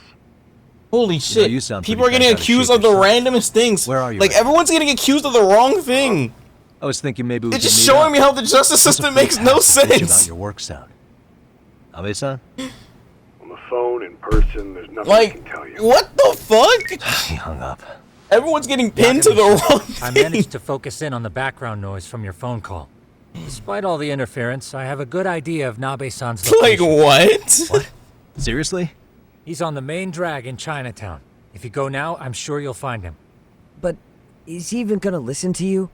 Holy shit.
You sound
people are getting accused of the randomest things.
Where are you?
Like, everyone's getting accused of the wrong thing.
I was thinking maybe we
They're
could
just
meet
showing
up.
me how the justice system makes no sense.
About your work sound. Abe-san?
On the phone, in person, there's nothing I
Like,
can tell you.
what the fuck?
He hung up.
Everyone's getting pinned to the wrong
I
thing.
managed to focus in on the background noise from your phone call. Despite all the interference, I have a good idea of Nabe-san's
Like,
location.
what?
What? Seriously?
He's on the main drag in Chinatown. If you go now, I'm sure you'll find him.
But is he even gonna listen to you?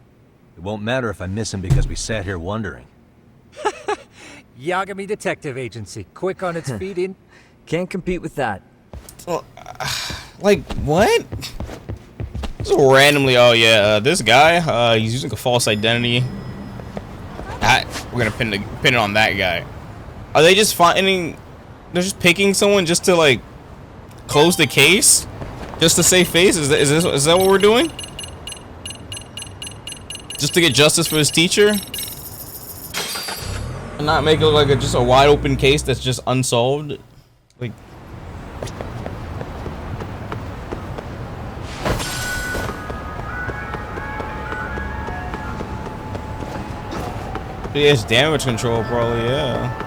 It won't matter if I miss him because we sat here wondering.
Yagami Detective Agency, quick on its feet in.
Can't compete with that.
Well, like, what? So randomly, oh yeah, this guy, he's using a false identity. We're gonna pin it on that guy. Are they just finding? They're just picking someone just to like close the case, just to save face. Is that what we're doing? Just to get justice for his teacher, and not make it look like just a wide open case that's just unsolved. Like. Yeah, it's damage control, probably, yeah.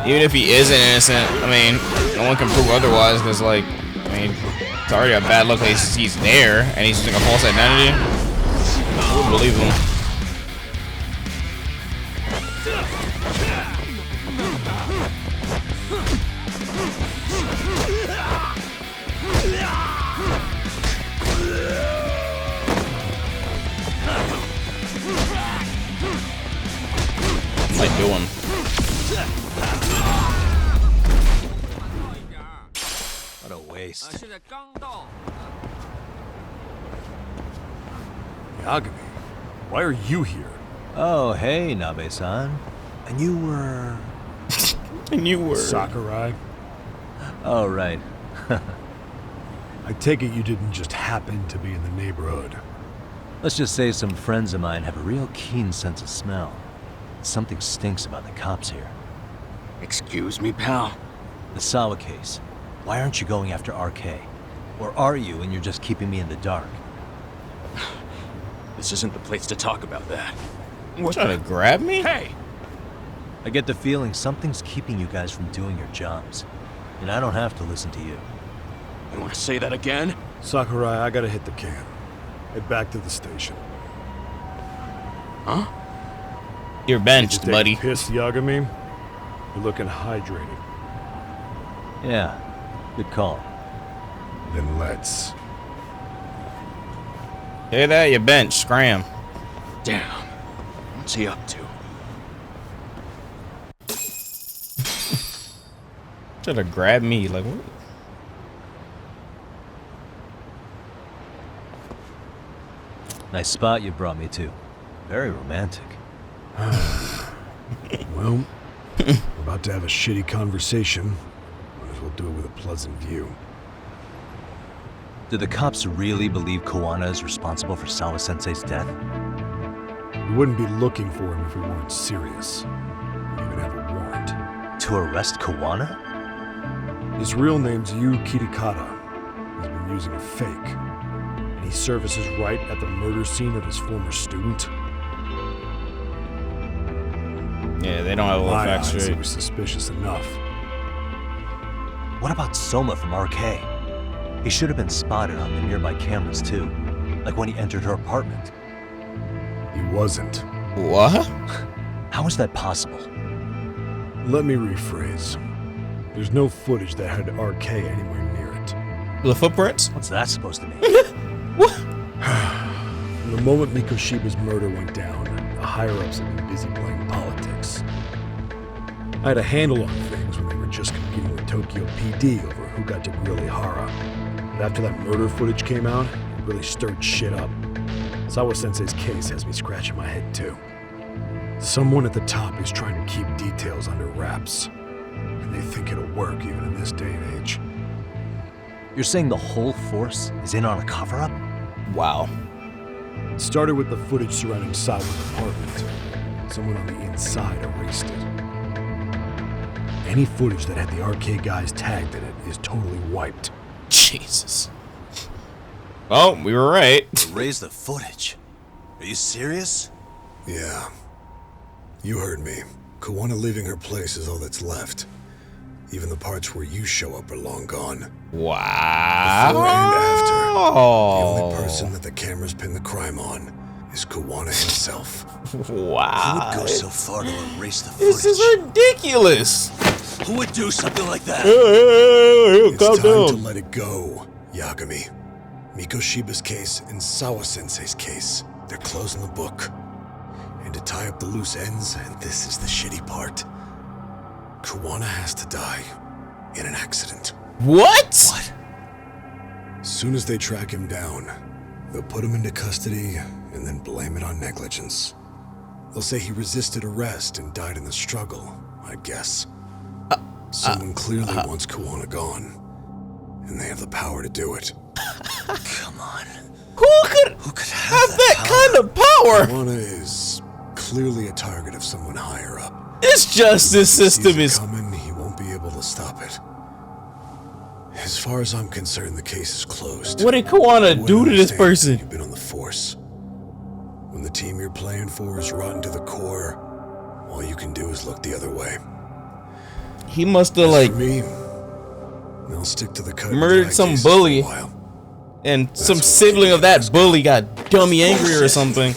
Even if he isn't innocent, I mean, no one can prove otherwise, because, like, I mean, it's already a bad look that he's there, and he's using a false identity. I wouldn't believe him. What am I doing?
What a waste.
Yagami, why are you here?
Oh, hey, Nabe-san. And you were...
Sakurai?
Oh, right.
I take it you didn't just happen to be in the neighborhood.
Let's just say some friends of mine have a real keen sense of smell. Something stinks about the cops here.
Excuse me, pal?
The Sawa case. Why aren't you going after RK? Or are you and you're just keeping me in the dark?
This isn't the place to talk about that.
What, trying to grab me?
Hey!
I get the feeling something's keeping you guys from doing your jobs. And I don't have to listen to you.
You want to say that again?
Sakurai, I gotta hit the can. Head back to the station.
Huh?
You're benched,
Take
buddy.
a piss, Yagami? You're looking hydrated.
Yeah, good call.
Then let's.
Hear that? You're benched. Scram.
Damn. What's he up to?
Trying to grab me. Like, what?
Nice spot you brought me to. Very romantic.
Well, we're about to have a shitty conversation. Might as well do it with a pleasant view.
Do the cops really believe Kuwana is responsible for Sawa-sensei's death?
We wouldn't be looking for him if we weren't serious. We even have a warrant.
To arrest Kuwana?
His real name's Yu Kitakata. He's been using a fake. And he services right at the murder scene of his former student.
Yeah, they don't have all the
My
facts
eyes,
straight.
it was suspicious enough.
What about Soma from RK? He should have been spotted on the nearby cameras too. Like when he entered her apartment.
He wasn't.
What?
How is that possible?
Let me rephrase. There's no footage that had RK anywhere near it.
The footprints?
What's that supposed to mean?
What?
From the moment Mikoshiba's murder went down, the higher-ups have been busy playing politics. I had a handle on things when they were just competing with Tokyo PD over who got to grill Ehara. But after that murder footage came out, it really stirred shit up. Sawa-sensei's case has me scratching my head too. Someone at the top is trying to keep details under wraps. And they think it'll work even in this day and age.
You're saying the whole force is in on a cover-up?
Wow.
It started with the footage surrounding Sawa's apartment. Someone on the inside erased it. Any footage that had the RK guys tagged in it is totally wiped.
Jesus. Oh, we were right.
Erase the footage. Are you serious?
Yeah. You heard me.
Kuwana leaving her place is all that's left. Even the parts where you show up are long gone.
Wow.
Before and after, the only person that the cameras pin the crime on is Kuwana himself.
Wow.
Who would go so far to erase the footage?
This is ridiculous.
Who would do something like that?
It's time to let it go, Yagami. Mikoshiba's case and Sawa-sensei's case, they're closing the book. And to tie up the loose ends, and this is the shitty part, Kuwana has to die in an accident.
What?
As soon as they track him down, they'll put him into custody and then blame it on negligence. They'll say he resisted arrest and died in the struggle, I guess. Someone clearly wants Kuwana gone, and they have the power to do it.
Come on.
Who could have that kind of power?
Kuwana is clearly a target of someone higher up.
This justice system is
coming. He won't be able to stop it. As far as I'm concerned, the case is closed.
What did Kuwana do to this person?
You've been on the force. When the team you're playing for is rotten to the core, all you can do is look the other way.
He must have like
me. I'll stick to the cut.
Murdered some bully, and some sibling of that bully got dummy angry or something.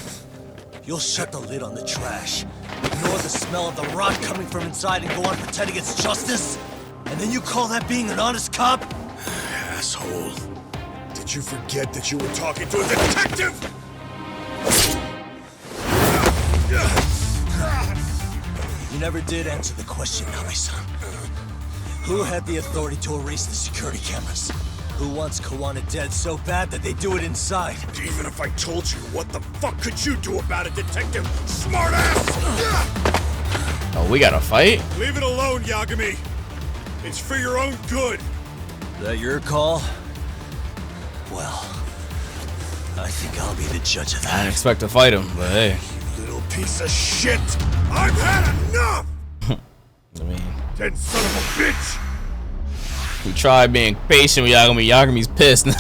You'll shut the lid on the trash, ignore the smell of the rot coming from inside, and go on pretending it's justice? And then you call that being an honest cop?
Asshole. Did you forget that you were talking to a detective?
You never did answer the question, Nami-san. Who had the authority to erase the security cameras? Who wants Kuwana dead so bad that they do it inside?
Even if I told you, what the fuck could you do about it, detective? Smartass!
Oh, we gotta fight?
Leave it alone, Yagami. It's for your own good.
Is that your call? Well, I think I'll be the judge of that.
I didn't expect to fight him, but hey.
You little piece of shit! I've had enough!
I mean,
Then son of a bitch!
we tried being patient with Yagami. Yagami's pissed.
Let's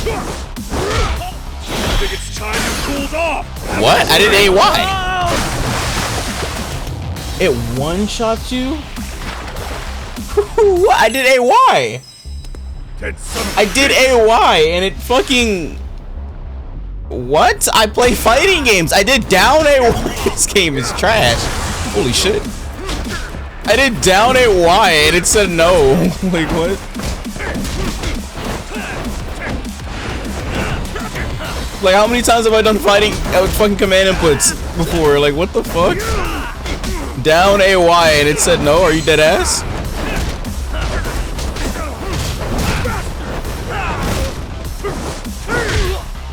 go.
I think it's time you cooled off!
What? I did AY. It one-shot you? What? I did AY. I did AY and it fucking... What? I play fighting games. I did down AY. This game is trash. Holy shit. I did down AY and it said no. Like what? Like how many times have I done fighting with fucking command inputs before? Like what the fuck? Down AY and it said no. Are you dead ass?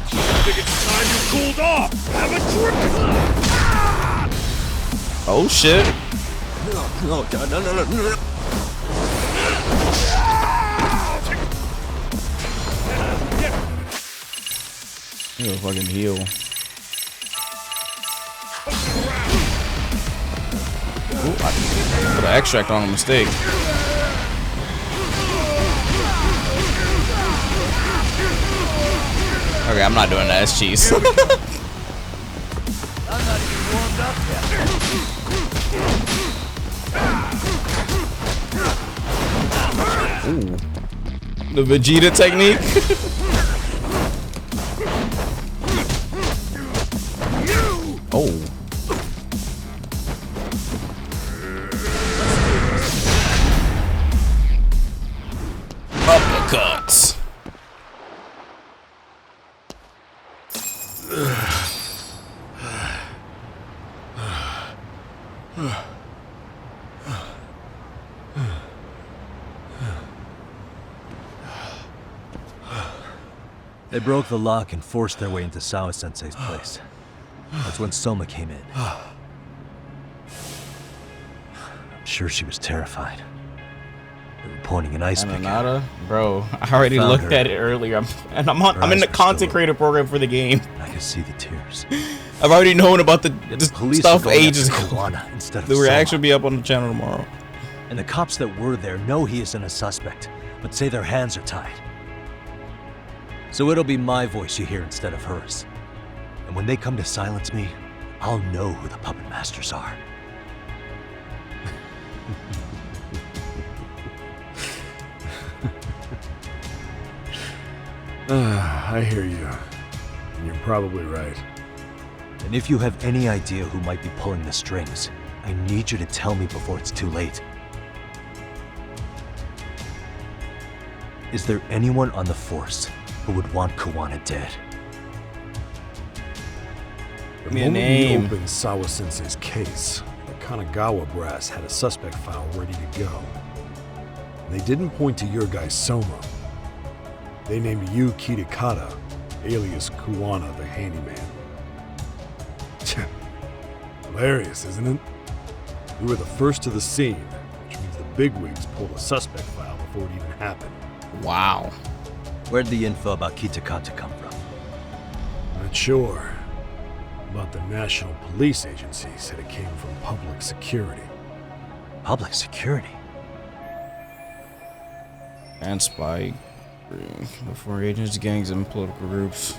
I think it's time you cooled off! Have a drink!
Oh shit.
No, God, no.
You a fucking heal. Ooh, I put an extract on a mistake. Okay, I'm not doing that. It's cheese.
I'm not even warmed up
Ooh. The Vegeta technique. Oh. Uppercuts.
They broke the lock and forced their way into Sawa-sensei's place. That's when Soma came in. I'm sure she was terrified. They were pointing an ice pick at her.
Bro, I already
Found
looked
her.
at it earlier. I'm in
eyes
the
were
content
still
creator program for the game.
I could see the tears.
I've already known about the
Police
stuff
are going
ages
after
ago.
Kuwana instead of
The reaction
Soma.
will be up on the channel tomorrow.
And the cops that were there know he isn't a suspect, but say their hands are tied. So it'll be my voice you hear instead of hers. And when they come to silence me, I'll know who the puppet masters are.
I hear you. And you're probably right.
And if you have any idea who might be pulling the strings, I need you to tell me before it's too late. Is there anyone on the force who would want Kuwana dead?
The
Give me a
moment
name.
we opened Sawa-sensei's case, the Kanagawa brass had a suspect file ready to go. They didn't point to your guy Soma. They named you Kitakata, alias Kuwana the handyman. Hilarious, isn't it? You were the first to the scene, which means the bigwigs pulled a suspect file before it even happened.
Wow.
Where'd the info about Kitakata come from?
Not sure. But the National Police Agency said it came from public security.
Public security?
And spy. Before agents, gangs, and political groups.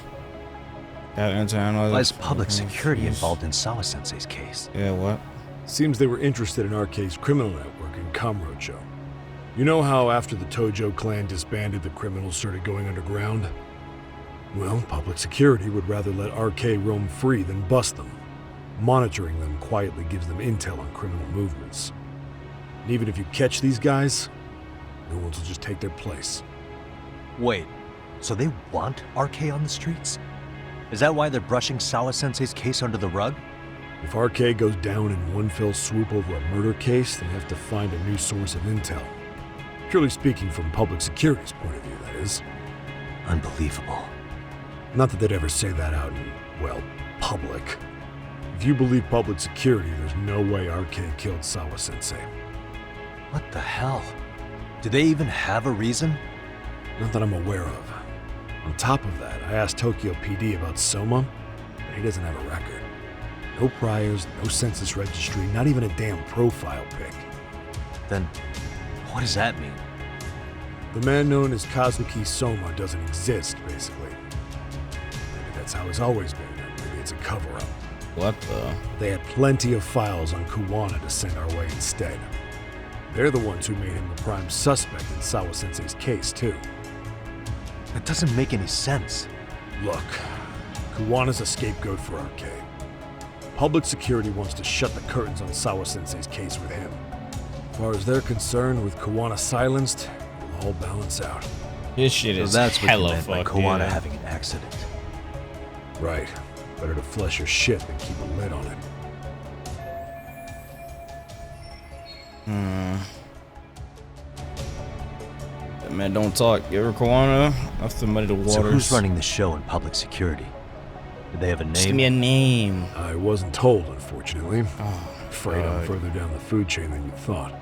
Why is public security involved in Sawa-sensei's case?
Yeah, what?
Seems they were interested in RK's criminal network in Kamurocho. You know how after the Tojo clan disbanded, the criminals started going underground? Well, public security would rather let RK roam free than bust them. Monitoring them quietly gives them intel on criminal movements. And even if you catch these guys, new ones will just take their place.
Wait, so they want RK on the streets? Is that why they're brushing Sawa-sensei's case under the rug?
If RK goes down in one fell swoop over a murder case, they have to find a new source of intel. Purely speaking, from public security's point of view, that is.
Unbelievable.
Not that they'd ever say that out in, well, public. If you believe public security, there's no way RK killed Sawa-sensei.
What the hell? Do they even have a reason?
Not that I'm aware of. On top of that, I asked Tokyo PD about Soma, but he doesn't have a record. No priors, no census registry, not even a damn profile pic.
Then, what does that mean?
The man known as Kazuki Soma doesn't exist, basically. Maybe that's how it's always been, or maybe it's a cover-up.
What the?
They had plenty of files on Kuwana to send our way instead. They're the ones who made him the prime suspect in Sawa-sensei's case, too.
That doesn't make any sense.
Look, Kuwana's a scapegoat for RK. Public security wants to shut the curtains on Sawa-sensei's case with him. As far as they're concerned, with Kuwana silenced, it'll all balance out.
This shit is
that's what you
hella
meant by
fucked.
Kuwana
Yeah.
having an accident.
Right. Better to flush your shit than keep a lid on it.
That man don't talk. You ever Kuwana? That's the muddy the waters.
So who's running the show in public security? Do they have a name?
Just give me a name.
I wasn't told, unfortunately.
Oh,
Afraid I'm further down the food chain than you thought.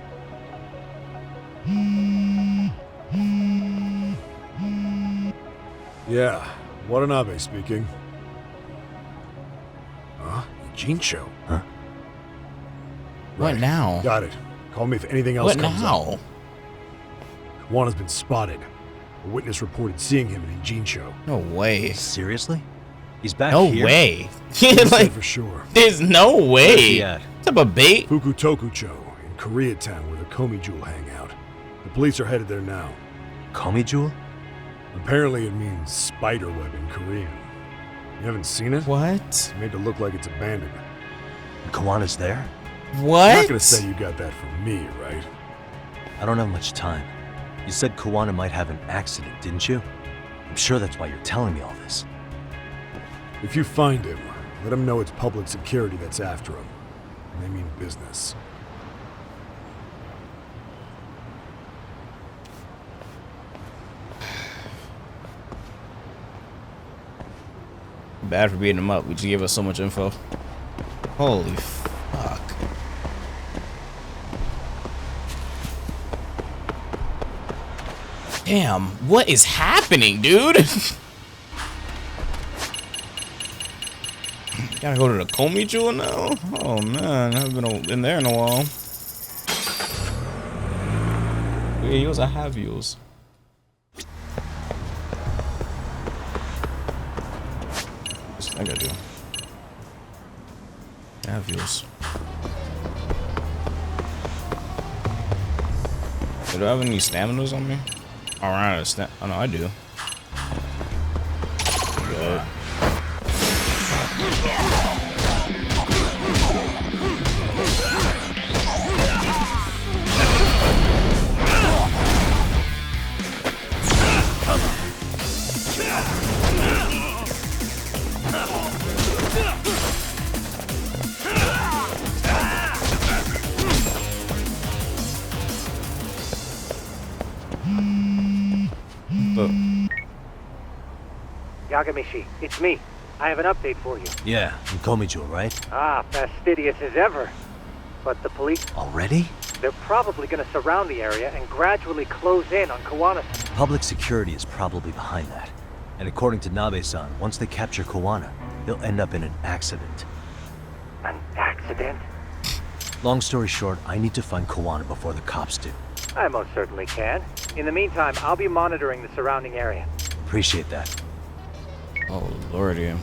Yeah, Watanabe speaking. Huh? Jincho?
Huh?
What now?
Got it. Call me if anything else
What
comes
now?
up. Kuwana's been spotted. A witness reported seeing him in Jincho.
No way.
Seriously? He's back
No
here?
way.
He
Yeah,
said
like,
for sure.
there's no
Where's
way.
he at?
What type of bait?
Fukutokucho in Koreatown, where the Komi Jewel hang out. The police are headed there now.
Komi Jewel?
Apparently it means spider web in Korean. You haven't seen it?
What?
It's made to look like it's abandoned.
And Kuwana's there?
What?
I'm not gonna say you got that from me, right?
I don't have much time. You said Kuwana might have an accident, didn't you? I'm sure that's why you're telling me all this.
If you find him, let him know it's public security that's after him. And they mean business.
Bad for beating him up. We just gave us so much info. Holy fuck. Damn, what is happening, dude? Gotta go to the Komi Jewel now? Oh man, I haven't been there in a while. Yeah, yours, I have yours. I gotta do. I have yours. Do I have any staminas on me? Oh, I don't oh no, I do. Good.
Yagamishi, it's me. I have an update for you.
Yeah, in Komijul, right?
Ah, fastidious as ever. But the police...
Already?
They're probably gonna surround the area and gradually close in on Kuwana.
Public security is probably behind that. And according to Nabe-san, once they capture Kuwana, they'll end up in an accident.
An accident?
Long story short, I need to find Kuwana before the cops do.
I most certainly can. In the meantime, I'll be monitoring the surrounding area.
Appreciate that.
Oh lordy.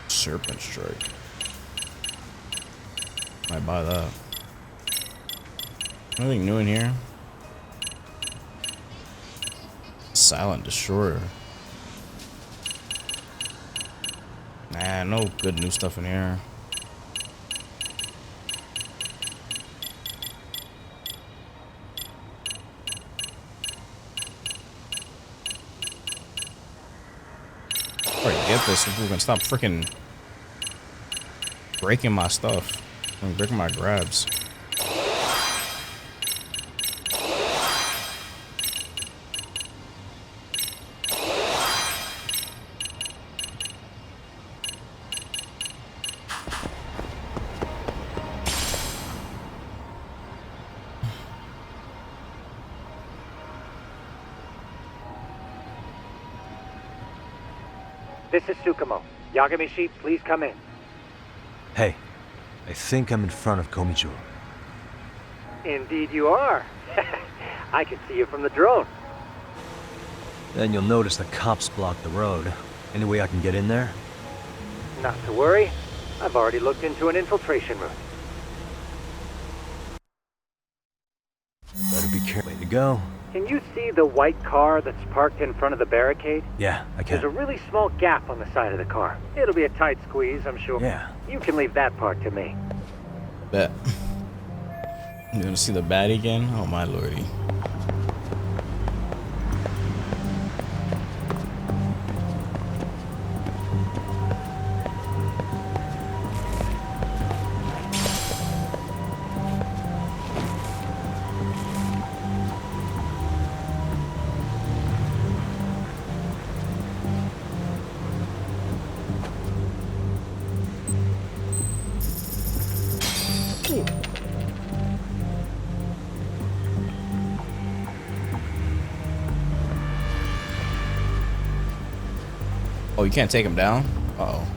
Serpent strike. Might buy that. Nothing new in here. Silent destroyer. Nah, no good new stuff in here. Get this so people can stop freaking breaking my stuff and breaking my grabs.
This is Tsukumo. Yagamishi, please come in.
Hey, I think I'm in front of Komijul.
Indeed you are. I can see you from the drone.
Then you'll notice the cops block the road. Any way I can get in there?
Not to worry. I've already looked into an infiltration route.
Better be careful. Way to go.
Can you see the white car that's parked in front of the barricade?
Yeah, I can.
There's a really small gap on the side of the car. It'll be a tight squeeze, I'm sure.
Yeah.
You can leave that part to me.
Bet. You gonna see the bat again? Oh my lordy. Oh, you can't take him down? Uh-oh.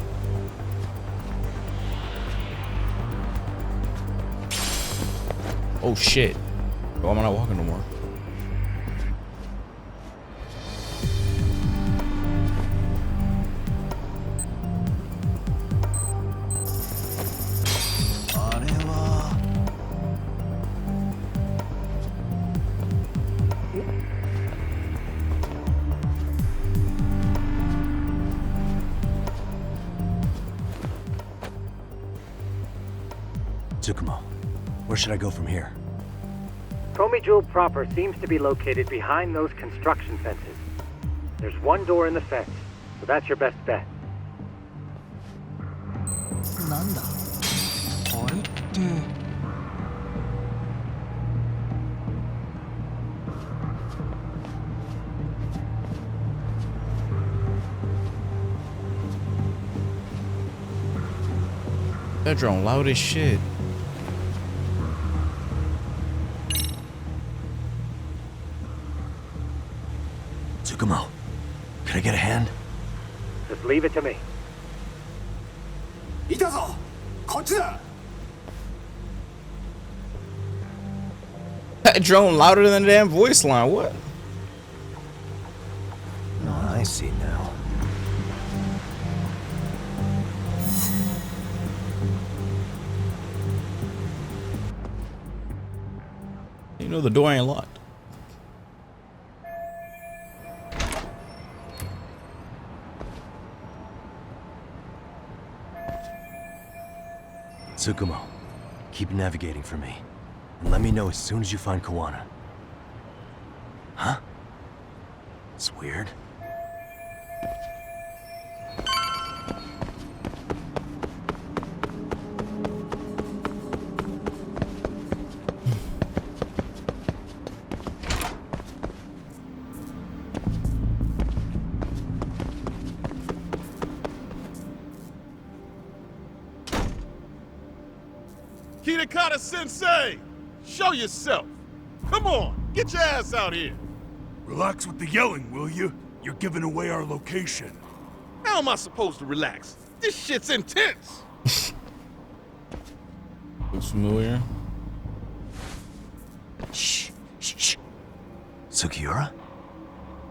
Oh shit. Why am I not walking no more?
Tsukumo, where should I go from here?
Komijul proper seems to be located behind those construction fences. There's one door in the fence, so that's your best bet.
Nanda?
That drone loud as shit.
Tsukumo, can I get a hand?
Just leave it to me.
That drone louder than the damn voice line. What?
Oh, I see now.
You know the door ain't locked.
Tsukumo, keep navigating for me. And let me know as soon as you find Kuwana. Huh? It's weird.
Sensei! Show yourself! Come on, get your ass out here!
Relax with the yelling, will you? You're giving away our location.
How am I supposed to relax? This shit's intense!
Looks familiar.
Shh, shh, shh.
Sugiura?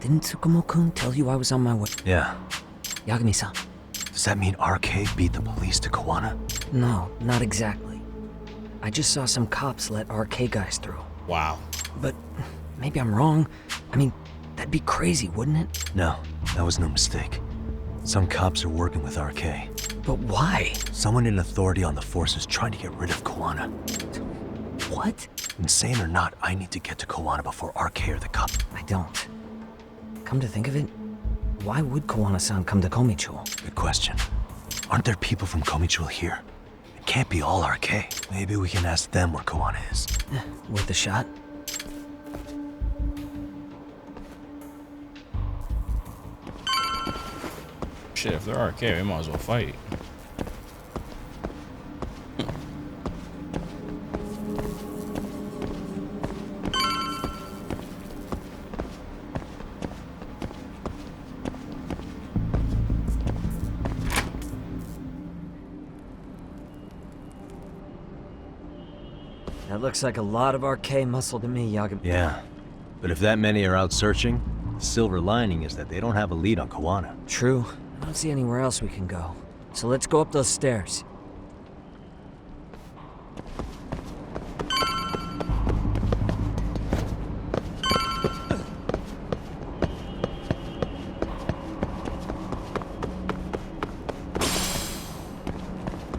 Didn't Tsukumo-kun tell you I was on my way?
Yeah.
Yagami-san.
Does that mean RK beat the police to Kuwana?
No, not exactly. I just saw some cops let RK guys through.
Wow.
But maybe I'm wrong. I mean, that'd be crazy, wouldn't it?
No, that was no mistake. Some cops are working with RK.
But why?
Someone in authority on the force is trying to get rid of Kuwana.
What?
Insane or not, I need to get to Kuwana before RK or the cops.
I don't. Come to think of it, why would Kuwana-san come to Komichou?
Good question. Aren't there people from Komichou here? It can't be all RK. Maybe we can ask them where Kuwana is.
Worth a shot?
Shit, if they're RK, we might as well fight.
That looks like a lot of RK muscle to me, Yagami.
Yeah, but if that many are out searching, the silver lining is that they don't have a lead on Kuwana.
True. I don't see anywhere else we can go. So let's go up those stairs.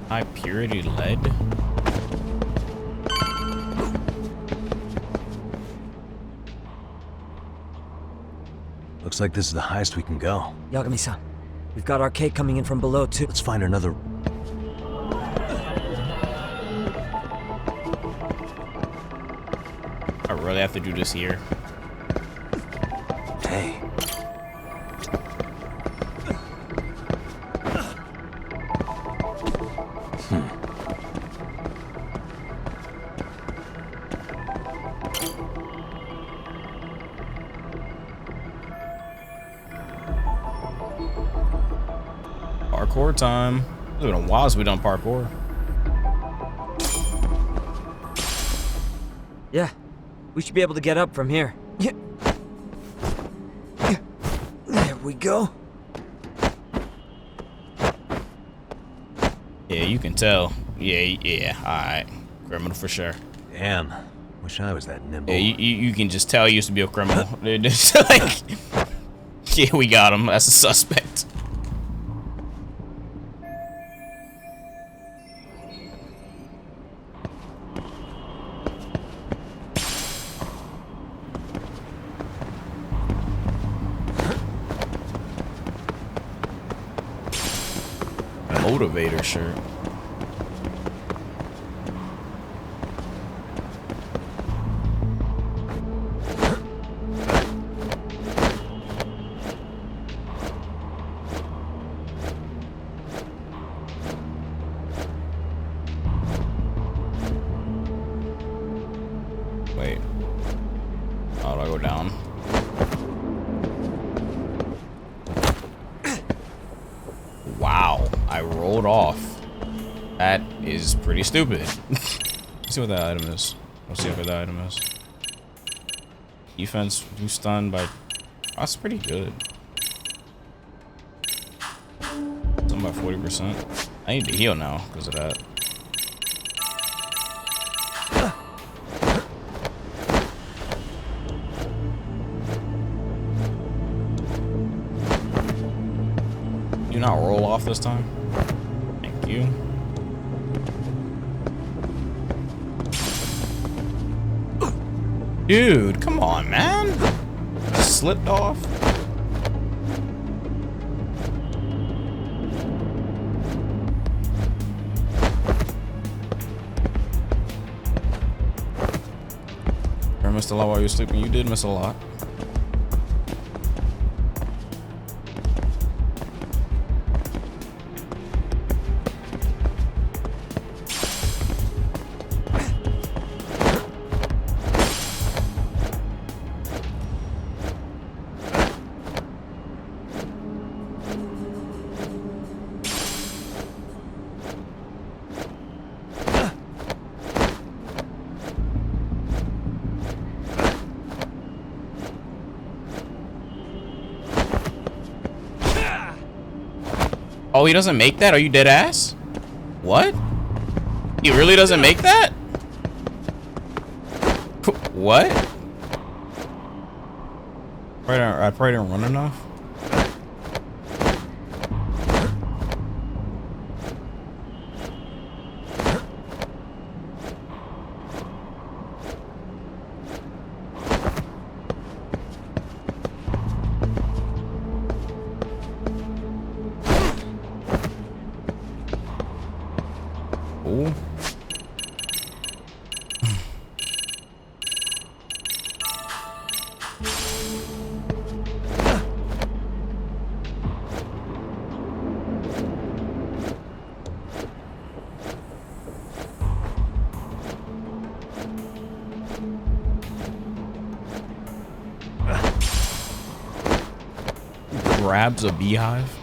High purity lead?
Looks like this is the highest we can go.
Yagami-san, we've got RK coming in from below too.
Let's find another...
I really have to do this here.
Hey.
Parkour time. It's been a while since we done parkour.
Yeah, we should be able to get up from here. Yeah. There we go.
Yeah, you can tell. Yeah, alright. Criminal for sure.
Damn. Wish I was that nimble.
Yeah, you can just tell he used to be a criminal. It's like, yeah, we got him. That's a suspect. Motivator shirt. I rolled off. That is pretty stupid. Let's see what that item is. Let's see what that item is. Defense, do stun by... That's pretty good. Stun by 40%. I need to heal now because of that. Do not roll off this time. Thank you. Dude, come on, man. Just slipped off. I missed a lot while you were sleeping. You did miss a lot. Oh, he doesn't make that? Are you dead ass? What? He really doesn't make that? What? I probably didn't run enough. Ooh. Grabs a beehive.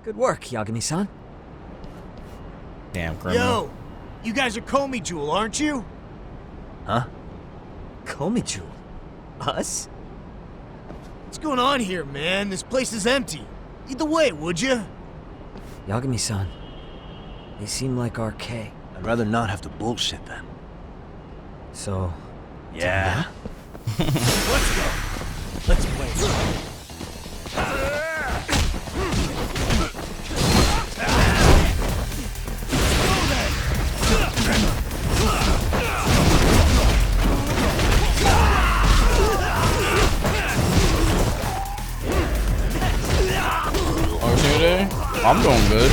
Good work, Yagami-san.
Damn criminal.
Yo, you guys are Komi Jewel, aren't you?
Huh? Komi Jewel? Us?
What's going on here, man? This place is empty. Lead the way, would you?
Yagami-san, they seem like RK.
I'd rather not have to bullshit them.
So...
Yeah?
Let's go. Let's play.
I'm doing good.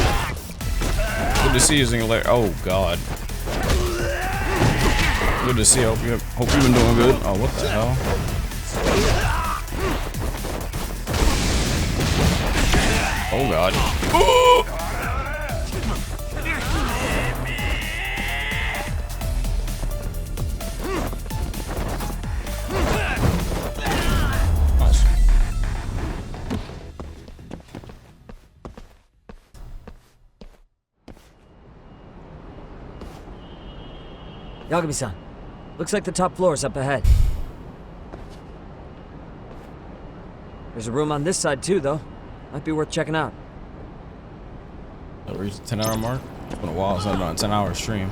Good to see you, Zingler. Oh God. Good to see you. Hope you've been doing good. Oh, what the hell? Oh God. Ooh!
Yagami-san, looks like the top floor is up ahead. There's a room on this side too, though. Might be worth checking out.
That reached the 10-hour mark. It's been a while since I've done a 10-hour stream.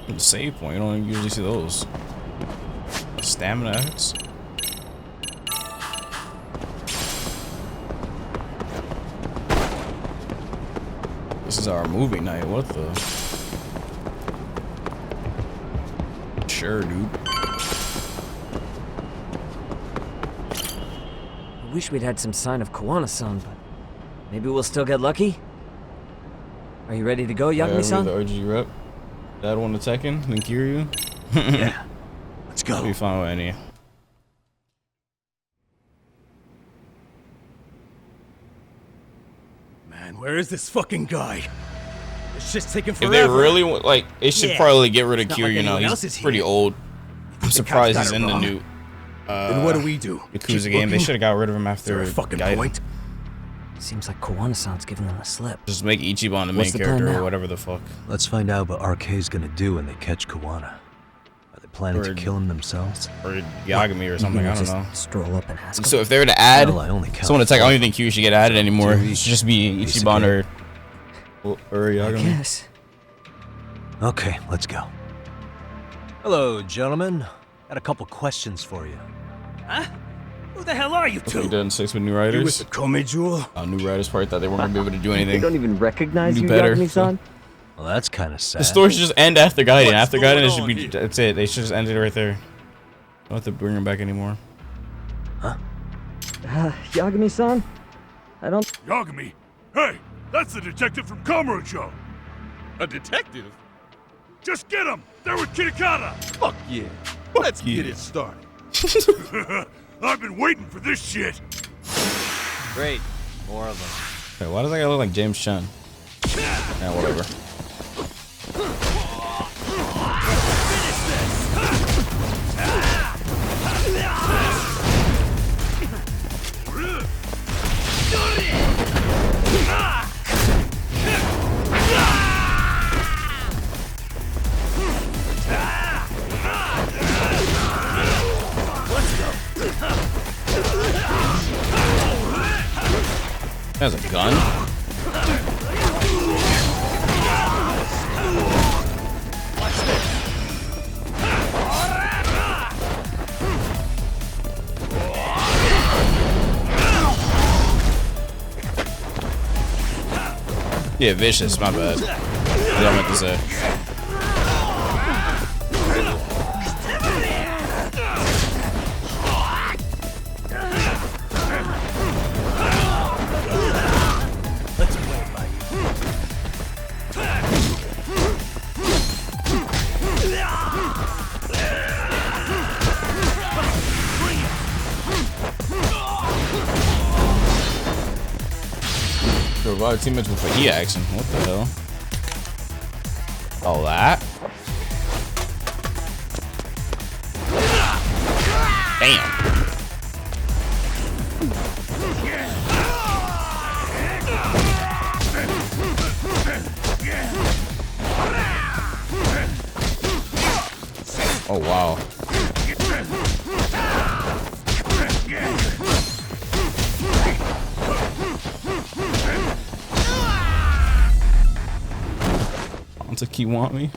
The save point, you don't usually see those. Stamina X. This is our movie night. What the? Sure, dude.
I wish we'd had some sign of Kuwana-san, but maybe we'll still get lucky? Are you ready to go, Yagami-san?
The RG rep. That one to Tekken, then Kiryu.
Yeah. Let's go.
I'll be fine with any.
Man, where is this fucking guy?
It's just taking
If
forever.
they really want, like, it should
Yeah.
probably get rid of
It's not
Q.
like
You know,
anyone else
he's
is
pretty
here.
old. I'm
The
surprised
cops
he's
got
in
it
the
wrong.
new.
Then what do we do?
Yakuza
Keep
game. They
looking?
should have got rid of him
Is
after
there a fucking
Gaiden.
point?
Seems like Kuwana-san's giving them the slip.
Just make Ichiban the main
What's the plan
character or
now?
whatever the fuck.
Let's find out what RK's gonna do when they catch Kuwana. Are they planning to
Or-
kill him themselves?
Or Yagami or something. I don't know.
Stroll up and ask
So if they were to add
Well, I only count
someone attack, I
four.
don't even think Q should get added anymore.
Two
It
each.
should just be
Piece of
Ichiban
cake.
or Yagami.
Yes.
Okay, let's go. Hello, gentlemen. Got a couple questions for you.
Huh? Who the hell are you
That's what
two?
we did in 6 with New
You
Riders.
with the Kome Jewel?
New Riders part that they weren't gonna be able to do
They
anything.
don't even recognize
Do
you,
better.
Yagami-san?
Well, that's kind of sad.
The story should just end after Gaiden.
What's
After Gaiden, it
going
should
on
be.
here?
That's it. They should just end it right there. Don't have to bring him back anymore.
Yagami-san? I don't...
Yagami? Hey, that's the detective from Kamurocho. A detective? Just get him! They're with Kitakata! Fuck yeah. Let's
yeah.
get it started. I've been waiting for this shit.
Great. More of them.
Hey, why does that guy look like James Chun? Yeah, whatever. That's a gun? Yeah, vicious, my bad. That's what I meant to say. Revive teammates with a E action. What the hell? All that? Damn. Oh wow. Key want me?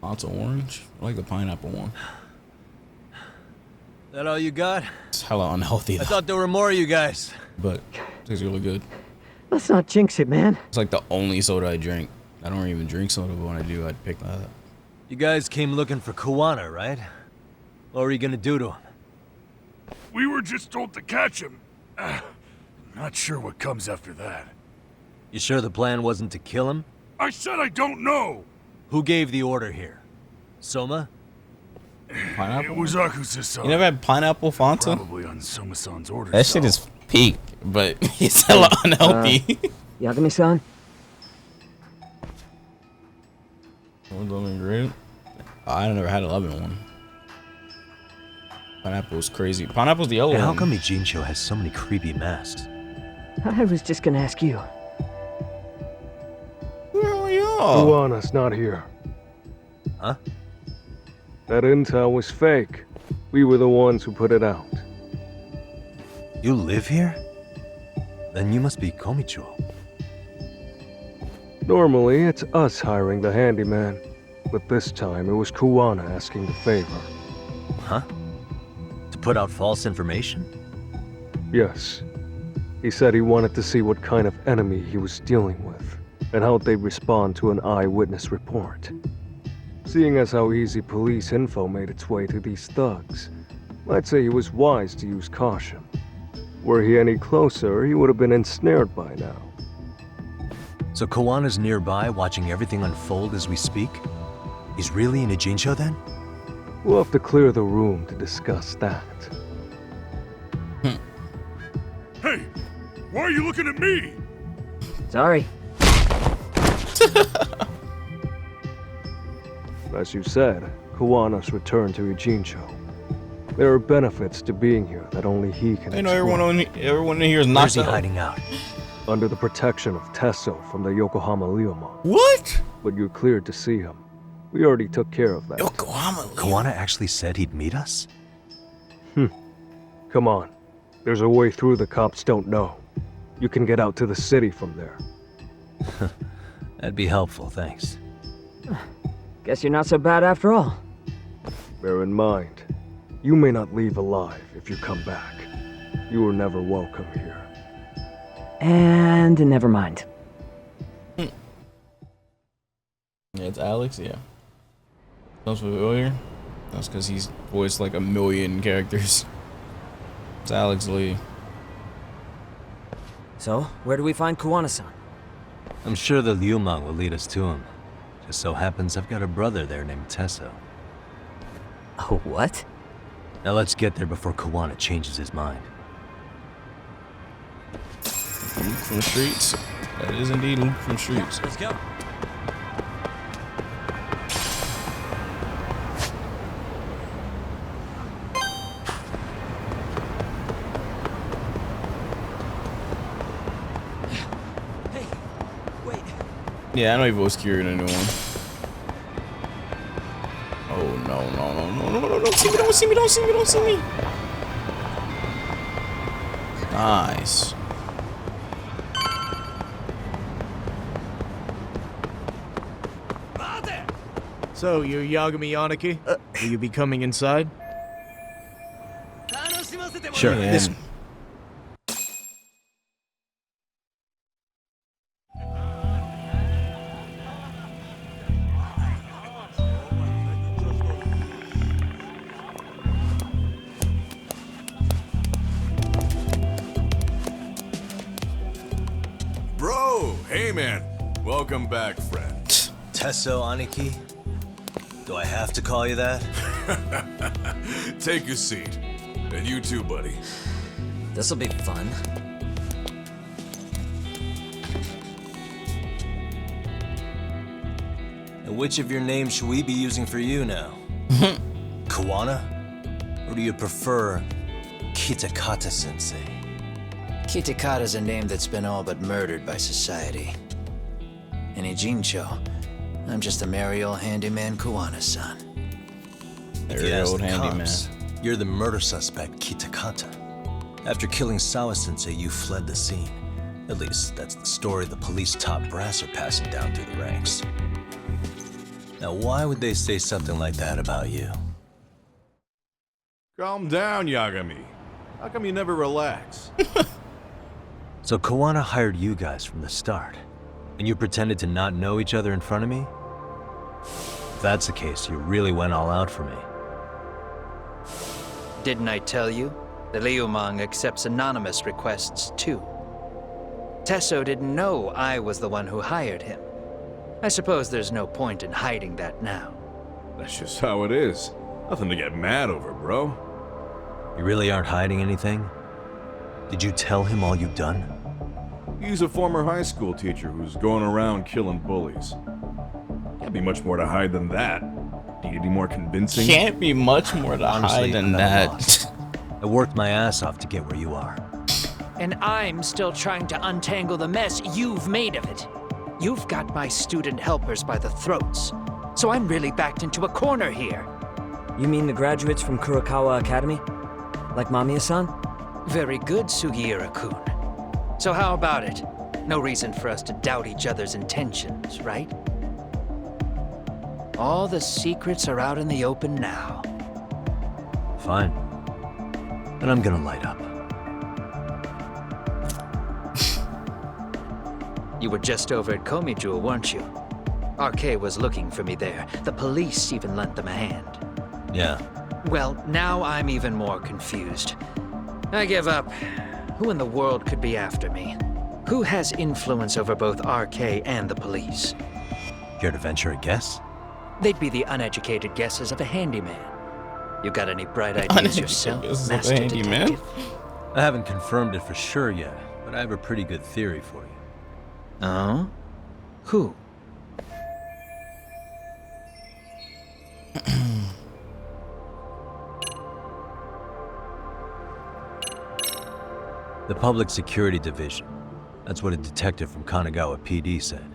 Lots of orange. I like the pineapple one.
That all you got?
It's hella unhealthy though.
I thought there were more of you guys.
But it tastes really good.
Let's not jinx it, man.
It's like the only soda I drink. I don't even drink soda, but when I do, I'd pick that.
You guys came looking for Kuwana, right? What were you gonna do to him?
We were just told to catch him. Not sure what comes after that.
You sure the plan wasn't to kill him?
I said I don't know.
Who gave the order here? Soma?
Pineapple?
It was Akusa-san.
You never had pineapple Fanta?
Probably on Soma-san's order.
That shit is peak, but it's hella unhealthy.
Yagami-san?
Lemon grape? I never had a lemon one. Pineapple's crazy. Pineapple's the yellow
Hey, how
one.
come Ijincho has so many creepy masks?
I was just gonna ask you.
Where are
Kuwana's not here.
Huh?
That intel was fake. We were the ones who put it out.
You live here? Then you must be Komicho.
Normally, it's us hiring the handyman. But this time, it was Kuwana asking the favor.
Huh? To put out false information?
Yes. He said he wanted to see what kind of enemy he was dealing with, and how they'd respond to an eyewitness report. Seeing as how easy police info made its way to these thugs, I'd say he was wise to use caution. Were he any closer, he would have been ensnared by now.
So Kuwana's nearby, watching everything unfold as we speak? He's really in Ijincho then?
We'll have to clear the room to discuss that.
Hey, why are you looking at me?
Sorry.
As you said, Kuwana's returned to Ijincho. There are benefits to being here that only he can
I know
explain.
everyone in here is not
Where's he hiding out?
Under the protection of Tesso from the Yokohama Liumang.
What?
But you're cleared to see him. We already took care of that.
Yokohama
Kuwana actually said he'd meet us?
Come on. There's a way through the cops don't know. You can get out to the city from there.
That'd be helpful, thanks.
Guess you're not so bad after all.
Bear in mind, you may not leave alive if you come back. You were never welcome here.
And never mind.
Yeah, it's Alex, yeah. Sounds familiar. That's because he's voiced like a million characters. It's Alex Lee.
So, where do we find Kuwana-san?
I'm sure the Liumang will lead us to him. Just so happens I've got a brother there named Tesso.
Oh, what?
Now let's get there before Kuwana changes his mind.
Luke from the streets. That is indeed Luke from the streets.
Let's go. Hey, wait.
Yeah, I know he voiced Kira in a new one. Oh no, don't see me, don't see me, don't see me, don't see me. Nice.
So, you're Yagami Yanaki? Will you be coming inside?
Sure.
This
Bro, hey man. Welcome back, friend.
Tesso Aniki? Do I have to call you that?
Take a seat. And you too, buddy.
This'll be fun.
And which of your names should we be using for you now? Kuwana? Or do you prefer Kitakata-sensei?
Kitakata's a name that's been all but murdered by society. In Ijincho, I'm just a merry old handyman Kuwana-san.
Merry old handyman.
You're the murder suspect, Kitakata. After killing Sawa-sensei, you fled the scene. At least, that's the story the police top brass are passing down through the ranks. Now, why would they say something like that about you?
Calm down, Yagami. How come you never relax?
So Kuwana hired you guys from the start, and you pretended to not know each other in front of me? If that's the case, you really went all out for me.
Didn't I tell you? The Liumang accepts anonymous requests too. Tesso didn't know I was the one who hired him. I suppose there's no point in hiding that now.
That's just how it is. Nothing to get mad over, bro.
You really aren't hiding anything? Did you tell him all you've done?
He's a former high school teacher who's going around killing bullies. Can't be much more to hide than that. Need any more convincing?
Can't be much more to
Honestly,
hide than
I'm
that.
lost. I worked my ass off to get where you are.
And I'm still trying to untangle the mess you've made of it. You've got my student helpers by the throats, so I'm really backed into a corner here.
You mean the graduates from Kurokawa Academy? Like Mamiya-san?
Very good, Sugiura-kun. So how about it? No reason for us to doubt each other's intentions, right? All the secrets are out in the open now.
Fine. Then I'm gonna light up.
You were just over at Komijul, weren't you? RK was looking for me there. The police even lent them a hand.
Yeah.
Well, now I'm even more confused. I give up. Who in the world could be after me? Who has influence over both RK and the police?
Care to venture a guess?
They'd be the uneducated guesses of a handyman. You got any bright ideas yourself, Master Detective?
I haven't confirmed it for sure yet, but I have a pretty good theory for you.
Oh? Who?
The Public Security Division. That's what a detective from Kanagawa PD said.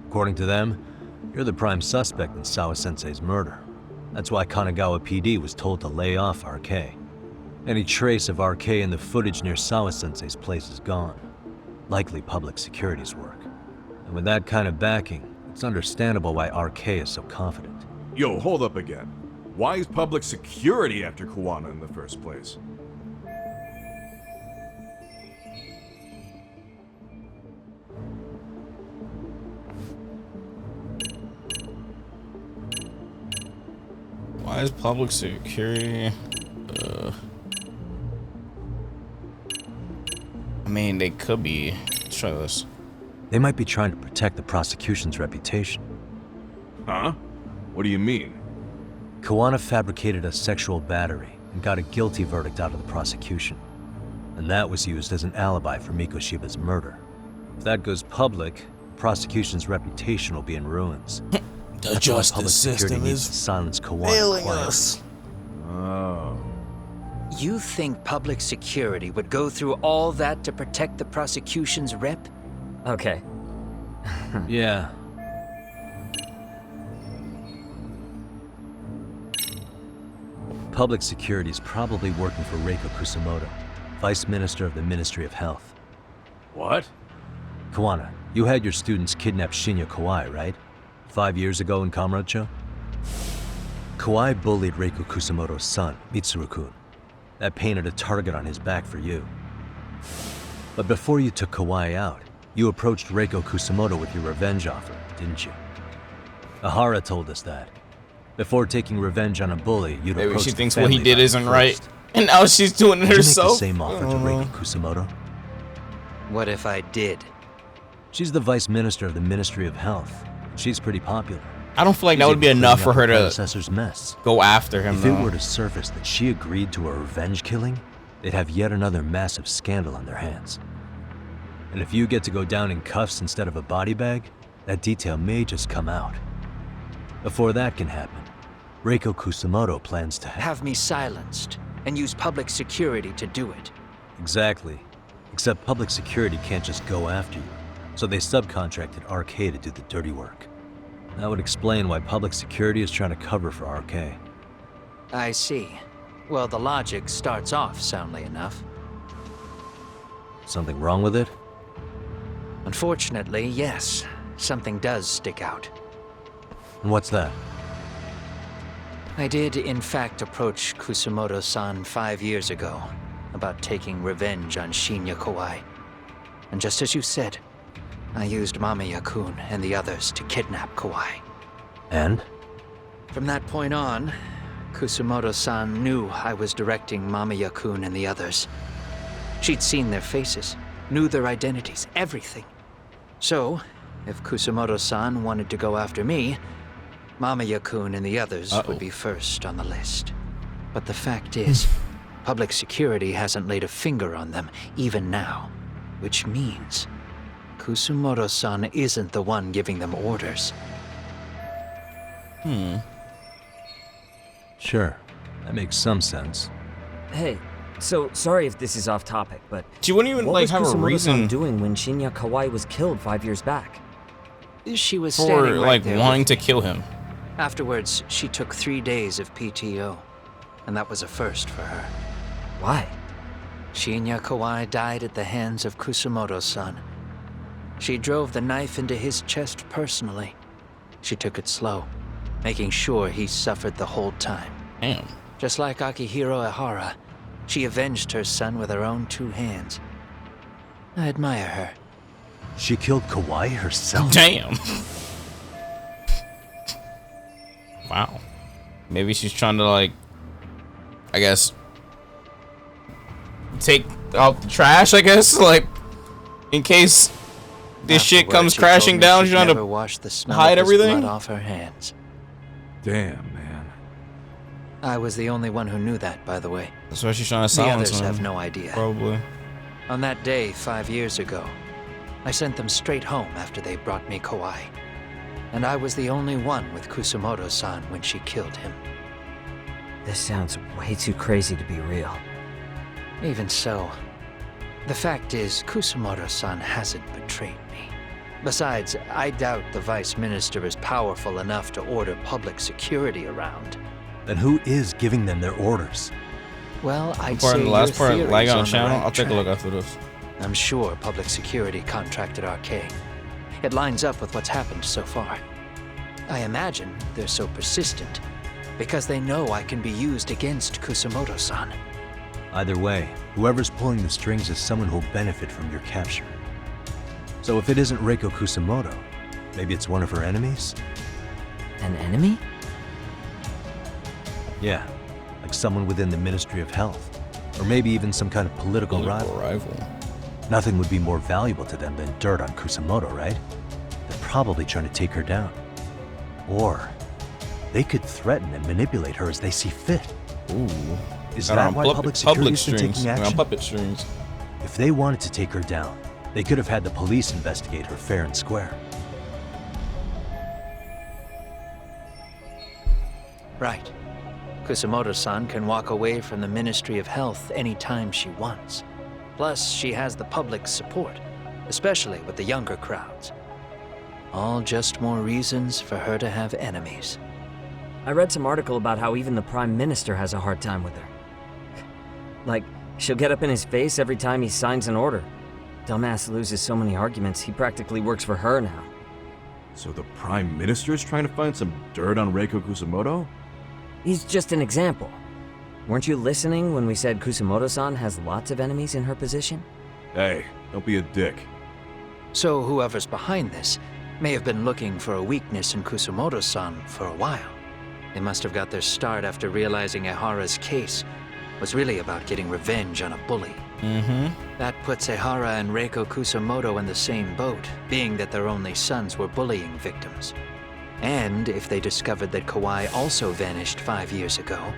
According to them, you're the prime suspect in Sawa-sensei's murder. That's why Kanagawa PD was told to lay off RK. Any trace of RK in the footage near Sawa-sensei's place is gone. Likely Public Security's work. And with that kind of backing, it's understandable why RK is so confident.
Yo, hold up again. Why is Public Security after Kuwana in the first place?
Why is public security? I mean, they could be. Let's try this.
They might be trying to protect the prosecution's reputation.
Huh? What do you mean?
Kuwana fabricated a sexual battery and got a guilty verdict out of the prosecution. And that was used as an alibi for Mikoshiba's murder. If that goes public, the prosecution's reputation will be in ruins.
The justice system is
silence Kuwana
failing
quietly.
us.
Oh.
You think public security would go through all that to protect the prosecution's rep?
Okay.
Yeah. Public security is probably working for Reiko Kusamoto, Vice Minister of the Ministry of Health.
What?
Kuwana, you had your students kidnap Shinya Kawai, right? 5 years ago in Kamurocho? Kawai bullied Reiko Kusamoto's son, Mitsuru-kun. That painted a target on his back for you. But before you took Kawai out, you approached Reiko Kusamoto with your revenge offer, didn't you? Ehara told us that. Before taking revenge on a bully, you'd
Maybe
approach
she
the
thinks what he
family
did
first.
isn't right, and now she's doing it
Did
herself.
you make the same offer to Reiko Kusamoto?
What if I did?
She's the Vice Minister of the Ministry of Health. She's pretty popular.
I don't feel like that would be enough for her to go after him,
If it were to surface that she agreed to a revenge killing, they'd have yet another massive scandal on their hands. And if you get to go down in cuffs instead of a body bag, that detail may just come out. Before that can happen, Reiko Kusamoto plans to
Have me silenced and use public security to do it.
Exactly. Except public security can't just go after you, so they subcontracted RK to do the dirty work. That would explain why public security is trying to cover for RK.
I see. Well, the logic starts off soundly enough.
Something wrong with it?
Unfortunately, yes. Something does stick out.
And what's that?
I did, in fact, approach Kusamoto-san 5 years ago about taking revenge on Shinya Kawai. And just as you said, I used Mamiya-kun and the others to kidnap Kawai.
And?
From that point on, Kusamoto-san knew I was directing Mamiya-kun and the others. She'd seen their faces, knew their identities, everything. So, if Kusamoto-san wanted to go after me, Mamiya-kun and the others would be first on the list. But the fact is, public security hasn't laid a finger on them, even now. Which means Kusamoto-san isn't the one giving them orders.
Sure. That makes some sense.
Hey, so sorry if this is off topic, but
she wouldn't even
what
like
was
have a
Kusamoto-san
reason
doing when Shinya Kawai was killed 5 years back?
She was
for
standing right
like
there
wanting
with
to
me.
kill him.
Afterwards, she took 3 days of PTO, and that was a first for her.
Why?
Shinya Kawai died at the hands of Kusamoto-san. She drove the knife into his chest personally. She took it slow, making sure he suffered the whole time.
Damn.
Just like Akihiro Ehara, she avenged her son with her own 2 hands. I admire her.
She killed Kawai herself?
Damn. Wow. Maybe she's trying to, like, I guess, take out the trash, I guess, like, in case this shit comes crashing down, she's trying to
wash the smell
hide
of his
everything.
blood off her hands.
Damn, man.
I was the only one who knew that, by the way.
That's why she's trying to
The
silence
others
him.
have no idea.
Probably.
On that day 5 years ago, I sent them straight home after they brought me Kawai. And I was the only one with Kusumoto-san when she killed him.
This sounds way too crazy to be real.
Even so, the fact is Kusumoto-san hasn't betrayed me. Besides, I doubt the Vice Minister is powerful enough to order public security around.
Then who is giving them their orders?
Well, I'd
Part
say
in the last
your
part,
theory's
lag on
on
the
the
channel.
right
I'll take a look
track.
after this.
I'm sure public security contracted RK. It lines up with what's happened so far. I imagine they're so persistent because they know I can be used against Kusumoto-san.
Either way, whoever's pulling the strings is someone who'll benefit from your capture. So if it isn't Reiko Kusumoto, maybe it's one of her enemies?
An enemy?
Yeah, like someone within the Ministry of Health. Or maybe even some kind of political rival. Nothing would be more valuable to them than dirt on Kusumoto, right? They're probably trying to take her down. Or they could threaten and manipulate her as they see fit.
Ooh.
Is
Got
that
on
why public security's been
strings.
taking
Got on
action?
puppet strings.
If they wanted to take her down, they could have had the police investigate her fair and square.
Right. Kusumoto-san can walk away from the Ministry of Health anytime she wants. Plus, she has the public's support, especially with the younger crowds. All just more reasons for her to have enemies.
I read some article about how even the Prime Minister has a hard time with her. Like, she'll get up in his face every time he signs an order. Dumbass loses so many arguments, he practically works for her now.
So the Prime Minister is trying to find some dirt on Reiko Kusumoto?
He's just an example. Weren't you listening when we said Kusumoto-san has lots of enemies in her position?
Hey, don't be a dick.
So whoever's behind this may have been looking for a weakness in Kusumoto-san for a while. They must have got their start after realizing Ehara's case was really about getting revenge on a bully. That puts Ehara and Reiko Kusumoto in the same boat, being that their only sons were bullying victims. And if they discovered that Kawai also vanished 5 years ago.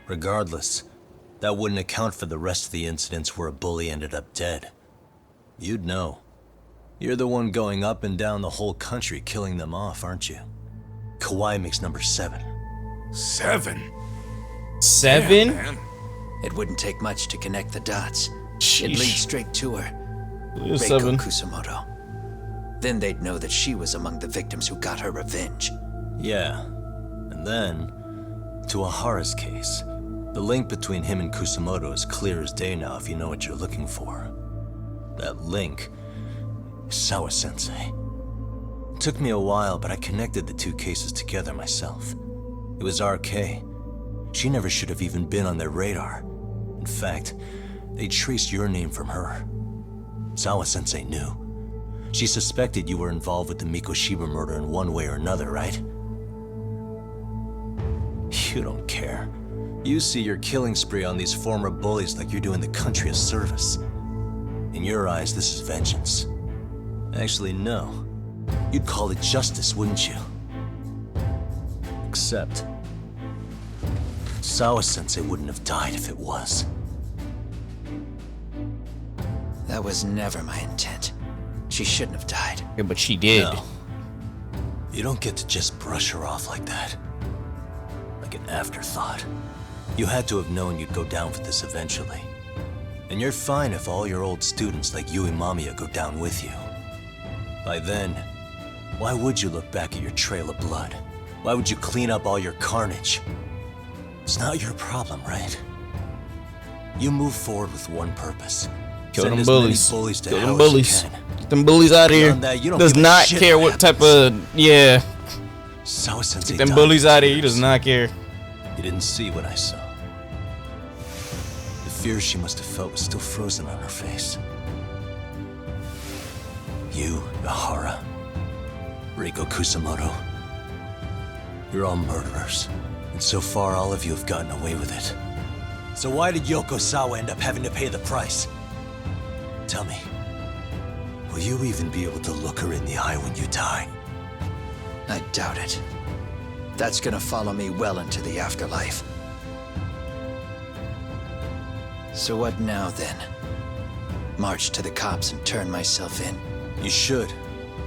Regardless, that wouldn't account for the rest of the incidents where a bully ended up dead. You'd know. You're the one going up and down the whole country killing them off, aren't you? Kawai makes number 7.
7?
7?
Man.
It wouldn't take much to connect the dots.
Sheesh.
It'd lead straight to her.
It is
Reiko
7.
Kusumoto. Then they'd know that she was among the victims who got her revenge.
Yeah. And then, to Ehara's case, the link between him and Kusumoto is clear as day now if you know what you're looking for. That link is Sawa-sensei. It took me a while, but I connected the two cases together myself. It was RK. She never should have even been on their radar. In fact, they traced your name from her. Sawa-sensei knew. She suspected you were involved with the Mikoshiba murder in one way or another, right? You don't care. You see your killing spree on these former bullies like you're doing the country a service. In your eyes, this is vengeance. Actually, no. You'd call it justice, wouldn't you? Except, Sawa-sensei wouldn't have died if it was.
That was never my intent. She shouldn't have died.
Yeah, but she did.
No. You don't get to just brush her off like that. Like an afterthought. You had to have known you'd go down for this eventually. And you're fine if all your old students like Yui Mamiya go down with you. By then, why would you look back at your trail of blood? Why would you clean up all your carnage? It's not your problem, right? You move forward with one purpose.
Kill
Send
them
as
bullies.
many bullies to
Kill
hell
them
as you
bullies.
can.
Get them bullies out of here.
Beyond that, you don't
Does
give a
not
shit
care
what
what type of yeah.
Sawa-sensei
Get them
died
bullies
for
out of here. He
years.
does not care.
You didn't see what I saw. The fear she must have felt was still frozen on her face. You, Ehara, Reiko Kusumoto, you're all murderers. And so far, all of you have gotten away with it. So why did Yoko Sawa end up having to pay the price? Tell me, will you even be able to look her in the eye when you die?
I doubt it. That's gonna follow me well into the afterlife. So what now, then? March to the cops and turn myself in?
You should.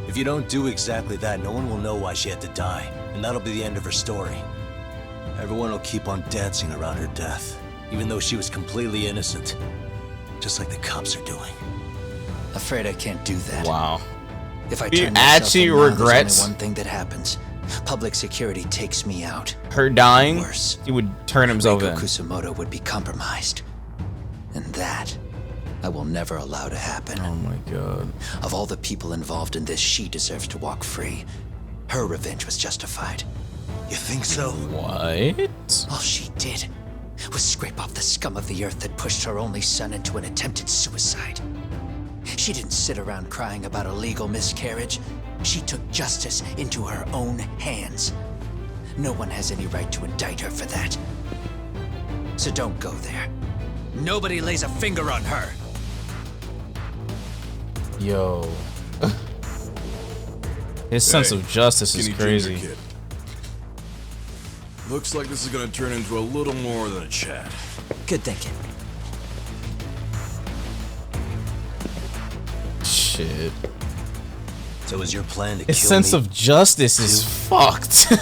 If you don't do exactly that, no one will know why she had to die, and that'll be the end of her story. Everyone will keep on dancing around her death, even though she was completely innocent. Just like the cops are doing.
Afraid I can't do that.
Wow.
If I
He
turn myself
actually
in now,
regrets
there's only one thing that happens. Public security takes me out.
her dying.
Worse,
He would turn himself
Reiko
in.
Kusumoto would be compromised. And that, I will never allow to happen.
Oh my god.
Of all the people involved in this, she deserves to walk free. Her revenge was justified.
You think so?
What?
All she did was scrape off the scum of the earth that pushed her only son into an attempted suicide. She didn't sit around crying about a legal miscarriage. She took justice into her own hands. No one has any right to indict her for that. So don't go there. Nobody lays a finger on her.
Yo. His sense of justice is
Skinny
crazy.
ginger kid. Looks like this is gonna turn into a little more than a chat.
Good thinking.
Shit.
So is your plan to
His
kill
sense
me?
of justice is fucked.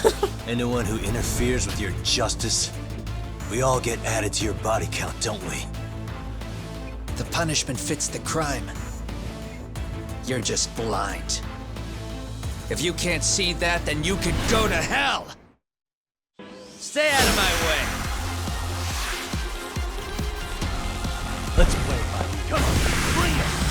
Anyone who interferes with your justice, we all get added to your body count, don't we?
The punishment fits the crime. You're just blind. If you can't see that, then you can go to hell! Stay out of my way!
Let's play, buddy. Come on, bring it!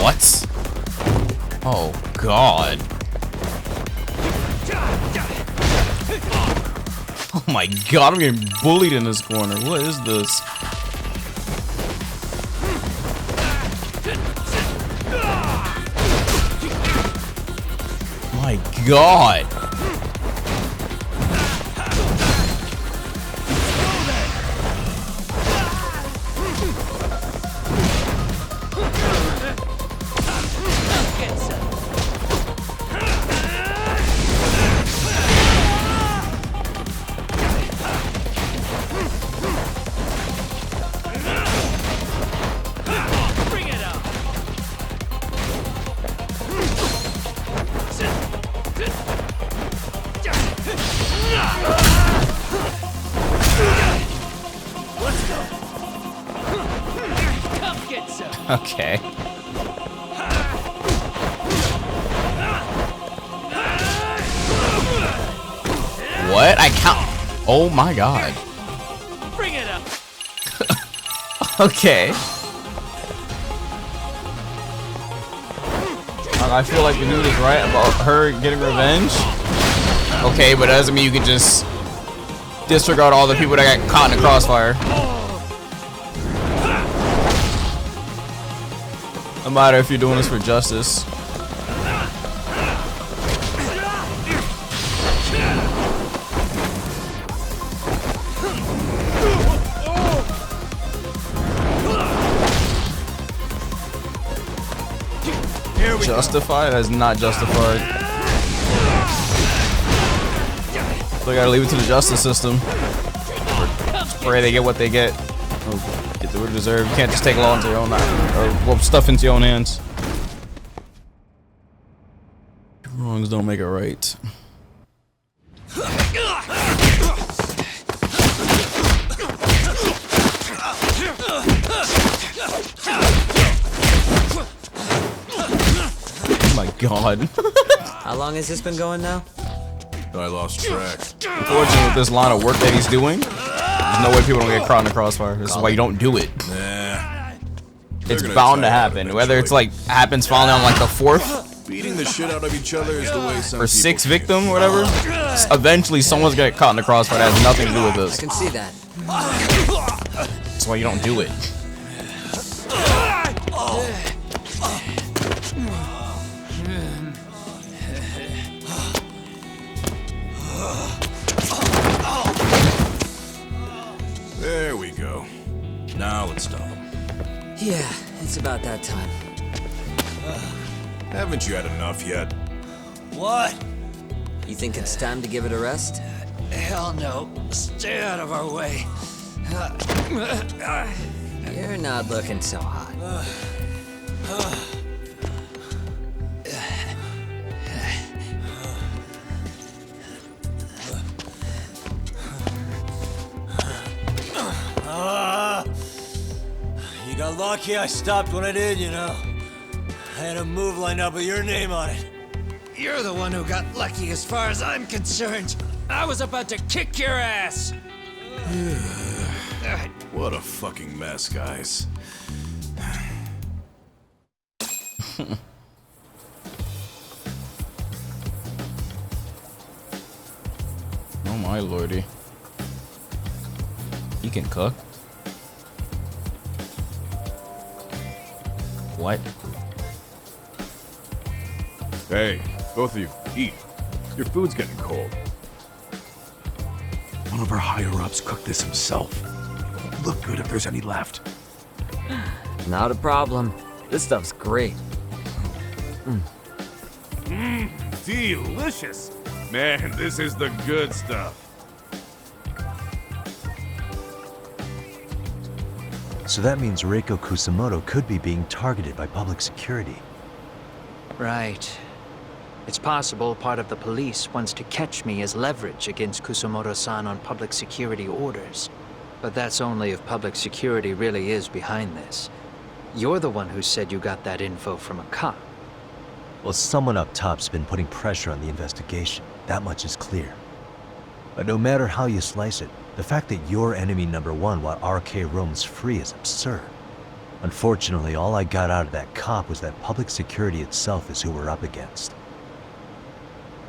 What? Oh god. Oh my god, I'm getting bullied in this corner. What is this? My god. Okay. What? I count. Oh my god.
Bring it up.
Okay. I feel like the dude is right about her getting revenge. Okay, but that doesn't mean you can just disregard all the people that got caught in the crossfire. No matter if you're doing this for justice. Justified? That is not justified. So I gotta leave it to the justice system. Pray they get what they get. Get what they deserve. You can't just take law into your own or well, stuff into your own hands. Wrongs don't make it right. Oh my god.
How long has this been going now?
I lost track.
Unfortunately, with this line of work that he's doing, there's no way people don't get caught in the crossfire. This is why you don't do it.
Nah.
It's bound to happen. Whether it's like happens finally on like the 4th
Beating the shit out of each other is the way some
or
people
6th victim or whatever, eventually someone's gonna get caught in the crossfire that has nothing to do with
I
this.
can see that.
That's why you don't do it.
There we go. Now let's stop him.
Yeah, it's about that time.
Haven't you had enough yet?
What? You think it's time to give it a rest?
Hell no. Stay out of our way.
You're not looking so hot.
You got lucky I stopped when I did, you know. I had a move lined up with your name on it.
You're the one who got lucky as far as I'm concerned. I was about to kick your ass.
What a fucking mess, guys.
Oh my lordy. You can cook? What?
Hey, both of you, eat. Your food's getting cold. One of our higher-ups cooked this himself. It won't look good if there's any left.
Not a problem. This stuff's great.
Delicious! Man, this is the good stuff.
So that means Reiko Kusamoto could be being targeted by public security.
Right. It's possible part of the police wants to catch me as leverage against Kusamoto-san on public security orders. But that's only if public security really is behind this. You're the one who said you got that info from a cop.
Well, someone up top's been putting pressure on the investigation. That much is clear. But no matter how you slice it, the fact that you're enemy number one while RK roams free is absurd. Unfortunately, all I got out of that cop was that public security itself is who we're up against.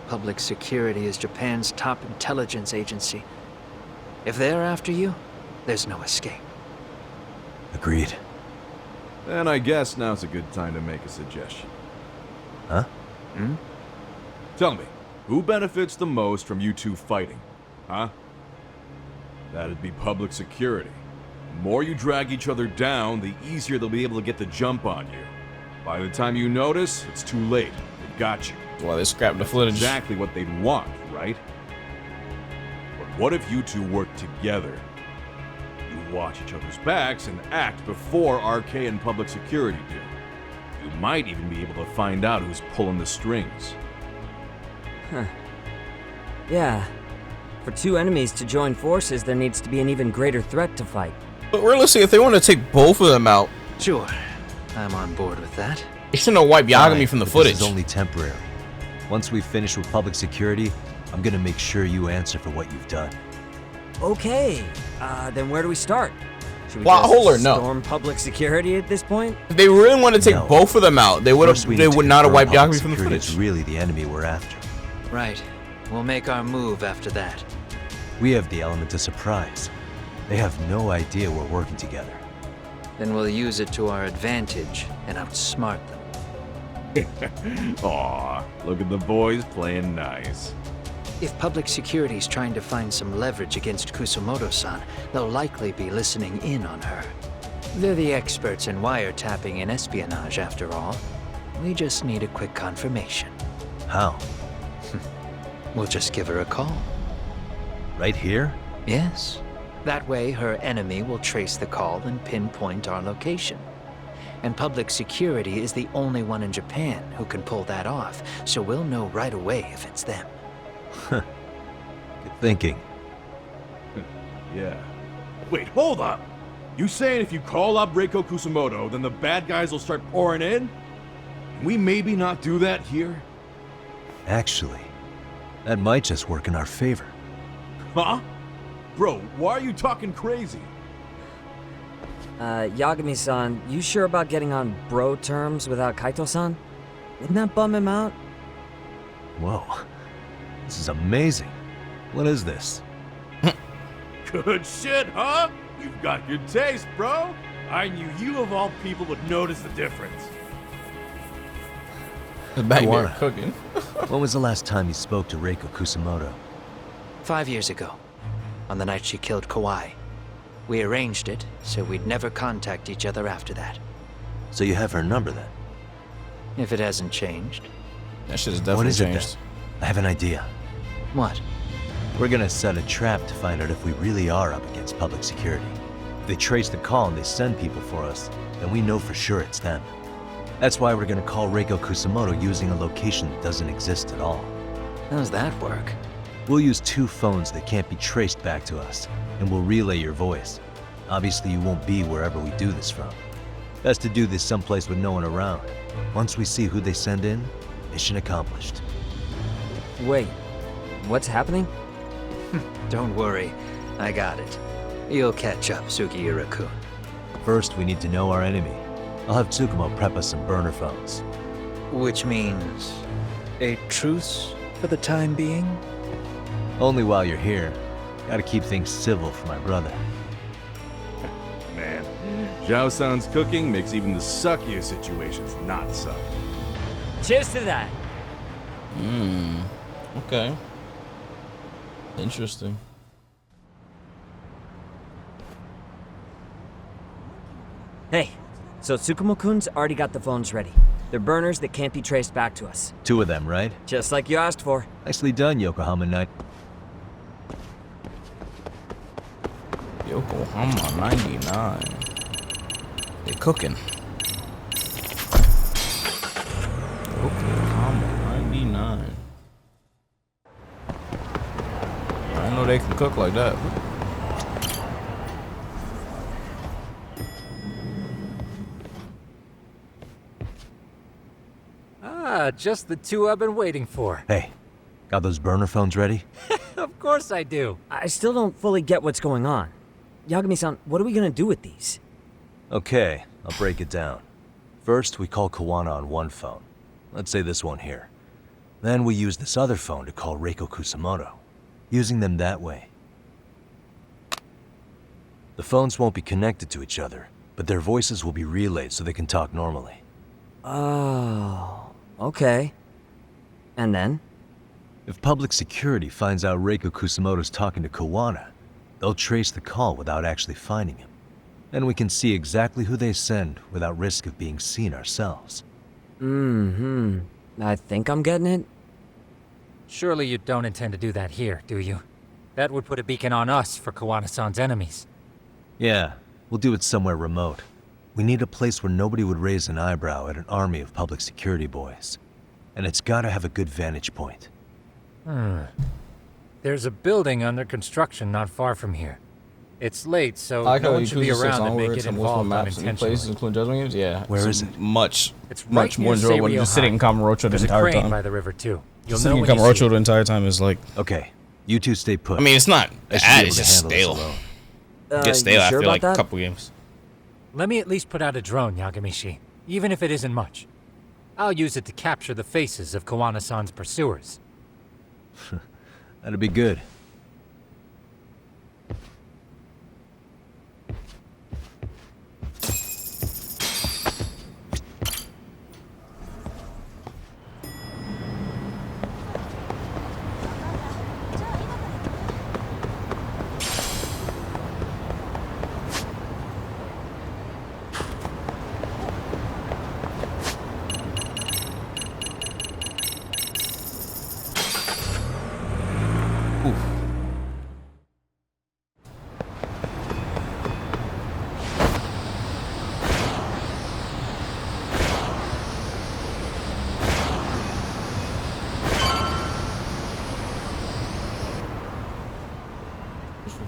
Public security is Japan's top intelligence agency. If they're after you, there's no escape.
Agreed.
And I guess now's a good time to make a suggestion.
Huh?
Tell me, who benefits the most from you two fighting? Huh? That'd be public security. The more you drag each other down, the easier they'll be able to get the jump on you. By the time you notice, it's too late. They've got you.
Well, they scrapped the footage.
Exactly what they'd want, right? But what if you two work together? You watch each other's backs and act before RK and public security do. You might even be able to find out who's pulling the strings.
Huh. Yeah. For two enemies to join forces, there needs to be an even greater threat to fight.
But realistically, if they want to take both of them out,
sure, I'm on board with that.
They shouldn't have wiped Yagami from the footage.
This is only temporary. Once we finish with public security, I'm gonna make sure you answer for what you've done.
Okay, then where do we start? Should we
Hold no.
storm public security at this point?
If they really want to take both of them out, they would have. They would not have wiped Yagami from the footage.
It's really the enemy we're after.
Right. We'll make our move after that.
We have the element of surprise. They have no idea we're working together.
Then we'll use it to our advantage and outsmart them.
Aw, look at the boys playing nice.
If public security's trying to find some leverage against Kusamoto-san, they'll likely be listening in on her. They're the experts in wiretapping and espionage, after all. We just need a quick confirmation.
How?
We'll just give her a call.
Right here?
Yes. That way, her enemy will trace the call and pinpoint our location. And public security is the only one in Japan who can pull that off, so we'll know right away if it's them.
Good thinking.
Yeah. Wait, hold up! You saying if you call up Reiko Kusamoto, then the bad guys will start pouring in? Can we maybe not do that here?
Actually, that might just work in our favor.
Huh? Bro, why are you talking crazy?
Yagami-san, you sure about getting on bro terms without Kaito-san? Wouldn't that bum him out?
Whoa. This is amazing. What is this?
Good shit, huh? You've got good taste, bro.
I knew you of all people would notice the difference.
Back there
Kuwana,
cooking.
when was the last time you spoke to Reiko Kusamoto?
5 years ago, on the night she killed Kawai. We arranged it so we'd never contact each other after that.
So you have her number then?
If it hasn't changed.
That shit is
What
definitely
is it
changed.
then? I have an idea.
What?
We're gonna set a trap to find out if we really are up against public security. If they trace the call and they send people for us, then we know for sure it's them. That's why we're gonna call Reiko Kusamoto using a location that doesn't exist at all.
How does that work?
We'll use 2 phones that can't be traced back to us, and we'll relay your voice. Obviously you won't be wherever we do this from. Best to do this someplace with no one around. Once we see who they send in, mission accomplished.
Wait, what's happening?
Don't worry, I got it. You'll catch up, Sugiura-kun.
First, we need to know our enemy. I'll have Tsukumo prep us some burner phones.
Which means a truce for the time being?
Only while you're here. Gotta keep things civil for my brother.
Man, Zhao-san's cooking makes even the suckiest situations not suck.
Cheers to that.
Okay. Interesting.
Hey, so Tsukumo-kun's already got the phones ready. They're burners that can't be traced back to us.
2 of them, right?
Just like you asked for.
Nicely done, Yokohama Knight.
Yokohama 99. They cooking. Yokohama 99. I know they can cook like that.
Ah, just the 2 I've been waiting for.
Hey, got those burner phones ready?
Of course I do.
I still don't fully get what's going on. Yagami-san, what are we gonna do with these?
Okay, I'll break it down. First, we call Kuwana on one phone. Let's say this one here. Then we use this other phone to call Reiko Kusamoto. Using them that way. The phones won't be connected to each other, but their voices will be relayed so they can talk normally.
Oh, okay. And then?
If public security finds out Reiko Kusamoto's talking to Kuwana, they'll trace the call without actually finding him. And we can see exactly who they send without risk of being seen ourselves.
I think I'm getting it.
Surely you don't intend to do that here, do you? That would put a beacon on us for Kuwana-san's enemies.
Yeah, we'll do it somewhere remote. We need a place where nobody would raise an eyebrow at an army of public security boys. And it's gotta have a good vantage point.
There's a building under construction not far from here. It's late, so
I like
no
how
one
you
should be
choose
around to make
onwards
it
and multiple
involved
maps and
unintentionally.
places, including judgment games. Yeah.
Where is it?
Much
Right
more
near
enjoyable than
Seiryo
just sitting in
High.
Kamurocho the
There's
entire
a crane
time.
by the river too. You'll know
Sitting in
when you see
Kamurocho
it.
the entire time is like.
Okay, you two stay put.
I mean, it's not
I should
bad.
be
It's
able to
just
handle this
stale.
alone.
Get stale
you sure
after like
about
a
that?
couple games.
Let me at least put out a drone, Yagamishi, even if it isn't much. I'll use it to capture the faces of Kuwana-san's pursuers.
That'd be good.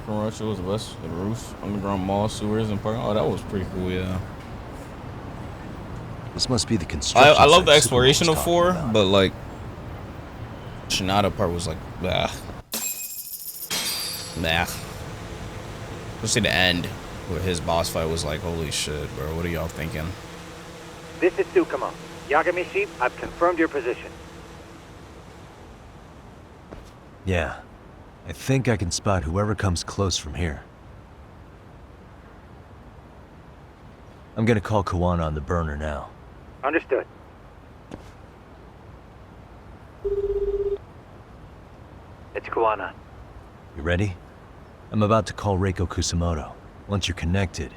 Kamurocho was the best. The roof, underground mall, sewers, and parking. Oh, that was pretty cool. Yeah.
This must be the construction.
I love the
site
exploration
Tsukumo
of
was
4,
talking about.
but like Shinada part was like, nah. Especially the end, where his boss fight was like, holy shit, bro. What are y'all thinking?
This is Tsukumo. Yagami-shi, I've confirmed your position.
Yeah. I think I can spot whoever comes close from here. I'm gonna call Kuwana on the burner now.
Understood.
It's Kuwana.
You ready? I'm about to call Reiko Kusamoto. Once you're connected,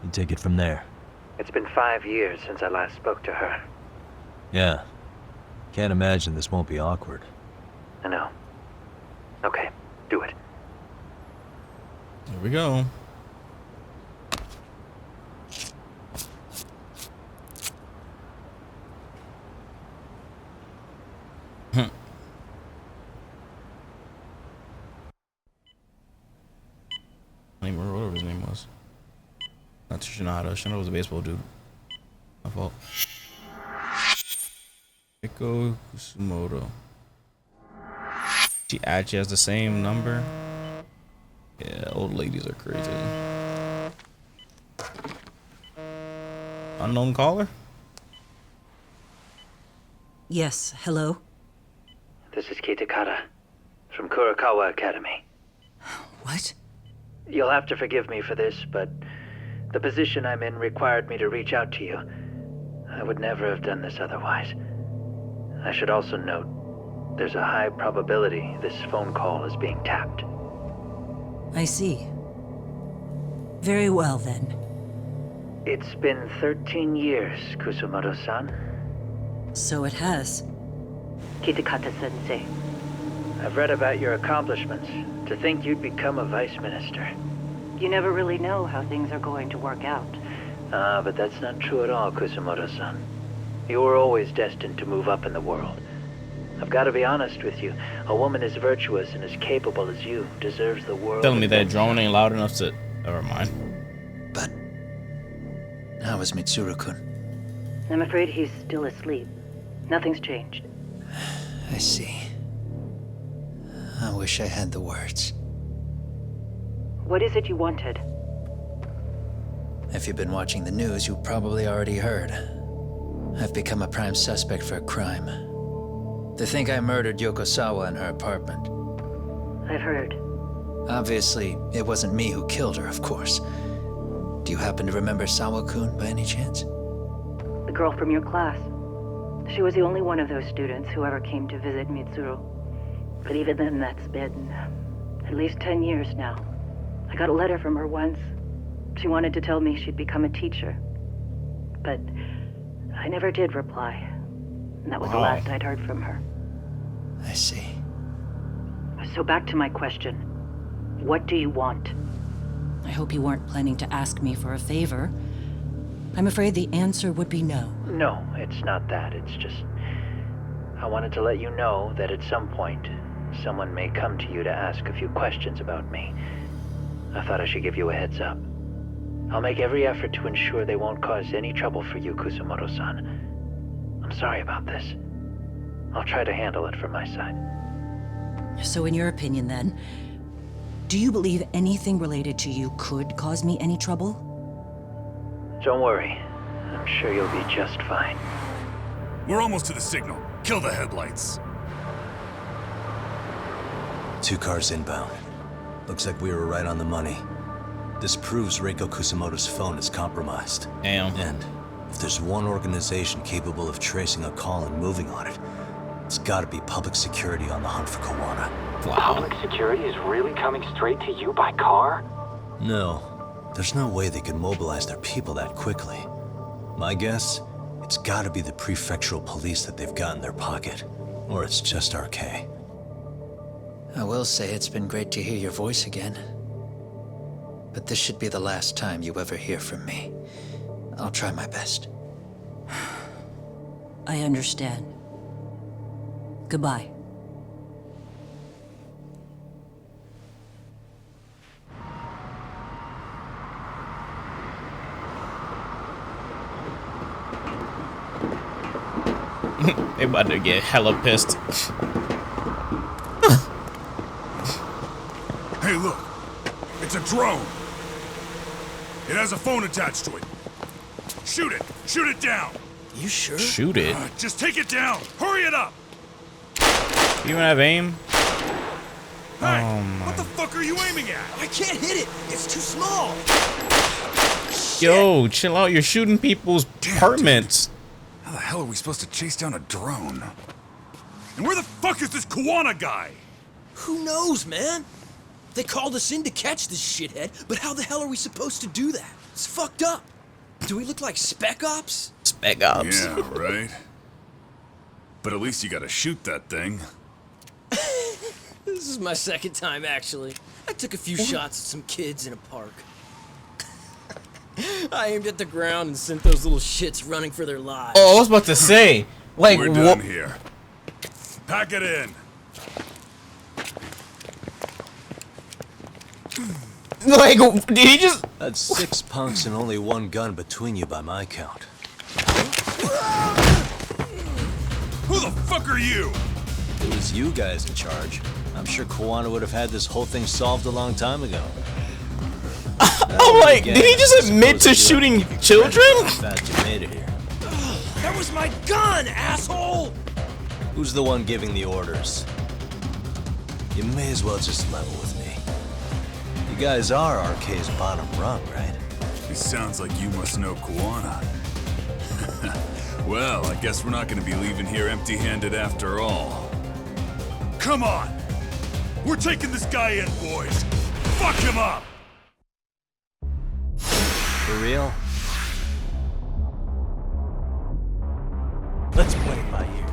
you take it from there.
It's been 5 years since I last spoke to her.
Yeah. Can't imagine this won't be awkward.
I know. Okay, do it.
Here we go. I don't even remember whatever his name was. Not Shinada. Shinada was a baseball dude. My fault. Reiko Kusamoto. She actually has the same number. Yeah, old ladies are crazy. Unknown caller?
Yes, hello?
This is Kitakata from Kurakawa Academy.
What?
You'll have to forgive me for this, but the position I'm in required me to reach out to you. I would never have done this otherwise. I should also note, there's a high probability this phone call is being tapped.
I see. Very well, then.
It's been 13 years, Kusamoto-san.
So it has.
Kitakata-sensei. I've read about your accomplishments. To think you'd become a vice minister.
You never really know how things are going to work out.
But that's not true at all, Kusamoto-san. You were always destined to move up in the world. I've got to be honest with you. A woman as virtuous and as capable as you deserves the world.
Telling me that drone ain't loud enough to... Never mind.
But... how is Mitsuru-kun?
I'm afraid he's still asleep. Nothing's changed.
I see. I wish I had the words.
What is it you wanted?
If you've been watching the news, you probably already heard. I've become a prime suspect for a crime. They think I murdered Yokosawa in her apartment.
I've heard.
Obviously, it wasn't me who killed her, of course. Do you happen to remember Sawa-kun by any chance?
The girl from your class. She was the only one of those students who ever came to visit Mitsuru. But even then, that's been at least 10 years now. I got a letter from her once. She wanted to tell me she'd become a teacher. But I never did reply. And that was the last I'd heard from her.
I see.
So back to my question. What do you want?
I hope you weren't planning to ask me for a favor. I'm afraid the answer would be no.
No, it's not that. It's just... I wanted to let you know that at some point, someone may come to you to ask a few questions about me. I thought I should give you a heads up. I'll make every effort to ensure they won't cause any trouble for you, Kusamoto-san. I'm sorry about this. I'll try to handle it from my side.
So in your opinion, then, do you believe anything related to you could cause me any trouble?
Don't worry. I'm sure you'll be just fine.
We're almost to the signal. Kill the headlights.
2 cars inbound. Looks like we were right on the money. This proves Reiko Kusamoto's phone is compromised.
Damn.
And if there's one organization capable of tracing a call and moving on it, it's gotta be public security on the hunt for Kuwana.
Wow.
Public security is really coming straight to you by car?
No. There's no way they could mobilize their people that quickly. My guess, it's gotta be the prefectural police that they've got in their pocket. Or it's just RK.
I will say it's been great to hear your voice again. But this should be the last time you ever hear from me. I'll try my best.
I understand. Goodbye.
They about to get hella pissed.
Hey, look. It's a drone. It has a phone attached to it. Shoot it. Shoot it down.
You sure?
Shoot it?
Just take it down. Hurry it up.
You even have aim?
Hey, what the fuck are you aiming at?
I can't hit it. It's too small.
Yo, chill out. You're shooting people's apartments.
How the hell are we supposed to chase down a drone? And where the fuck is this Kuwana guy?
Who knows, man? They called us in to catch this shithead, but how the hell are we supposed to do that? It's fucked up. Do we look like Spec Ops?
Spec Ops.
Yeah, right. But at least you gotta shoot that thing.
This is my second time, actually. I took a few shots at some kids in a park. I aimed at the ground and sent those little shits running for their lives.
Oh, I was about to say, like,
we're done here. Pack it in.
Like, did he just...
That's 6 punks and only 1 gun between you by my count.
Who the fuck are you?
It was you guys in charge. I'm sure Kuwana would have had this whole thing solved a long time ago.
I'm like, did he just admit to shooting children?
Fast you made it here.
That was my gun, asshole!
Who's the one giving the orders? You may as well just level with me. You guys are RK's bottom rung, right?
It sounds like you must know Kuwana. Well, I guess we're not gonna be leaving here empty-handed after all. Come on! We're taking this guy in, boys! Fuck him up!
For real? Let's play it by ear.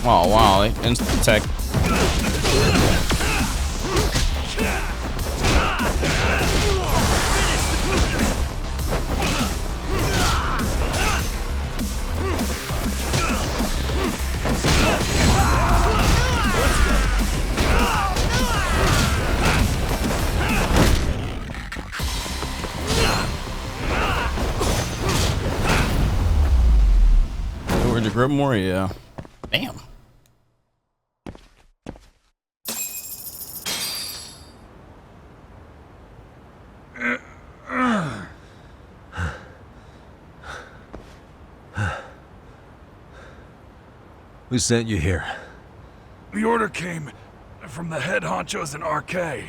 Oh wow, instant attack. Where'd you grab more? Yeah. Damn.
Who sent you here?
The order came from the head honchos in RK.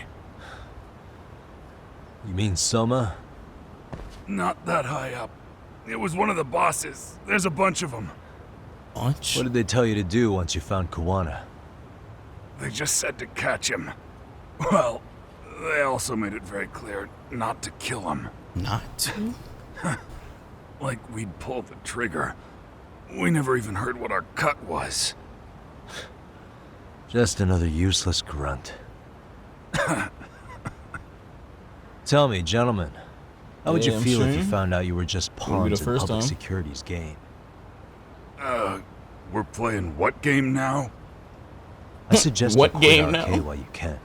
You mean Soma?
Not that high up. It was one of the bosses. There's a bunch of them.
What did they tell you to do once you found Kuwana?
They just said to catch him. Well, they also made it very clear not to kill him.
Not to?
Like we'd pull the trigger. We never even heard what our cut was.
Just another useless grunt. Tell me, gentlemen, how would you feel if you found out you were just pawns in public security's game?
We're playing what game now?
I suggest
what
you quit
game
RK
now?
while you can.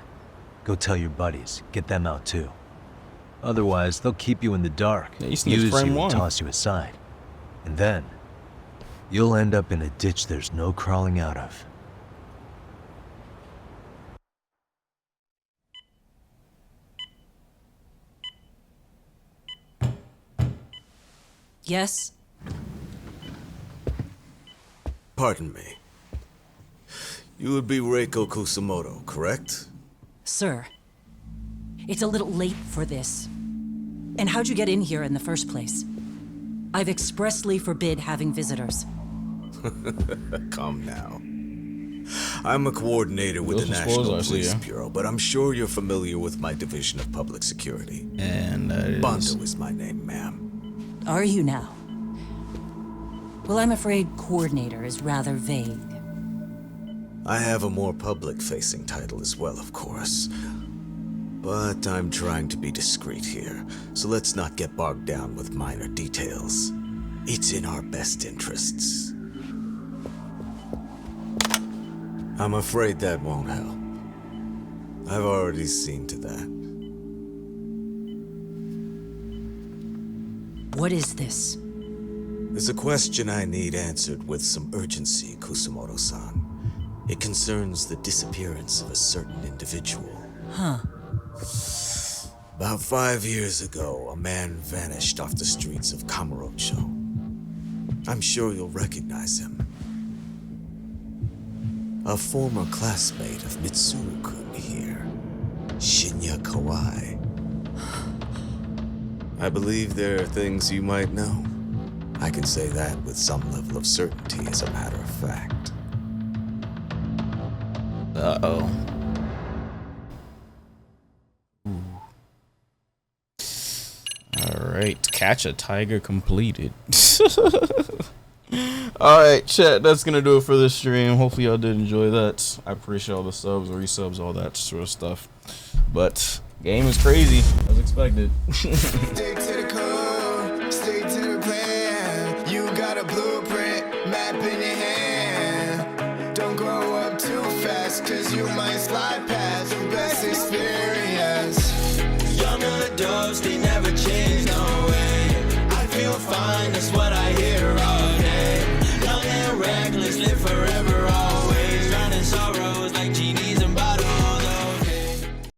Go tell your buddies, get them out too. Otherwise, they'll keep you in the dark, use you and toss you aside. And then, you'll end up in a ditch there's no crawling out of.
Yes?
Pardon me. You would be Reiko Kusamoto, correct?
Sir, it's a little late for this. And how'd you get in here in the first place? I've expressly forbid having visitors.
Calm now. I'm a coordinator with the National Police Bureau, but I'm sure you're familiar with my Division of Public Security.
And
Bondo is my name, ma'am.
Are you now? Well, I'm afraid coordinator is rather vague.
I have a more public-facing title as well, of course. But I'm trying to be discreet here, so let's not get bogged down with minor details. It's in our best interests. I'm afraid that won't help. I've already seen to that.
What is this?
There's a question I need answered with some urgency, Kusumoto-san. It concerns the disappearance of a certain individual.
Huh.
About 5 years ago, a man vanished off the streets of Kamurocho. I'm sure you'll recognize him. A former classmate of Mitsuru-kun here, Shinya Kawai. I believe there are things you might know. I can say that with some level of certainty, as a matter of fact.
Uh-oh. Alright, catch a tiger completed. Alright, chat, that's gonna do it for this stream. Hopefully y'all did enjoy that. I appreciate all the subs, resubs, all that sort of stuff. But game is crazy, as expected.
Stick to the code, stick to the plan. You got a blueprint, map in your hand.